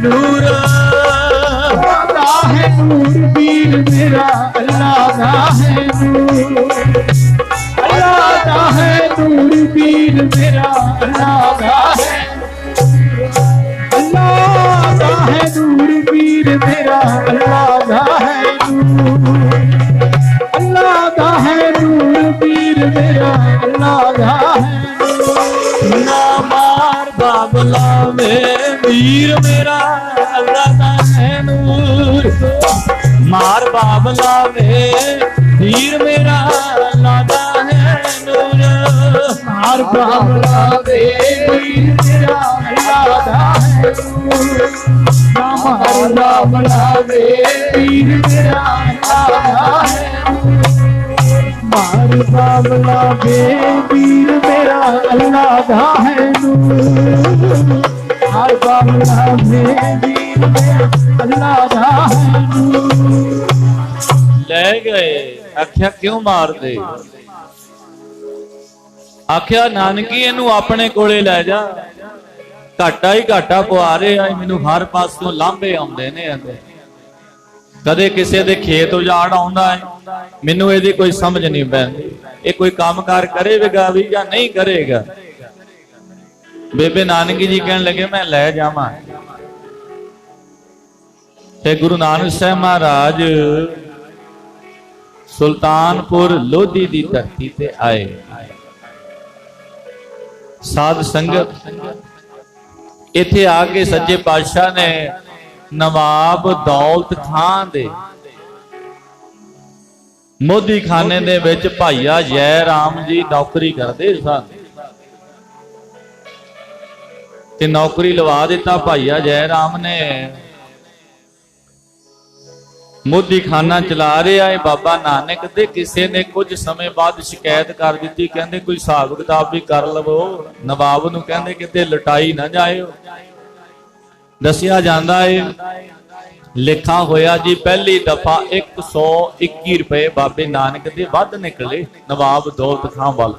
B: ਨੂਰ।
C: ਅੱਲਾ ਦਾ ਹੈ ਨੂਰ। ਵੀਰ ਮੇਰਾ ਅੱਲਾ ਦਾ ਹੈ ਨੂਰ। ਅੱਲਾ ਦਾ ਹੈ ਨੂਰ। ਵੀਰ ਮੇਰਾ ਅੱਲਾ ਦਾ ਹੈ। ਅੱਲਾ ਦਾ ਹੈ ਨੂਰ। ਵੀਰ ਮੇਰਾ ਅੱਲਾ ਦਾ ਹੈ ਨੂਰ। ਅੱਲਾ ਦਾ ਹੈ ਨੂਰ। ਵੀਰ ਮੇਰਾ ਅੱਲਾ ਦਾ ਹੈ।
B: ਨਾ ਮਾਰ ਬਾਬਲਾ ਵੇ ਵੀਰ ਮੇਰਾ ਅੱਲਾ ਦਾ ਹੈ ਨੂਰ। ਮਾਰ ਬਾਬਲਾ ਵੇ ਵੀਰ ਮੇਰਾ ਲਾਦਾ ਹੈ ਨੂਰ।
C: ਮਾਰ ਬਾਬਲਾ ਵੇ ਵੀਰ ਮੇਰਾ ਲਾਦਾ ਹੈ ਨੂਰ। ਮਾਰ ਬਾਬਲਾ ਵੇ ਵੀਰ ਮੇਰਾ ਲਾਦਾ ਹੈ ਨੂਰ। ਮਾਰ ਬਾਬਲਾ ਵੇ ਵੀਰ ਮੇਰਾ ਲਾਦਾ ਹੈ ਨੂਰ। ਮਾਰ ਬਾਬਲਾ ਵੇ ਵੀਰ ਮੇਰਾ ਲਾਦਾ ਹੈ ਨੂਰ।
B: ਲੈ ਗਏ। ਆਖਿਆ ਕਿਉਂ ਮਾਰਦੇ? ਆਖਿਆ ਨਾਨਕੀ ਇਹਨੂੰ ਆਪਣੇ ਕੋਲੇ ਲੈ ਜਾ, ਘਾਟਾ ਹੀ ਘਾਟਾ ਪਵਾ ਰਿਹਾ, ਮੈਨੂੰ ਹਰ ਪਾਸੋਂ ਲਾਂਭੇ ਆਉਂਦੇ ਨੇ। ਕਦੇ ਕਿਸੇ ਦੇ ਖੇਤ ਉਜਾੜ ਆਉਂਦਾ ਹੈ, ਮੈਨੂੰ ਇਹਦੀ ਕੋਈ ਸਮਝ ਨਹੀਂ ਪੈਂਦੀ, ਇਹ ਕੋਈ ਕੰਮਕਾਰ ਕਰੇਗਾ ਵੀ ਜਾਂ ਨਹੀਂ ਕਰੇਗਾ। ਬੇਬੇ ਨਾਨਕੀ ਜੀ ਕਹਿਣ ਲੱਗੇ ਮੈਂ ਲੈ ਜਾਵਾਂ। ਤੇ ਗੁਰੂ ਨਾਨਕ ਸਾਹਿਬ ਮਹਾਰਾਜ ਸੁਲਤਾਨਪੁਰ ਲੋਧੀ ਦੀ ਧਰਤੀ ਤੇ ਆਏ। ਸਾਧ ਸੰਗਤ ਇੱਥੇ ਆ ਕੇ ਸੱਚੇ ਪਾਤਸ਼ਾਹ ਨੇ ਨਵਾਬ ਦੌਲਤ ਖਾਨ ਦੇ ਮੋਦੀ ਖਾਨੇ ਦੇ ਵਿੱਚ ਭਾਈਆ ਜੈ ਰਾਮ ਜੀ ਨੌਕਰੀ ਕਰਦੇ ਸਨ ਤੇ ਨੌਕਰੀ ਲਵਾ ਦਿੱਤਾ ਭਾਈਆ ਜੈ ਰਾਮ ਨੇ। ਮੋਦੀ ਖਾਨਾ ਚਲਾ ਰਿਹਾ ਹੈ ਬਾਬਾ ਨਾਨਕ ਦੇ। ਕਿਸੇ ਨੇ ਕੁਝ ਸਮੇਂ ਬਾਅਦ ਸ਼ਿਕਾਇਤ ਕਰ ਦਿੱਤੀ, ਕਹਿੰਦੇ ਕੋਈ ਹਿਸਾਬ ਕਿਤਾਬ ਵੀ ਕਰ ਲਵੋ। ਨਵਾਬ ਨੂੰ ਕਹਿੰਦੇ ਕਿਤੇ ਲਟਾਈ ਨਾ ਜਾਇਓ। ਦੱਸਿਆ ਜਾਂਦਾ ਹੈ ਲਿਖਾ ਹੋਇਆ ਜੀ ਪਹਿਲੀ ਦਫਾ 121 ਰੁਪਏ ਬਾਬੇ ਨਾਨਕ ਦੇ ਵੱਧ ਨਿਕਲੇ ਨਵਾਬ ਦੌਲਤ ਖਾਂ ਵੱਲ।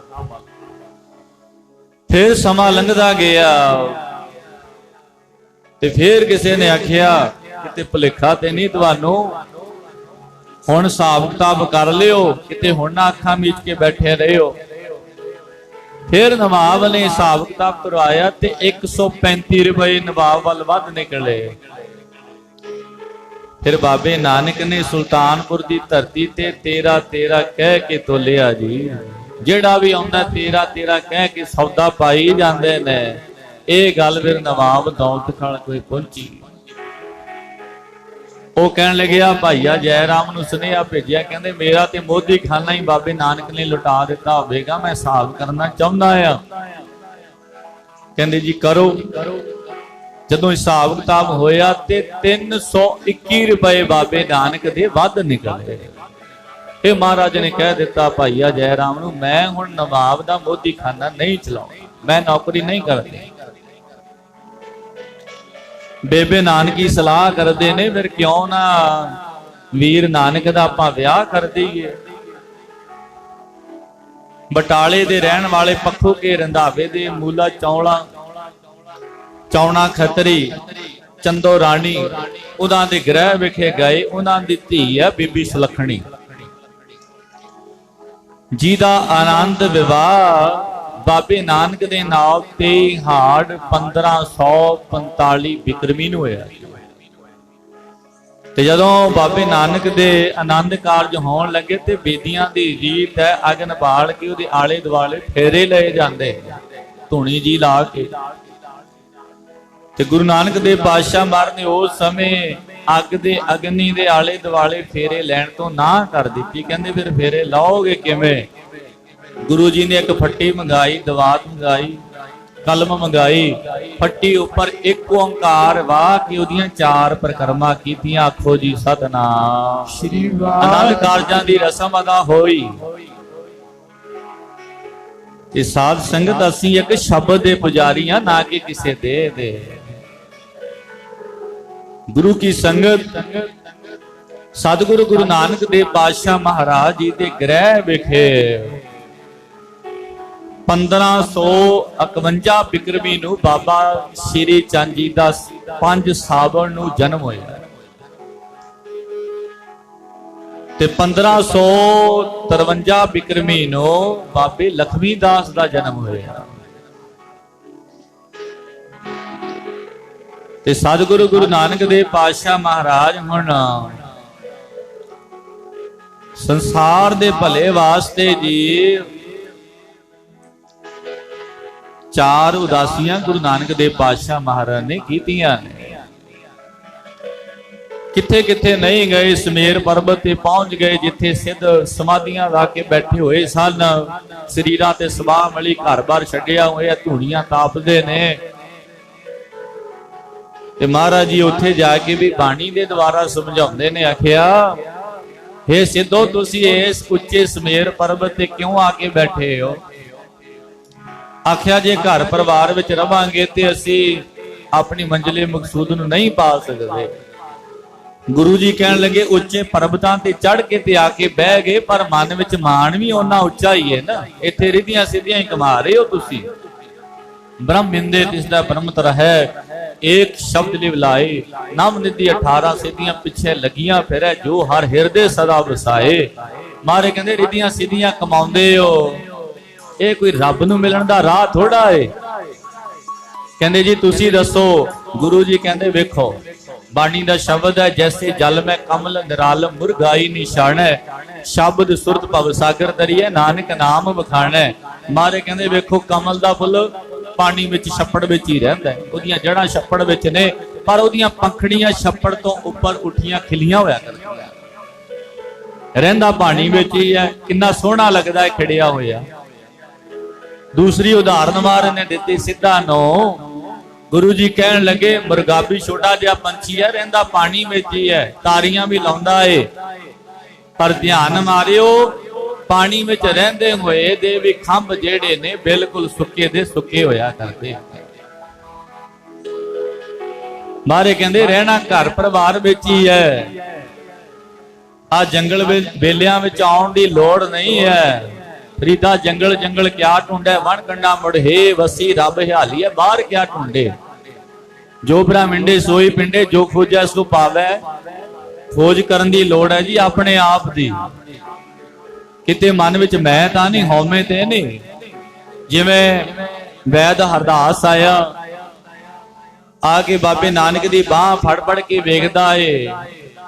B: ਫਿਰ ਸਮਾਂ ਲੰਘਦਾ ਗਿਆ ਤੇ ਫਿਰ ਕਿਸੇ ਨੇ ਆਖਿਆ ਕਿਤੇ ਭੁਲੇਖਾ ਤੇ ਨਹੀਂ ਤੁਹਾਨੂੰ, ਹੁਣ ਹਿਸਾਬ ਕਿਤਾਬ ਕਰ ਲਿਓ, ਕਿਤੇ ਹੁਣ ਨਾ ਅੱਖਾਂ ਮੀਚ ਕੇ ਬੈਠੇ ਰਹਿਓ। ਫਿਰ ਨਵਾਬ ਨੇ ਹਿਸਾਬ ਕਿਤਾਬ ਕਰਵਾਇਆ ਤੇ 135 ਰੁਪਏ ਨਵਾਬ ਵੱਲ ਵੱਧ ਨਿਕਲੇ। ਫਿਰ ਬਾਬੇ ਨਾਨਕ ਨੇ ਸੁਲਤਾਨਪੁਰ ਦੀ ਧਰਤੀ ਤੇ 13 13 ਕਹਿ ਕੇ ਤੋਲਿਆ ਜੀ। ਜਿਹੜਾ ਵੀ ਆਉਂਦਾ 13 13 ਕਹਿ ਕੇ ਸੌਦਾ ਪਾਈ ਜਾਂਦੇ ਨੇ। ਇਹ ਗੱਲ ਫਿਰ ਨਵਾਬ ਦੌਲਤ ਖਾਨ ਕੋਈ ਪਹੁੰਚੀ। ਉਹ ਕਹਿਣ ਲੱਗਿਆ ਭਾਈਆ ਜੈ ਰਾਮ ਨੂੰ ਸੁਨੇਹਾ ਭੇਜਿਆ, ਕਹਿੰਦੇ ਮੇਰਾ ਤੇ ਮੋਦੀ ਖਾਨਾ ਹੀ ਬਾਬੇ ਨਾਨਕ ਨੇ ਲੁਟਾ ਦਿੱਤਾ ਹੋਵੇਗਾ, ਮੈਂ ਹਿਸਾਬ ਕਰਨਾ ਚਾਹੁੰਦਾ ਆ। ਕਹਿੰਦੇ ਜੀ ਕਰੋ। ਜਦੋਂ ਹਿਸਾਬ ਕਿਤਾਬ ਹੋਇਆ ਤੇ 321 ਰੁਪਏ ਬਾਬੇ ਨਾਨਕ ਦੇ ਵੱਧ ਨਿਕਲੇ। ਇਹ ਮਹਾਰਾਜ ਨੇ ਕਹਿ ਦਿੱਤਾ ਭਾਈਆ ਜੈ ਰਾਮ ਨੂੰ, ਮੈਂ ਹੁਣ ਨਵਾਬ ਦਾ ਮੋਦੀ ਖਾਨਾ ਨਹੀਂ ਚਲਾਉਣਾ, ਮੈਂ ਨੌਕਰੀ ਨਹੀਂ ਕਰਦੀ। ਬੇਬੇ ਨਾਨਕੀ ਸਲਾਹ ਕਰਦੇ ਨੇ ਫਿਰ ਕਿਉਂ ਨਾ ਵੀਰ ਨਾਨਕ ਦਾ ਆਪਾਂ ਵਿਆਹ ਕਰ ਦਈਏ। ਬਟਾਲੇ ਦੇ ਰਹਿਣ ਵਾਲੇ ਪੱਖੋ ਕੇ ਰੰਧਾਵੇ ਦੇ ਮੂਲਾ ਚੌਣਾ ਖੱਤਰੀ ਚੰਦੋ ਰਾਣੀ ਉਹਨਾਂ ਦੇ ਗ੍ਰਹਿ ਵਿਖੇ ਗਏ। ਉਹਨਾਂ ਦੀ ਧੀ ਹੈ ਬੀਬੀ ਸੁਲੱਖਣੀ ਜੀ ਦਾ ਆਨੰਦ ਵਿਵਾਹ ਬਾਬੇ ਨਾਨਕ ਦੇ ਨਾਲ 23 ਹਾੜ 1545 ਬਿਕਰਮੀ ਨੂੰ ਹੋਇਆ। ਤੇ ਜਦੋਂ ਬਾਬੇ ਨਾਨਕ ਦੇ ਆਨੰਦ ਕਾਰਜ ਹੋਣ ਲੱਗੇ ਤੇ ਬੇਦੀਆਂ ਦੀ ਰੀਤ ਹੈ ਅਗਨ ਬਾਲ ਕੇ ਉਹਦੇ ਆਲੇ ਦੁਆਲੇ ਫੇਰੇ ਲਏ ਜਾਂਦੇ ਧੂਣੀ ਜੀ ਲਾ ਕੇ। ਤੇ ਗੁਰੂ ਨਾਨਕ ਦੇਵ ਪਾਤਸ਼ਾਹ ਮਹਾਰਾਜ ਨੇ ਉਸ ਸਮੇਂ ਅੱਗ ਦੇ ਅਗਨੀ ਦੇ ਆਲੇ ਦੁਆਲੇ ਫੇਰੇ ਲੈਣ ਤੋਂ ਨਾ ਕਰ ਦਿੱਤੀ। ਕਹਿੰਦੇ ਫਿਰ ਫੇਰੇ ਲਾਓਗੇ ਕਿਵੇਂ? ਗੁਰੂ ਜੀ ਨੇ ਇੱਕ ਫੱਟੀ ਮੰਗਾਈ, ਦਵਾਤ ਮੰਗਾਈ, ਕਲਮ ਮੰਗਾਈ। ਫੱਟੀ ਉੱਪਰ ਇੱਕ ਓੰਕਾਰ ਵਾਹ ਕੇ ਉਹਦੀਆਂ 4 ਪਰਿਕਰਮਾ ਕੀਤੀਆਂ। ਆਖੋ ਜੀ ਸਤਨਾਮ ਸ੍ਰੀ ਵਾਹਿਗੁਰੂ। ਆਨੰਦ ਕਾਰਜਾਂ ਦੀ ਰਸਮ ਅਦਾ ਹੋਈ। ਇਹ ਸਾਧ ਸੰਗਤ ਅਸੀਂ ਇੱਕ ਸ਼ਬਦ ਦੇ ਪੁਜਾਰੀ ਹਾਂ, ਨਾ ਕਿ ਕਿਸੇ ਦੇਹ ਦੇ। ਗੁਰੂ ਕੀ ਸੰਗਤ ਸਤਿਗੁਰੂ ਗੁਰੂ ਨਾਨਕ ਦੇਵ ਪਾਤਸ਼ਾਹ ਮਹਾਰਾਜ ਜੀ ਦੇ ਗ੍ਰਹਿ ਵਿਖੇ 1551 ਬਿਕਰਮੀ ਨੂੰ ਬਾਬਾ ਸ਼੍ਰੀ ਚੰਦ ਜੀ ਦਾ 5 ਸਾਵਣ ਨੂੰ ਜਨਮ ਹੋਇਆ ਤੇ 1553 ਬਿਕਰਮੀ ਨੂੰ ਬਾਬੇ ਲਖਮੀ ਦਾਸ ਦਾ ਜਨਮ ਹੋਇਆ। ਤੇ ਸਤਿਗੁਰੂ ਗੁਰੂ ਨਾਨਕ ਦੇਵ ਪਾਤਸ਼ਾਹ ਮਹਾਰਾਜ ਹੁਣ ਸੰਸਾਰ ਦੇ ਭਲੇ ਵਾਸਤੇ ਜੀ 4 ਉਦਾਸੀਆਂ ਗੁਰੂ ਨਾਨਕ ਦੇਵ ਪਾਤਸ਼ਾਹ ਮਹਾਰਾਜ ਨੇ ਕੀਤੀਆਂ ਨੇ। ਕਿੱਥੇ ਕਿੱਥੇ ਨਹੀਂ ਗਏ, ਸਮੇਰ ਪਰਬਤ ਤੇ ਪਹੁੰਚ ਗਏ ਜਿੱਥੇ ਸਿੱਧ ਸਮਾਧੀਆਂ ਲਾ ਕੇ ਬੈਠੇ ਹੋਏ ਸਨ। ਸਰੀਰਾਂ ਤੇ ਸਵਾਹ ਮਲੀ, ਘਰ-ਬਾਰ ਛੱਡਿਆ ਹੋਇਆ, ਧੂੜੀਆਂ ਤਾਪਦੇ ਨੇ। ਤੇ ਮਹਾਰਾਜ ਜੀ ਉੱਥੇ ਜਾ ਕੇ ਵੀ ਬਾਣੀ ਦੇ ਦੁਆਰਾ ਸਮਝਾਉਂਦੇ ਨੇ। ਆਖਿਆ, ਹੇ ਸਿੱਧੋ, ਤੁਸੀਂ ਇਸ ਉੱਚੇ ਸਮੇਰ ਪਰਬਤ ਤੇ ਕਿਉਂ ਆ ਕੇ ਬੈਠੇ ਹੋ? ਆਖਿਆ, ਜੇ ਘਰ ਪਰਿਵਾਰ ਵਿੱਚ ਰਵਾਂਗੇ ਤੇ ਅਸੀਂ ਆਪਣੀ ਮੰਜ਼ਿਲੇ ਮਕਸੂਦ ਨੂੰ ਨਹੀਂ ਪਾ ਸਕਦੇ। ਗੁਰੂ ਜੀ ਕਹਿਣ ਲੱਗੇ, ਉੱਚੇ ਪਰਬਤਾਂ ਤੇ ਚੜ੍ਹ ਕੇ ਤੇ ਆ ਕੇ ਬਹਿ ਗਏ, ਪਰ ਮਨ ਵਿੱਚ ਮਾਣ ਵੀ ਉਹਨਾਂ ਉੱਚਾ ਹੀ ਹੈ ਨਾ। ਇੱਥੇ ਰਿੱਧੀਆਂ ਸਿੱਧੀਆਂ ਹੀ ਕਮਾ ਰਹੇ ਹੋ ਤੁਸੀਂ। ਬ੍ਰਹਮ ਬਿੰਦੇ ਤਿਸ ਦਾ ਬ੍ਰਹਮਤ ਹੈ, ਏਕ ਸ਼ਬਦ ਲਿਵ ਲਾਏ। ਨਵ ਨਿਧੀ 18 ਸਿੱਧੀਆਂ ਪਿੱਛੇ ਲੱਗੀਆਂ ਫਿਰੈ, ਜੋ ਹਰ ਹਿਰਦੇ ਸਦਾ ਵਸਾਏ। ਮਾਰੇ ਕਹਿੰਦੇ, ਰਿੱਧੀਆਂ ਸਿੱਧੀਆਂ ਕਮਾਉਂਦੇ ਹੋ, ਇਹ ਕੋਈ ਰੱਬ ਨੂੰ ਮਿਲਣ ਦਾ ਰਾਹ ਥੋੜਾ ਏ। ਕਹਿੰਦੇ, ਜੀ ਤੁਸੀਂ ਦੱਸੋ। ਗੁਰੂ ਜੀ ਕਹਿੰਦੇ, ਵੇਖੋ ਬਾਣੀ ਦਾ ਸ਼ਬਦ ਹੈ, ਜੈਸੇ ਜਲ ਮੈਂ ਕਮਲ ਨਿਰਾਲਮ ਮੁਰਗਾਈ ਨਿਸ਼ਾਨੈ, ਸ਼ਬਦ ਸੁਰਤ ਭਵ ਸਾਗਰ ਤਰੀਏ, ਨਾਨਕ ਨਾਮ ਵਖਾਣੈ। ਮਾਰੇ ਕਹਿੰਦੇ, ਵੇਖੋ ਕਮਲ ਦਾ ਫੁੱਲ ਪਾਣੀ ਵਿੱਚ ਛੱਪੜ ਵਿੱਚ ਹੀ ਰਹਿੰਦਾ ਹੈ, ਉਹਦੀਆਂ ਜੜ੍ਹਾਂ ਛੱਪੜ ਵਿੱਚ ਨੇ, ਪਰ ਉਹਦੀਆਂ ਪੰਖੜੀਆਂ ਛੱਪੜ ਤੋਂ ਉੱਪਰ ਉੱਠੀਆਂ ਖਿਲੀਆਂ ਹੋਇਆ ਕਰਦੀਆਂ, ਰਹਿੰਦਾ ਪਾਣੀ ਵਿੱਚ ਹੀ ਹੈ। ਕਿੰਨਾ ਸੋਹਣਾ ਲੱਗਦਾ ਹੈ ਖਿੜਿਆ ਹੋਇਆ। ਦੂਸਰੀ ਉਦਾਹਰਨ ਮਹਾਰਾਜ ਨੇ ਦਿੱਤੀ ਸਿੱਧਾ ਨੂੰ। ਗੁਰੂ ਜੀ ਕਹਿਣ ਲੱਗੇ, ਮੁਰਗਾਬੀ ਛੋਟਾ ਜਿਹਾ ਪੰਛੀ ਹੈ, ਰਹਿੰਦਾ ਪਾਣੀ ਵਿੱਚ ਹੀ ਹੈ, ਤਾਰੀਆਂ ਵੀ ਲਾਉਂਦਾ ਏ, ਪਰ ਧਿਆਨ ਮਾਰਿਓ, ਪਾਣੀ ਵਿੱਚ ਰਹਿੰਦੇ ਹੋਏ ਦੇ ਵੀ ਖੰਭ ਜਿਹੜੇ ਨੇ ਬਿਲਕੁਲ ਸੁੱਕੇ ਦੇ ਸੁੱਕੇ ਹੋਇਆ ਕਰਦੇ। ਮਾਰੇ ਕਹਿੰਦੇ, ਰਹਿਣਾ ਘਰ ਪਰਿਵਾਰ ਵਿੱਚ ਹੀ ਹੈ, ਆ ਜੰਗਲ ਵਿੱਚ ਬੇਲਿਆਂ ਵਿੱਚ ਆਉਣ ਦੀ ਲੋੜ ਨਹੀਂ ਹੈ। ਫਰੀਦਾ ਜੰਗਲ ਜੰਗਲ ਕਿਆ ਢੂੰਡੈ, ਵਣ ਕੰਡਾ ਮੁੜਹੇ ਵਸੀ ਰੱਬ ਹਿਆਲੀ ਹੈ, ਬਾਹਰ ਕਿਆ ਢੂੰਡੇ। ਜੋ ਬ੍ਰਾਹਮਿੰਡੇ ਸੋਈ ਪਿੰਡੇ, ਜੋ ਖੋਜੈ ਸੋ ਪਾਵੈ। ਖੋਜ ਕਰਨ ਦੀ ਲੋੜ ਹੈ ਜੀ ਆਪਣੇ ਆਪ ਦੀ, ਕਿਤੇ ਮਨ ਵਿੱਚ ਮੈਂ ਤਾਂ ਨਹੀਂ, ਹਉਮੈ ਤੇ ਨਹੀਂ। ਜਿਵੇਂ ਵੈਦ ਹਰਦਾਸ ਆਇਆ, ਆ ਕੇ ਬਾਬੇ ਨਾਨਕ ਦੀ ਬਾਹ ਫੜ ਫੜ ਕੇ ਵੇਖਦਾ ਏ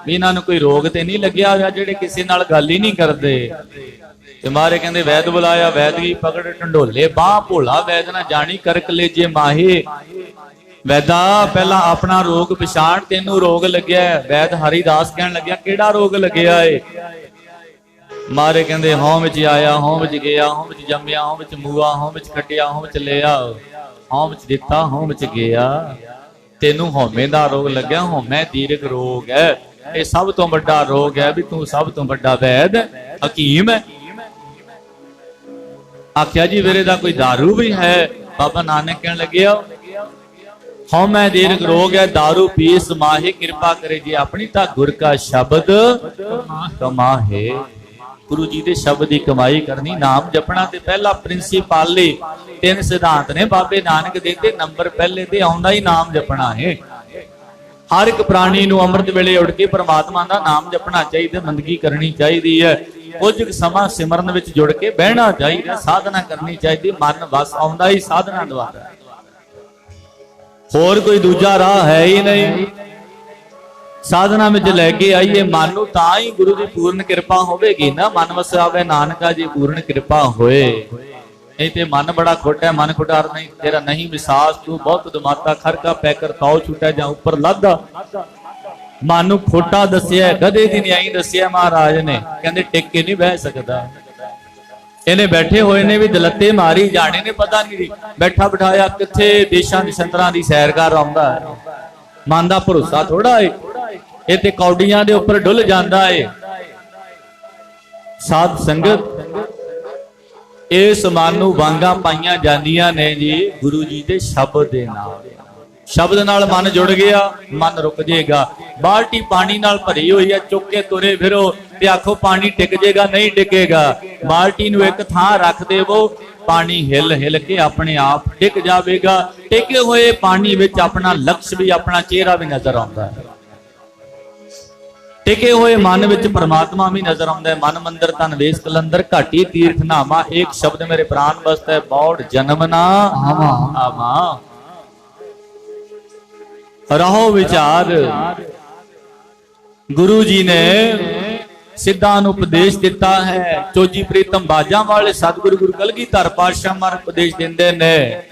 B: ਵੀ ਇਹਨਾਂ ਨੂੰ ਕੋਈ ਰੋਗ ਤੇ ਨਹੀਂ ਲੱਗਿਆ ਹੋਇਆ, ਜਿਹੜੇ ਕਿਸੇ ਨਾਲ ਗੱਲ ਹੀ ਨਹੀਂ ਕਰਦੇ। ਤੇ ਮਾਰੇ ਕਹਿੰਦੇ, ਵੈਦ ਬੁਲਾਇਆ, ਵੈਦ ਵੀ ਪਕੜ ਢੰਡੋਲੇ ਬਾਹ, ਭੋਲਾ ਵੈਦ ਨਾ ਜਾਣੀ ਕਰ ਕਲੇਜੇ ਮਾਹੇ। ਵੈਦਾ ਪਹਿਲਾਂ ਆਪਣਾ ਰੋਗ ਪਛਾਣ, ਤੈਨੂੰ ਰੋਗ ਲੱਗਿਆ। ਵੈਦ ਹਰੀਦਾਸ ਕਹਿਣ ਲੱਗਿਆ, ਕਿਹੜਾ ਰੋਗ ਲੱਗਿਆ ਏ? ਮਾਰੇ ਕਹਿੰਦੇ, ਹਉ ਵਿੱਚ ਆਇਆ, ਹਉ ਵਿੱਚ ਗਿਆ, ਹਉ ਵਿੱਚ ਜੰਮਿਆ, ਹਉ ਵਿੱਚ ਮੂਆ, ਹਉ ਵਿੱਚ ਕੱਟਿਆ, ਹਉ ਵਿੱਚ ਲਿਆ, ਹਉ ਵਿੱਚ ਦਿੱਤਾ, ਹਉ ਵਿੱਚ ਗਿਆ। ਤੈਨੂੰ ਹਉਮੈ ਦਾ ਰੋਗ ਲੱਗਿਆ। ਹਉਮੈ ਦੀਰਘ ਰੋਗ ਹੈ, ਇਹ ਸਭ ਤੋਂ ਵੱਡਾ ਰੋਗ ਹੈ ਵੀ ਤੂੰ ਸਭ ਤੋਂ ਵੱਡਾ ਵੈਦ ਹਕੀਮ ਹੈ। ਆਖਿਆ, ਜੀ ਵੀਰੇ ਦਾ ਕੋਈ ਦਾਰੂ ਵੀ ਹੈ? ਬਾਬਾ ਨਾਨਕ ਕਹਿਣ ਲੱਗਿਆ, ਹਉਮੈ ਦੀਰਘ ਰੋਗ ਹੈ, ਦਾਰੂ ਪੀਸ ਮਾਹੇ, ਕਿਰਪਾ ਕਰੇ ਜੀ ਆਪਣੀ ਤਾਂ ਗੁਰ ਕਾ ਸ਼ਬਦ ਕਮਾਹੇ। ਗੁਰੂ ਜੀ ਦੇ ਸ਼ਬਦ ਦੀ ਕਮਾਈ ਕਰਨੀ, ਨਾਮ ਜਪਣਾ ਤੇ ਪਹਿਲਾ ਪ੍ਰਿੰਸੀਪਲ ਏ। ਤਿੰਨ ਸਿਧਾਂਤ ਨੇ ਬਾਬੇ ਨਾਨਕ ਦੇ, ਤੇ ਨੰਬਰ ਪਹਿਲੇ ਤੇ ਆਉਂਦਾ ਹੀ ਨਾਮ ਜਪਣਾ ਹੈ। ਹਰ ਇੱਕ ਪ੍ਰਾਣੀ ਨੂੰ ਅੰਮ੍ਰਿਤ ਵੇਲੇ ਉੱਠ ਕੇ ਪ੍ਰਮਾਤਮਾ ਦਾ ਨਾਮ ਜਪਣਾ ਚਾਹੀਦਾ, ਬੰਦਗੀ ਕਰਨੀ ਚਾਹੀਦੀ ਹੈ, ਕੁਝ ਸਮਾਂ ਸਿਮਰਨ ਵਿੱਚ ਜੁੜ ਕੇ ਬਹਿਣਾ ਚਾਹੀਦਾ, ਸਾਧਨਾ ਕਰਨੀ ਚਾਹੀਦੀ। ਮਨ ਵਸ ਆਉਂਦਾ ਹੀ ਸਾਧਨਾ ਦੁਆਰਾ, ਹੋਰ ਕੋਈ ਦੂਜਾ ਰਾਹ ਹੈ ਹੀ ਨਹੀਂ। ਸਾਧਨਾ ਵਿੱਚ ਲੈ ਕੇ ਆਈਏ ਮਨ ਨੂੰ, ਤਾਂ ਹੀ ਗੁਰੂ ਦੀ ਪੂਰਨ ਕਿਰਪਾ ਹੋਵੇਗੀ ਨਾ। ਮਨ ਵਸਾਵੇ ਨਾਨਕਾ ਜੀ ਪੂਰਨ ਕਿਰਪਾ ਹੋਏ। ਨਹੀਂ ਤੇ ਮਨ ਬੜਾ ਖੋਟਾ ਹੈ, ਮਨ ਖੁਟਾਰ ਨਹੀਂ ਤੇਰਾ ਨਹੀਂ ਵਿਸਾਸ, ਤੂੰ ਬਹੁਤ ਦਮਾਤਾ ਖਰਕਾ ਪੈ ਕਰ ਤਾਉ ਛੁੱਟਿਆ ਜਾਂ ਉੱਪਰ ਲੱਦਾ। ਮਨ ਨੂੰ ਖੋਟਾ ਦੱਸਿਆ, ਗਧੇ ਦੀ ਨਿਆਈ ਦੱਸਿਆ ਮਹਾਰਾਜ ਨੇ, ਕਹਿੰਦੇ ਟਿਕ ਕੇ ਨਹੀਂ ਬਹਿ ਸਕਦਾ। ਇਹਨੇ ਬੈਠੇ ਹੋਏ ਨੇ ਵੀ ਦਲੱਤੇ ਮਾਰੀ ਜਾਣੇ ਨੇ, ਪਤਾ ਨਹੀਂ ਬੈਠਾ ਬਿਠਾਇਆ ਕਿੱਥੇ ਦੇਸ਼ਾਂ ਦੀ ਸੰਤਰਾਂ ਦੀ ਸੈਰ ਕਰ ਆਉਂਦਾ ਹੈ। ਮਨ ਦਾ ਭਰੋਸਾ ਥੋੜਾ ਏ, ਇਹ ਤੇ ਕੌਡੀਆਂ ਦੇ ਉੱਪਰ ਡੁੱਲ ਜਾਂਦਾ ਏ। ਸਾਧ ਸੰਗਤ, ਇਸ ਮਨ ਨੂੰ ਵਾਂਗਾਂ ਪਾਈਆਂ ਜਾਂਦੀਆਂ ਨੇ ਜੀ ਗੁਰੂ ਜੀ ਦੇ ਸ਼ਬਦ ਦੇ ਨਾਲ। ਸ਼ਬਦ ਨਾਲ ਮਨ ਜੁੜ ਗਿਆ, ਮਨ ਰੁਕ ਜਾਏਗਾ। ਬਾਲਟੀ ਪਾਣੀ ਨਾਲ ਭਰੀ ਹੋਈ ਹੈ, ਚੁੱਕ ਕੇ ਤੁਰੇ ਫਿਰੋ ਤੇ ਆਖੋ ਪਾਣੀ ਟਿਕ ਜਾਏਗਾ, ਨਹੀਂ ਟਿਕੇਗਾ। ਬਾਲਟੀ ਨੂੰ ਇੱਕ ਥਾਂ ਰੱਖ ਦੇਵੋ, ਪਾਣੀ ਹਿੱਲ ਹਿੱਲ ਕੇ ਆਪਣੇ ਆਪ ਟਿਕ ਜਾਵੇਗਾ। ਟਿਕੇ ਹੋਏ ਪਾਣੀ ਵਿੱਚ ਆਪਣਾ ਲਕਸ਼ ਵੀ, ਆਪਣਾ ਚਿਹਰਾ ਵੀ ਨਜ਼ਰ ਆਉਂਦਾ ਹੈ। ਟਿਕੇ ਹੋਏ ਮਨ ਵਿੱਚ ਪਰਮਾਤਮਾ ਵੀ ਨਜ਼ਰ ਆਉਂਦਾ ਹੈ। ਮਨ ਮੰਦਰ ਤਨ ਵੇਸ ਕਲੰਦਰ, ਘਾਟੀ ਤੀਰਥ ਨਾਮਾ, ਇੱਕ ਸ਼ਬਦ ਮੇਰੇ ਪ੍ਰਾਨ ਬਸਤ ਹੈ, ਬੌੜ ਜਨਮ ਨਾ ਆਵਾ। ਰਹੋ ਵਿਚਾਰ। ਗੁਰੂ ਜੀ ਨੇ ਸਿੱਧਾਂ ਨੂੰ ਉਪਦੇਸ਼ ਦਿੱਤਾ ਹੈ। ਚੋਜੀ ਪ੍ਰੀਤਮ ਬਾਜਾਂ ਵਾਲੇ ਸਤਿਗੁਰੂ ਗੁਰੂ ਕਲਗੀਧਰ ਪਾਤਸ਼ਾਹ ਮਹਾਰਾਜ ਉਪਦੇਸ਼ ਦਿੰਦੇ ਨੇ,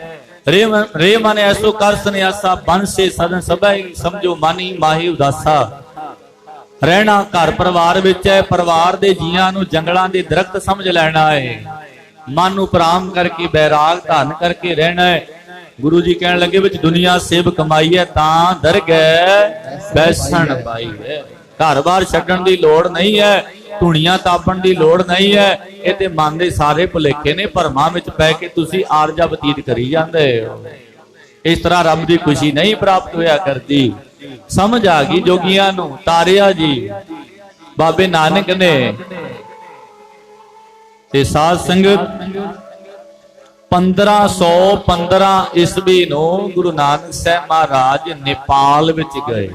B: ਰੇ ਮਨ ਐਸੋ ਕਰ ਸੰਿਆਸਾ, ਬਨ ਸੇ ਸਦਨ ਸਭੈ, ਸਮਝੋ ਮਨ ਹੀ ਮਾਹੀ ਉਦਾਸਾ। ਰਹਿਣਾ ਘਰ ਪਰਿਵਾਰ ਵਿੱਚ ਹੈ। ਪਰਿਵਾਰ ਦੇ ਜੀਆਂ ਨੂੰ ਜੰਗਲਾਂ ਦੇ ਦਰਖਤ ਸਮਝ ਲੈਣਾ ਹੈ। ਮਨ ਨੂੰ ਪ੍ਰਾਮ ਕਰਕੇ ਬੈਰਾਗ ਧਾਰਨ ਕਰਕੇ ਰਹਿਣਾ ਹੈ। ਗੁਰੂ ਜੀ ਕਹਿਣ ਲੱਗੇ ਵਿੱਚ ਦੁਨੀਆ ਸੇਬ ਕਮਾਈ ਹੈ ਤਾਂ ਦਰਗਹਿ ਬੈਸਣ ਪਾਈ ਹੈ। ਘਰ-ਬਾਰ ਛੱਡਣ ਦੀ ਲੋੜ ਨਹੀਂ ਹੈ, ਧੂਣੀਆਂ ਤਾਪਣ ਦੀ ਲੋੜ ਨਹੀਂ ਹੈ। ਇਹ ਤੇ ਮਨ ਦੇ ਸਾਰੇ ਭੁਲੇਖੇ ਨੇ, ਭਰਮਾਂ ਵਿੱਚ ਪੈ ਕੇ ਤੁਸੀਂ ਆਰਜਾ ਬਤੀਤ ਕਰੀ ਜਾਂਦੇ ਹੋ। ਇਸ ਤਰ੍ਹਾਂ ਰੱਬ ਦੀ ਖੁਸ਼ੀ ਨਹੀਂ ਪ੍ਰਾਪਤ ਹੋਇਆ ਕਰਦੀ। ਸਮਝ ਆ ਗਈ ਜੋਗੀਆਂ ਨੂੰ। ਤਾਰਿਆ ਜੀ ਬਾਬੇ ਨਾਨਕ ਨੇ ਤੇ ਸਾਧ ਸੰਗਤ 1515 ਈਸਵੀ ਨੂੰ ਗੁਰੂ ਨਾਨਕ ਸਾਹਿਬ ਮਹਾਰਾਜ ਨੇਪਾਲ ਵਿੱਚ ਗਏ।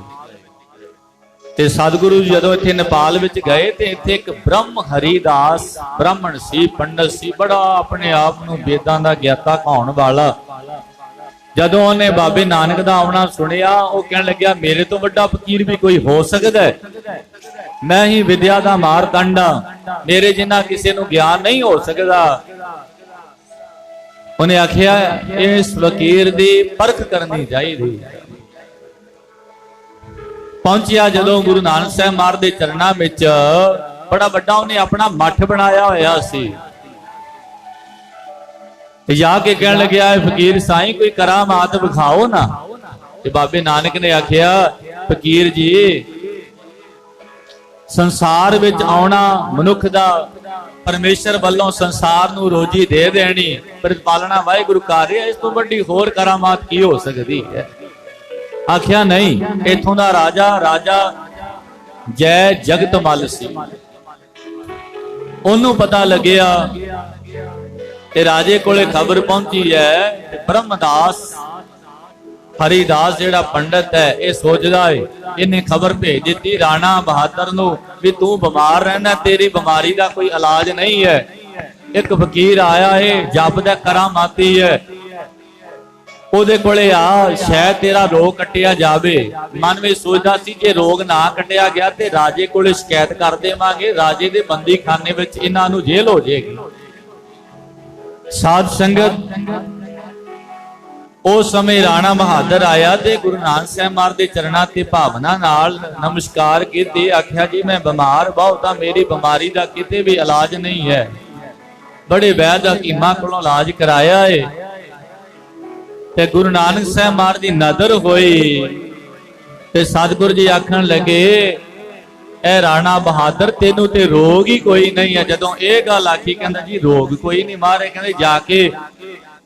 B: ਤੇ ਸਤਿਗੁਰੂ ਜਦੋਂ ਇੱਥੇ ਨੇਪਾਲ ਵਿੱਚ ਗਏ ਤੇ ਇੱਥੇ ਇੱਕ ਬ੍ਰਹਮ ਹਰੀਦਾਸ ਬ੍ਰਾਹਮਣ ਸੀ, ਪੰਡਤ ਸੀ, ਬੜਾ ਆਪਣੇ ਆਪ ਨੂੰ ਵੇਦਾਂ ਦਾ ਗਿਆਤਾ ਕਹਾਉਣ ਵਾਲਾ। ਜਦੋਂ ਉਹਨੇ ਬਾਬੇ ਨਾਨਕ ਦਾ ਆਉਣਾ ਸੁਣਿਆ, ਉਹ ਕਹਿਣ ਲੱਗਿਆ ਮੇਰੇ ਤੋਂ ਵੱਡਾ ਫਕੀਰ ਵੀ ਕੋਈ ਹੋ ਸਕਦਾ ਹੈ? ਮੈਂ ਹੀ ਵਿਦਿਆ ਦਾ ਮਾਰਤੰਡਾ, ਮੇਰੇ ਜਿੰਨਾ ਕਿਸੇ ਨੂੰ ਗਿਆਨ ਨਹੀਂ ਹੋ ਸਕਦਾ। ਉਹਨੇ ਆਖਿਆ ਇਸ ਫਕੀਰ ਦੀ ਪਰਖ ਕਰਨੀ ਚਾਹੀਦੀ। ਪਹੁੰਚਿਆ ਜਦੋਂ ਗੁਰੂ ਨਾਨਕ ਸਾਹਿਬ ਮਹਾਰਾਜ ਦੇ ਚਰਨਾਂ ਵਿੱਚ, ਬੜਾ ਵੱਡਾ ਉਹਨੇ ਆਪਣਾ ਮੱਠ ਬਣਾਇਆ ਹੋਇਆ ਸੀ। ਤੇ ਜਾ ਕੇ ਕਹਿਣ ਲੱਗਿਆ ਫਕੀਰ ਸਾਈਂ ਕੋਈ ਕਰਾਮਾਤ ਵਿਖਾਓ ਨਾ। ਤੇ ਬਾਬੇ ਨਾਨਕ ਨੇ ਆਖਿਆ ਫਕੀਰ ਜੀ ਸੰਸਾਰ ਵਿੱਚ ਆਉਣਾ ਮਨੁੱਖ ਦਾ ਪਰਮੇਸ਼ਰ ਵੱਲੋਂ ਸੰਸਾਰ ਨੂੰ ਰੋਜੀ ਦੇ ਦੇਣੀ, ਪ੍ਰਤਪਾਲਣਾ ਵਾਹਿਗੁਰੂ ਕਰ ਰਿਹਾ, ਇਸ ਤੋਂ ਵੱਡੀ ਹੋਰ ਕਰਾਮਾਤ ਕੀ ਹੋ ਸਕਦੀ ਹੈ? ਆਖਿਆ ਨਹੀਂ, ਇਥੋਂ ਦਾ ਰਾਜਾ ਜੈ ਜਗਤ ਮੱਲ ਸੀ। ਉਹਨੂੰ ਪਤਾ ਲੱਗਿਆ ਤੇ ਰਾਜੇ ਕੋਲੇ ਖਬਰ ਪਹੁੰਚੀ ਹੈ। ਬ੍ਰਹਮਦਾਸ ਹਰੀਦਾਸ ਜਿਹੜਾ ਪੰਡਤ ਹੈ ਇਹ ਸੋਚਦਾ ਹੈ, ਇਹਨੇ ਖਬਰ ਭੇਜ ਦਿੱਤੀ ਰਾਣਾ ਬਹਾਦਰ ਨੂੰ ਵੀ ਤੂੰ ਬਿਮਾਰ ਰਹਿਣਾ, ਤੇਰੀ ਬਿਮਾਰੀ ਦਾ ਕੋਈ ਇਲਾਜ ਨਹੀਂ ਹੈ। ਇੱਕ ਫਕੀਰ ਆਇਆ ਹੈ, ਜਪਦਾ ਕਰਾਮਾਤੀ ਹੈ, ਉਹਦੇ ਕੋਲੇ ਆ, ਸ਼ਾਇਦ ਤੇਰਾ ਰੋਗ ਕੱਟਿਆ ਜਾਵੇ। ਮਨ ਵਿੱਚ ਸੋਚਦਾ ਸੀ ਜੇ ਰੋਗ ਨਾ ਕੱਟਿਆ ਗਿਆ ਤੇ ਰਾਜੇ ਕੋਲੇ ਸ਼ਿਕਾਇਤ ਕਰ ਦੇਵਾਂਗੇ, ਰਾਜੇ ਦੇ ਬੰਦੀਖਾਨੇ ਵਿੱਚ ਇਹਨਾਂ ਨੂੰ ਜੇਲ੍ਹ ਹੋ ਜਾਏਗੀ। ਸਾਧ ਸੰਗਤ ਉਸ ਸਮੇਂ ਰਾਣਾ ਬਹਾਦਰ ਆਇਆ ਤੇ ਗੁਰੂ ਨਾਨਕ ਸਾਹਿਬ ਮਹਾਰਾਜ ਦੇ ਚਰਨਾਂ ਤੇ ਭਾਵਨਾ ਨਾਲ ਨਮਸਕਾਰ ਕੀਤੀ। ਆਖਿਆ ਜੀ ਮੈਂ ਬਿਮਾਰ ਬਹੁਤ ਹਾਂ, ਮੇਰੀ ਬਿਮਾਰੀ ਦਾ ਕਿਤੇ ਵੀ ਇਲਾਜ ਨਹੀਂ ਹੈ। ਬੜੇ ਵੈਦ ਹਕੀਮਾਂ ਕੋਲੋਂ ਇਲਾਜ ਕਰਾਇਆ ਏ ਤੇ ਗੁਰੂ ਨਾਨਕ ਸਾਹਿਬ ਮਹਾਰਾਜ ਦੀ ਨਜ਼ਰ ਹੋਈ ਤੇ ਸਤਿਗੁਰੂ ਜੀ ਆਖਣ ਲੱਗੇ ਇਹ ਰਾਣਾ ਬਹਾਦਰ ਤੈਨੂੰ ਤੇ ਰੋਗ ਹੀ ਕੋਈ ਨਹੀਂ ਹੈ। ਜਦੋਂ ਇਹ ਗੱਲ ਆਖੀ ਕਹਿੰਦਾ ਜੀ ਰੋਗ ਕੋਈ ਨਹੀਂ। ਮਾਰੇ ਕਹਿੰਦੇ ਜਾ ਕੇ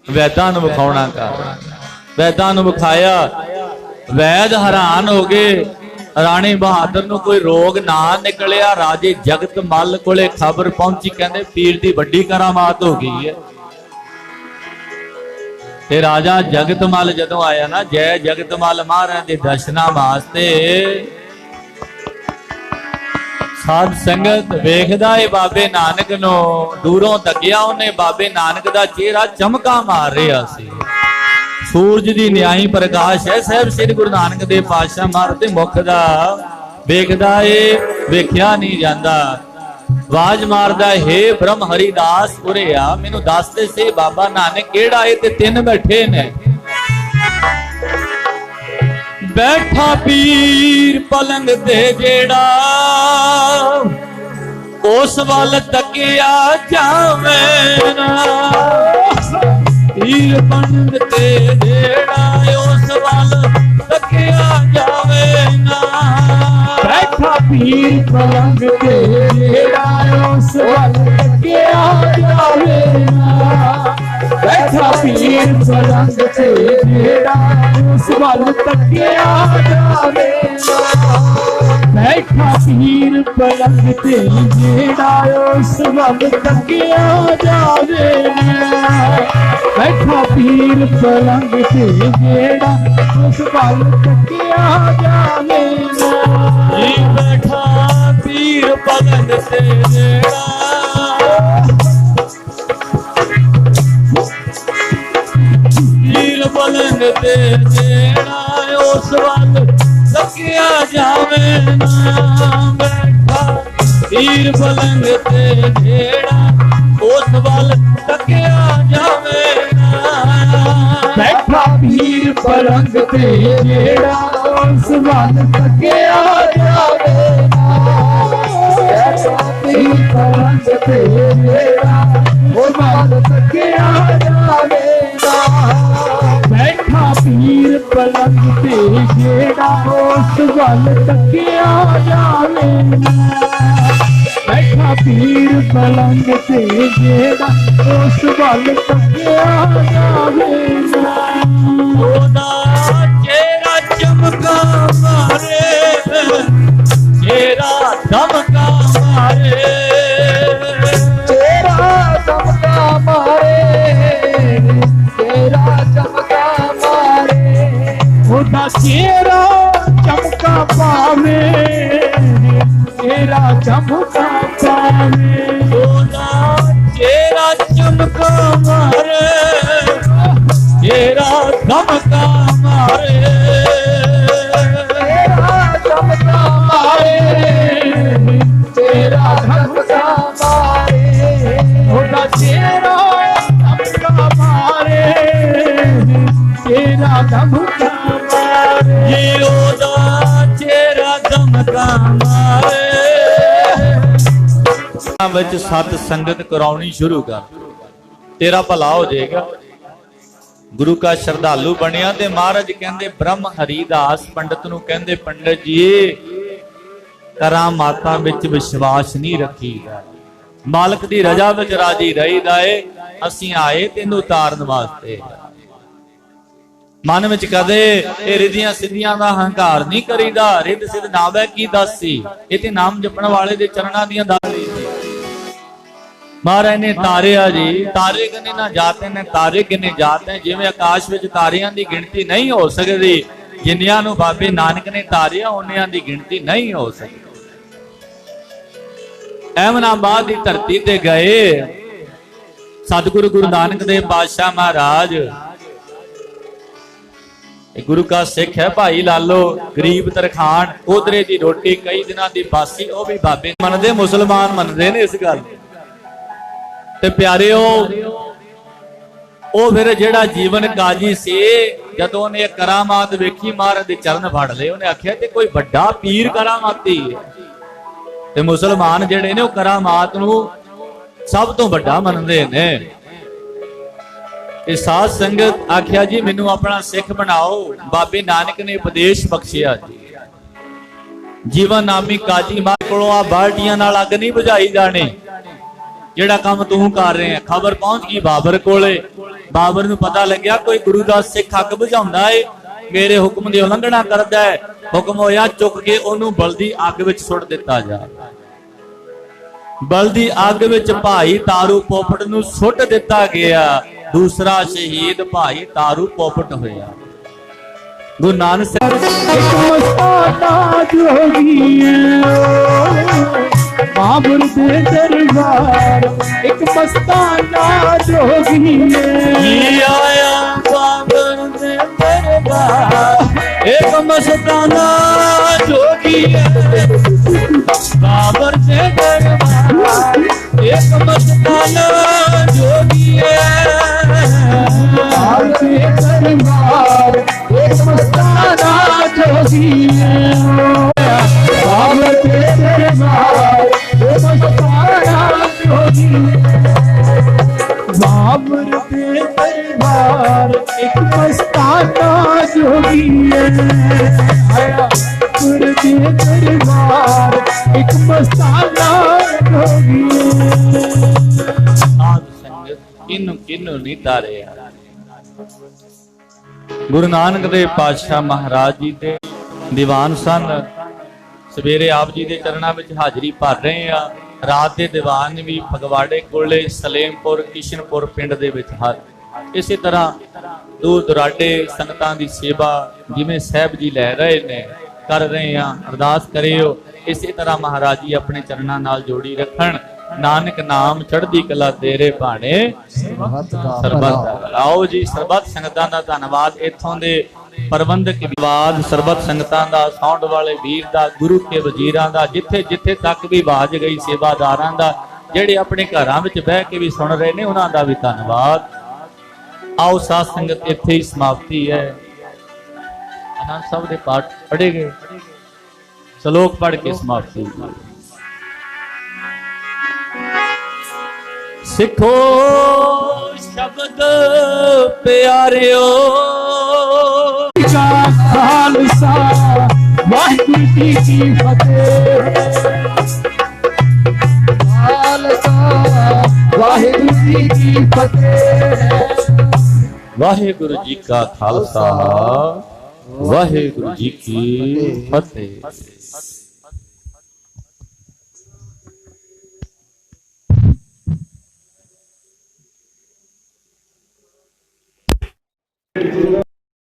B: ਵੈਦਾਂ ਨੂੰ ਵਿਖਾਉਣਾ ਕਰ। ਵੈਦਾਂ ਨੂੰ ਵਿਖਾਇਆ, ਵੈਦ ਹੈਰਾਨ ਹੋ ਗਏ। ਰਾਣੇ ਬਹਾਦਰ ਨੂੰ ਕੋਈ ਰੋਗ ਨਾ ਨਿਕਲਿਆ। ਰਾਜੇ ਜਗਤ ਮੱਲ ਕੋਲੇ ਖਬਰ ਪਹੁੰਚੀ, ਕਹਿੰਦੇ ਪੀਰ ਦੀ ਵੱਡੀ ਕਰਾਮਾਤ ਹੋ ਗਈ ਹੈ। ਤੇ ਰਾਜਾ ਜਗਤ ਮੱਲ ਜਦੋਂ ਆਇਆ ਨਾ, ਜੈ ਜਗਤ ਮੱਲ ਮਹਾਰਾਜ ਦੇ ਦਰਸ਼ਨਾਂ ਵਾਸਤੇ, ਸਾਧ ਸੰਗਤ ਵੇਖਦਾ ਏ ਬਾਬੇ ਨਾਨਕ ਨੂੰ, ਦੂਰੋਂ ਤੱਕਿਆ ਉਹਨੇ ਬਾਬੇ ਨਾਨਕ ਦਾ ਚਿਹਰਾ ਚਮਕਾ ਮਾਰ ਰਿਹਾ ਸੀ। ਸੂਰਜ ਦੀ ਨਿਆਈ ਪ੍ਰਕਾਸ਼ ਹੈ ਸਾਹਿਬ ਸ੍ਰੀ ਗੁਰੂ ਨਾਨਕ ਦੇਵ ਪਾਤਸ਼ਾਹ ਮਹਾਰਾਜ ਦੇ ਮੁਖ ਦਾ। ਵੇਖਦਾ ਏ ਵੇਖਿਆ ਨਹੀਂ ਜਾਂਦਾ। ਆਵਾਜ਼ ਮਾਰਦਾ ਹੇ ਬ੍ਰਹਮ ਹਰੀਦਾਸ ਉਰੇ ਆ, ਮੈਨੂੰ ਦੱਸਦੇ ਸੀ ਬਾਬਾ ਨਾਨਕ ਕਿਹੜਾ ਏ ਤੇ ਤਿੰਨ ਬੈਠੇ ਨੇ। ਬੈਠਾ ਪੀਰ ਪਲੰਗ ਤੇ ਜਿਹੜਾ ਉਸ ਵੱਲ ਤੱਕਿਆ ਜਾਵੇ ਨਾ। ਪੀਰ ਪਲੰਗ ਤੇ ਜਿਹੜਾ ਉਸ ਵੱਲ ਤੱਕਿਆ ਜਾਵੇ ਨਾ।
C: ਬੈਠਾ ਪੀਰ ਪਲੰਗ ਤੇ ਜਿਹੜਾ ਉਸ ਵੱਲ ਤੱਕਿਆ ਜਾਵੇ ਨਾ। ਬੈਠਾ ਪੀਰ ਪਲੰਗ ਤੇ ਜਿਹੜਾ ਉਸ ਵੱਲ ਤੱਕਿਆ ਜਾਵੇ ਨਾ। ਬੈਠਾ ਪੀਰ ਪਲੰਗ ਤੇ ਜਿਹੜਾ ਉਸ ਵੱਲ ਤੱਕਿਆ ਜਾਵੇ ਨਾ। ਬੈਠਾ ਪੀਰ ਪਲੰਗ ਤੇ ਜਿਹੜਾ ਉਸ ਵੱਲ ਤੱਕਿਆ ਜਾਵੇ ਨਾ।
B: ਜੀ ਬੈਠਾ ਪੀਰ ਪਲੰਗ ਤੇ ਜਿਹੜਾ ਪੀਰ ਪਲੰਗ ਤੇ ਜਿਹੜਾ ਉਸ ਵੱਲ ਤੱਕਿਆ ਜਾਵੇ ਨਾ। ਬੈਠਾ ਪੀਰ ਪਲੰਗ ਤੇ ਜਿਹੜਾ ਉਸ ਵੱਲ ਤੱਕਿਆ ਜਾਵੇ ਨਾ।
C: ਬੈਠਾ ਪੀਰ ਪਲੰਗ ਤੇ ਜਿਹੜਾ ਉਸ ਵੱਲ ਤੱਕਿਆ ਜਾਵੇ ਨਾ। ਪਲੰਗ ਤੇ ਜਿਹੜਾ ਉਸ ਵੱਲ ਤੱਕਿਆ ਜਾਵੇਗਾ। ਬੈਠਾ ਪੀਰ ਪਲੰਗ ਤੇ ਜਿਹੜਾ ਉਸ ਵੱਲ ਤੱਕਿਆ ਜਾਵੇਗਾ। ਬੈਠਾ ਪੀਰ ਪਲੰਗ ਤੇ ਜਿਹੜਾ ਉਸ ਵੱਲ ਤੱਕਿਆ ਜਾਵੇਗਾ।
B: ਉਹਦਾ ਚਿਹਰਾ ਚਮਕਾ ਮਾਰੇ, ਚਿਹਰਾ ਧਮਕਾ ਮਾਰੇ,
C: ਚਿਹਰਾ ਚਮਕਾ ਮਾਰੇ, ਚਿਹਰਾ ਚਮਕਾ ਮਾਰੇ। ਉਹਦਾ ਚਿਹਰਾ ਚਮਕਾ ਪਾਵੇ, ਚਿਹਰਾ ਚਮਕਾ ਪਾਵੇ।
B: ਉਹਦਾ ਚਿਹਰਾ ਚਮਕਾ ਮਾਰੇ, ਚਿਹਰਾ ਧਮਕਾ ਮਾਰੇ,
C: ਚਿਹਰਾ ਚਮਕਾ ਮਾਰੇ, ਚਿਹਰਾ ਚਮਕਾ ਮਾਰੇ। ਉਹਦਾ ਚਿਹਰਾ ਚਮਕਾ ਮਾਰੇ, ਚਿਹਰਾ ਚਮਕਾ ਮਾਰੇ।
B: ਜੀ ਉਹਦਾ ਚਿਹਰਾ ਧਮਕਾ ਮਾਰੇ। ਵਿੱਚ ਸਤ ਸੰਗਤ ਕਰਾਉਣੀ ਸ਼ੁਰੂ ਕਰ, ਤੇਰਾ ਭਲਾ ਹੋ ਜਾਏਗਾ। ਗੁਰੂ ਕਾ ਸ਼ਰਧਾਲੂ ਬਣਿਆ ਤੇ ਮਹਾਰਾਜ ਕਹਿੰਦੇ ਬ੍ਰਹਮ ਹਰੀਦਾਸ ਪੰਡਤ ਨੂੰ ਕਹਿੰਦੇ ਪੰਡਤ ਜੀ ਕਰਾਮਾਤਾਂ ਵਿੱਚ ਵਿਸ਼ਵਾਸ ਨਹੀਂ ਰੱਖੀਦਾ, ਮਾਲਕ ਦੀ ਰਜ਼ਾ ਵਿੱਚ ਰਾਜੀ ਰਹੀਦਾ ਏ। ਅਸੀਂ ਆਏ ਤੈਨੂੰ ਉਤਾਰਨ ਵਾਸਤੇ। ਮਨ ਵਿੱਚ ਕਦੇ ਇਹ ਰਿੱਧੀਆਂ ਸਿੱਧੀਆਂ ਦਾ ਹੰਕਾਰ ਨਹੀਂ ਕਰੀਦਾ। ਰਿੱਧ ਸਿੱਧ ਨਾਵੇ ਕੀ ਦੱਸੀ, ਇਹ ਤੇ ਨਾਮ ਜਪਣ ਵਾਲੇ ਦੇ ਚਰਨਾਂ ਦੀਆਂ ਦਾਲੀ ਸੀ। ਮਹਾਰਾਜ ਨੇ ਤਾਰਿਆ ਜੀ, ਤਾਰੇ ਗਿਣੇ ਨਾ ਜਾਤੇ ਨੇ, ਤਾਰੇ ਗਿਣੇ ਜਾਤੇ। ਜਿਵੇਂ ਆਕਾਸ਼ ਵਿੱਚ ਤਾਰਿਆਂ ਦੀ ਗਿਣਤੀ ਨਹੀਂ ਹੋ ਸਕਦੀ, ਜਿੰਨਿਆਂ ਨੂੰ ਬਾਬੇ ਨਾਨਕ ਨੇ ਤਾਰਿਆ ਉਹਨਿਆਂ ਦੀ ਗਿਣਤੀ ਨਹੀਂ ਹੋ ਸਕਦੀ। ਅਹਿਮਦਾਬਾਦ ਦੀ ਧਰਤੀ ਤੇ ਗਏ ਸਤਿਗੁਰੂ ਗੁਰੂ ਨਾਨਕ ਦੇਵ ਪਾਤਸ਼ਾਹ ਮਹਾਰਾਜ। ਗੁਰੂ ਕਾ ਸਿੱਖ ਹੈ ਭਾਈ ਲਾਲੋ, ਗਰੀਬ ਤਰਖਾਨ, ਉਧਰੇ ਦੀ ਰੋਟੀ ਕਈ ਦਿਨਾਂ ਦੀ ਬਾਸੀ, ਉਹ ਵੀ ਬਾਬੇ ਮੰਨਦੇ, ਮੁਸਲਮਾਨ ਮੰਨਦੇ ਨੇ ਇਸ ਗੱਲ। ਤੇ ਪਿਆਰਿਓ ਉਹ ਫਿਰ ਜਿਹੜਾ ਜੀਵਨ ਕਾਜੀ ਸੀ, ਜਦੋਂ ਉਹਨੇ ਕਰਾਮਾਤ ਵੇਖੀ ਮਹਾਰਾਜ ਦੇ ਚਰਨ ਫੜ ਲਏ। ਉਹਨੇ ਆਖਿਆ ਤੇ ਕੋਈ ਵੱਡਾ ਪੀਰ ਕਰਾਮਾਤੀ ਹੈ। ਤੇ ਮੁਸਲਮਾਨ ਜਿਹੜੇ ਨੇ ਉਹ ਕਰਾਮਾਤ ਨੂੰ ਸਭ ਤੋਂ ਵੱਡਾ ਮੰਨਦੇ ਨੇ। ਇਹ ਸਾਧ ਸੰਗਤ ਆਖਿਆ ਜੀ ਮੈਨੂੰ ਆਪਣਾ ਸਿੱਖ ਬਣਾਓ। ਬਾਬੇ ਨਾਨਕ ਨੇ ਉਪਦੇਸ਼ ਬਖਸ਼ਿਆ ਜੀ, ਜੀਵਨ ਨਾਮੀ ਕਾਜੀ ਮਾਰ ਕੋਲੋਂ ਆ ਬਾਲਟੀਆਂ ਨਾਲ ਅੱਗ ਨਹੀਂ ਬੁਝਾਈ ਜਾਣੀ। ਜਿਹੜਾ ਕੰਮ ਤੂੰ ਕਰ ਰਿਹਾ, ਖਬਰ ਪਹੁੰਚ ਗਈ ਬਾਬਰ ਕੋਲੇ। ਬਾਬਰ ਨੂੰ ਪਤਾ ਲੱਗਿਆ ਕੋਈ ਗੁਰੂ ਦਾ ਸਿੱਖ ਅੱਗ ਬੁਝਾਉਂਦਾ ਏ, ਮੇਰੇ ਹੁਕਮ ਦੀ ਉਲੰਘਣਾ ਕਰਦਾ ਹੈ। ਹੁਕਮ ਹੋਇਆ ਚੁੱਕ ਕੇ ਉਹਨੂੰ ਬਲਦੀ ਅੱਗ ਵਿੱਚ ਸੁੱਟ ਦਿੱਤਾ ਜਾ। ਬਲਦੀ ਅੱਗ ਵਿੱਚ ਭਾਈ ਤਾਰੂ ਪੋਪਟ ਨੂੰ ਸੁੱਟ ਦਿੱਤਾ ਗਿਆ। ਦੂਸਰਾ ਸ਼ਹੀਦ ਭਾਈ ਤਾਰੂ ਪੋਪਟ ਹੋਇਆ। ਗੁਰੂ ਨਾਨਕ ਸਾਹਿਬ
C: ਇੱਕ ਮਸਤਾਨਾ ਜੋਗੀ ਬਾਬਰ ਦੇ ਦਰਬਾਰ, ਇੱਕ ਮਸਤਾਨਾ ਜੋਗੀ
B: ਜੀ ਆਇਆ ਬਾਬਰ ਦੇ ਦਰਬਾਰ। ਇੱਕ ਮਸਤਾਨਾ ਜੋਗੀ ਬਾਬਰ ਦੇ ਦਰਬਾਰ, ਇੱਕ ਮਸਤਾਨਾ ਜੋਗੀ
C: ਬਾਬਰ ਦੇ ਦਰਬਾਰ, ਇੱਕ ਮਸਤਾਨਾ ਜੋਗੀ ਬਾਬਰ ਦੇ ਦਰਬਾਰ, ਇੱਕ ਮਸਤਾਨਾ ਜੋਗੀ ਬਾਬਰ ਦੇ ਦਰਬਾਰ, ਇੱਕ ਮਸਤਾਨਾ ਜੋਗੀ ਆਇਆ ਗੁਰ ਦੇ ਦਰਬਾਰ, ਇੱਕ ਮਸਤਾਨਾ ਜੋਗੀ।
B: ਸਾਧ ਸੰਗਤ ਕਿਨੂੰ ਨਹੀਂ ਤਾਰਿਆ। ਗੁਰੂ ਨਾਨਕ ਦੇਵ ਪਾਤਸ਼ਾਹ ਮਹਾਰਾਜ ਜੀ ਦੇ ਦੀਵਾਨ ਸਨ। ਸਵੇਰੇ ਆਪ ਜੀ ਦੇ ਚਰਨਾਂ ਵਿੱਚ ਹਾਜ਼ਰੀ ਭਰ ਰਹੇ ਆ। ਰਾਤ ਦੇ ਦੀਵਾਨ ਵੀ ਫਗਵਾੜੇ ਕੋਲੇ ਸਲੇਮਪੁਰ ਕਿਸ਼ਨਪੁਰ ਪਿੰਡ ਦੇ ਵਿੱਚ ਹਨ। ਇਸੇ ਤਰ੍ਹਾਂ ਦੂਰ ਦੁਰਾਡੇ ਸੰਗਤਾਂ ਦੀ ਸੇਵਾ ਜਿਵੇਂ ਸਾਹਿਬ ਜੀ ਲੈ ਰਹੇ ਨੇ ਕਰ ਰਹੇ ਆ। ਅਰਦਾਸ ਕਰਿਓ ਇਸੇ ਤਰ੍ਹਾਂ ਮਹਾਰਾਜ ਜੀ ਆਪਣੇ ਚਰਨਾਂ ਨਾਲ ਜੋੜੀ ਰੱਖਣ। ਨਾਨਕ ਨਾਮ ਚੜ੍ਹਦੀ ਕਲਾ ਤੇਰੇ ਭਾਣੇ ਸਰਬੱਤ। ਆਓ ਜੀ ਸਰਬੱਤ ਸੰਗਤਾਂ ਦਾ ਧੰਨਵਾਦ। ਇੱਥੋਂ ਦੇ ਪ੍ਰਬੰਧਕ ਵਿਵਾਦ, ਸਰਬੱਤ ਸੰਗਤਾਂ ਦਾ, ਸਾਊਂਡ ਵਾਲੇ ਵੀਰ ਦਾ, ਗੁਰੂ ਕੇ ਵਜ਼ੀਰਾਂ ਦਾ, ਜਿੱਥੇ ਜਿੱਥੇ ਤੱਕ ਵੀ ਆਵਾਜ਼ ਗਈ ਸੇਵਾਦਾਰਾਂ ਦਾ, ਜਿਹੜੇ ਆਪਣੇ ਘਰਾਂ ਵਿੱਚ ਬਹਿ ਕੇ ਵੀ ਸੁਣ ਰਹੇ ਨੇ ਉਹਨਾਂ ਦਾ ਵੀ ਧੰਨਵਾਦ। ਆਓ ਸਾਧ ਸੰਗਤ ਇੱਥੇ ਹੀ ਸਮਾਪਤੀ ਹੈ। ਆਨੰਦ ਸਾਹਿਬ ਦੇ ਪਾਠ ਪੜ੍ਹੇ ਗਏ, ਸ਼ਲੋਕ ਪੜ੍ਹ ਕੇ ਸਮਾਪਤੀ। ਸਿੱਖੋ ਸ਼ਬਦ ਪਿਆਰਿਓ
C: ਕਾ ਖਾਲਸਾ ਵਾਹਿਗੁਰੂ ਜੀ ਕੀ ਫਤਿਹ ਖਾਲਸਾ ਵਾਹਿਗੁਰੂ ਜੀ ਕੀ ਫਤਿਹ
B: ਵਾਹਿਗੁਰੂ ਜੀ ਕਾ ਖਾਲਸਾ ਵਾਹਿਗੁਰੂ ਜੀ ਕੀ ਫਤਿਹ।